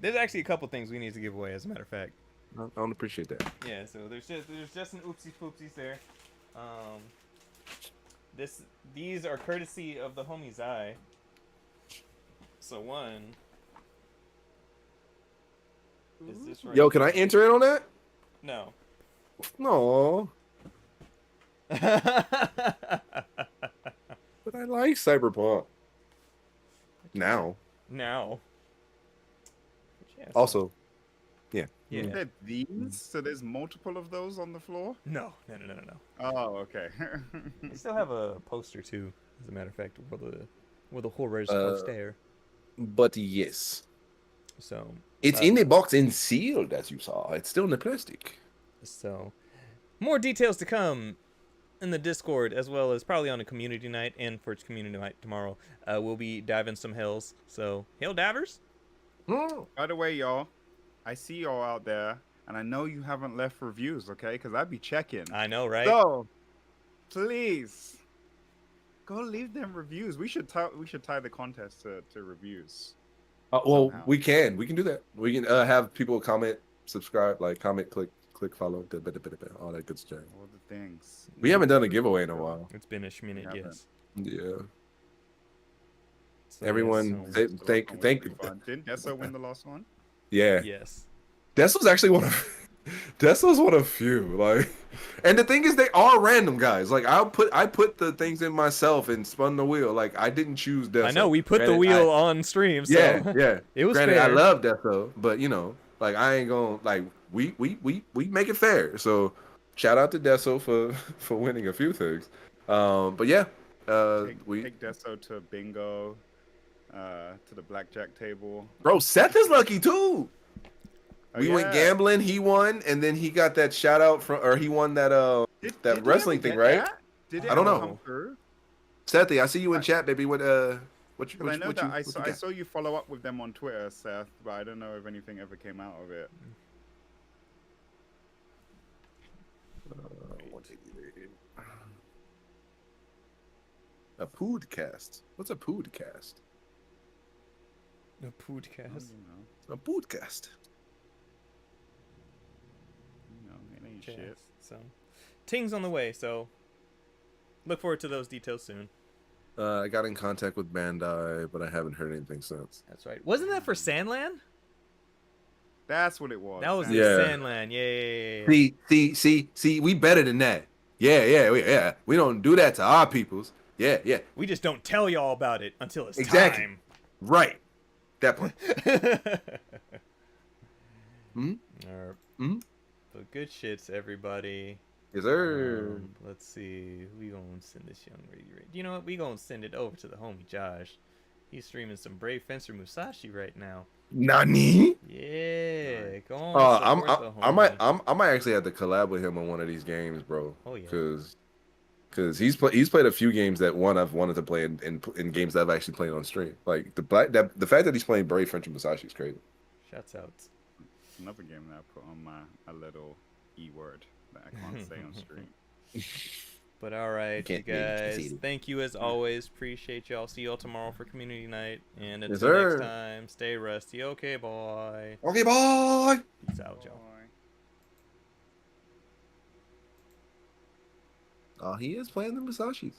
There's actually a couple things we need to give away, as a matter of fact. that. I don't appreciate that. Yeah, so there's just some oopsie poopsies there. These are courtesy of the homie's eye. So one is this right Yo, can I here. enter in on that? No. No. But I like Cyberpunk. Now. Now. Yeah, so- Also, yeah. They're these? So there's multiple of those on the floor? No. Oh, okay. We still have a poster too, as a matter of fact, where the horror is supposed there. but yes. So It's in the box and sealed, as you saw. It's still in the plastic. So, more details to come in the Discord, as well as probably on a community night and for its community night tomorrow. We'll be diving some hills. So, hill divers? By the way, y'all, I see y'all out there, and I know you haven't left reviews, okay? Because I'd be checking. I know, right? So, please, go leave them reviews. We should tie the contest to reviews. Well, Somehow. we can do that. We can have people comment, subscribe, like comment, click, follow, all that good stuff. All the things. We haven't done a giveaway in a while. It's been a minute, haven't. yes. Yeah. So, Everyone, yes, th- The last thank, one was thank. pretty fun. Didn't Deso win the last one? Yeah. yes. This was actually one of. This was one of few. Like, and the thing is, they are random guys. Like, I put the things in myself and spun the wheel. Like, I didn't choose Deso. I know, we put the Granted, wheel on stream, so Yeah. it was Granted, fair. I love Deso, but like, I ain't gonna like. We make it fair. So, shout out to Deso for winning a few things. But yeah, Take Deso to bingo, to the blackjack table. bro, Seth is lucky too. Oh, We went yeah. gambling. He won, and then he got that shout out from, or he won that Did that he wrestling ever thing, get right? that? Did it I don't ever know. come through? Sethy, I see you in chat, baby. What you? Because I know that I got? saw you follow up with them on Twitter, Seth, but I don't know if anything ever came out of it. A podcast. What's a podcast? A podcast. A podcast. It ain't shit. Yes. So, Ting's on the way, so look forward to those details soon. I got in contact with Bandai, but I haven't heard anything since. That's right. Wasn't that for Sandland? That's what it was. That was man. the Yeah. Sandland. Yeah. See, we better than that. Yeah. We don't do that to our peoples. Yeah. We just don't tell y'all about it until it's Exactly. time. Right. That point. Alright. Hmm? But So good shits, everybody. Yes, sir. Let's see. We gonna send this young lady. You know what? We gonna send it over to the homie Josh. He's streaming some Brave Fencer Musashi right now. Nani? Yeah, go on. I'm, Support the I might, homie. I might actually have to collab with him on one of these games, bro. Oh yeah. Cause he's played a few games that I've wanted to play in games that I've actually played on stream. Like the fact that he's playing Brave French and Musashi is crazy. Shouts out. Another game that I put on my little word that I can't say on stream. But all right, you Can't be guys. conceited. Thank you as always. Appreciate y'all. See y'all tomorrow for community night. And Yes, until next sir. time, stay rusty. Okay, boy. Okay, bye. Peace out, y'all. Oh, he is playing the Musashis.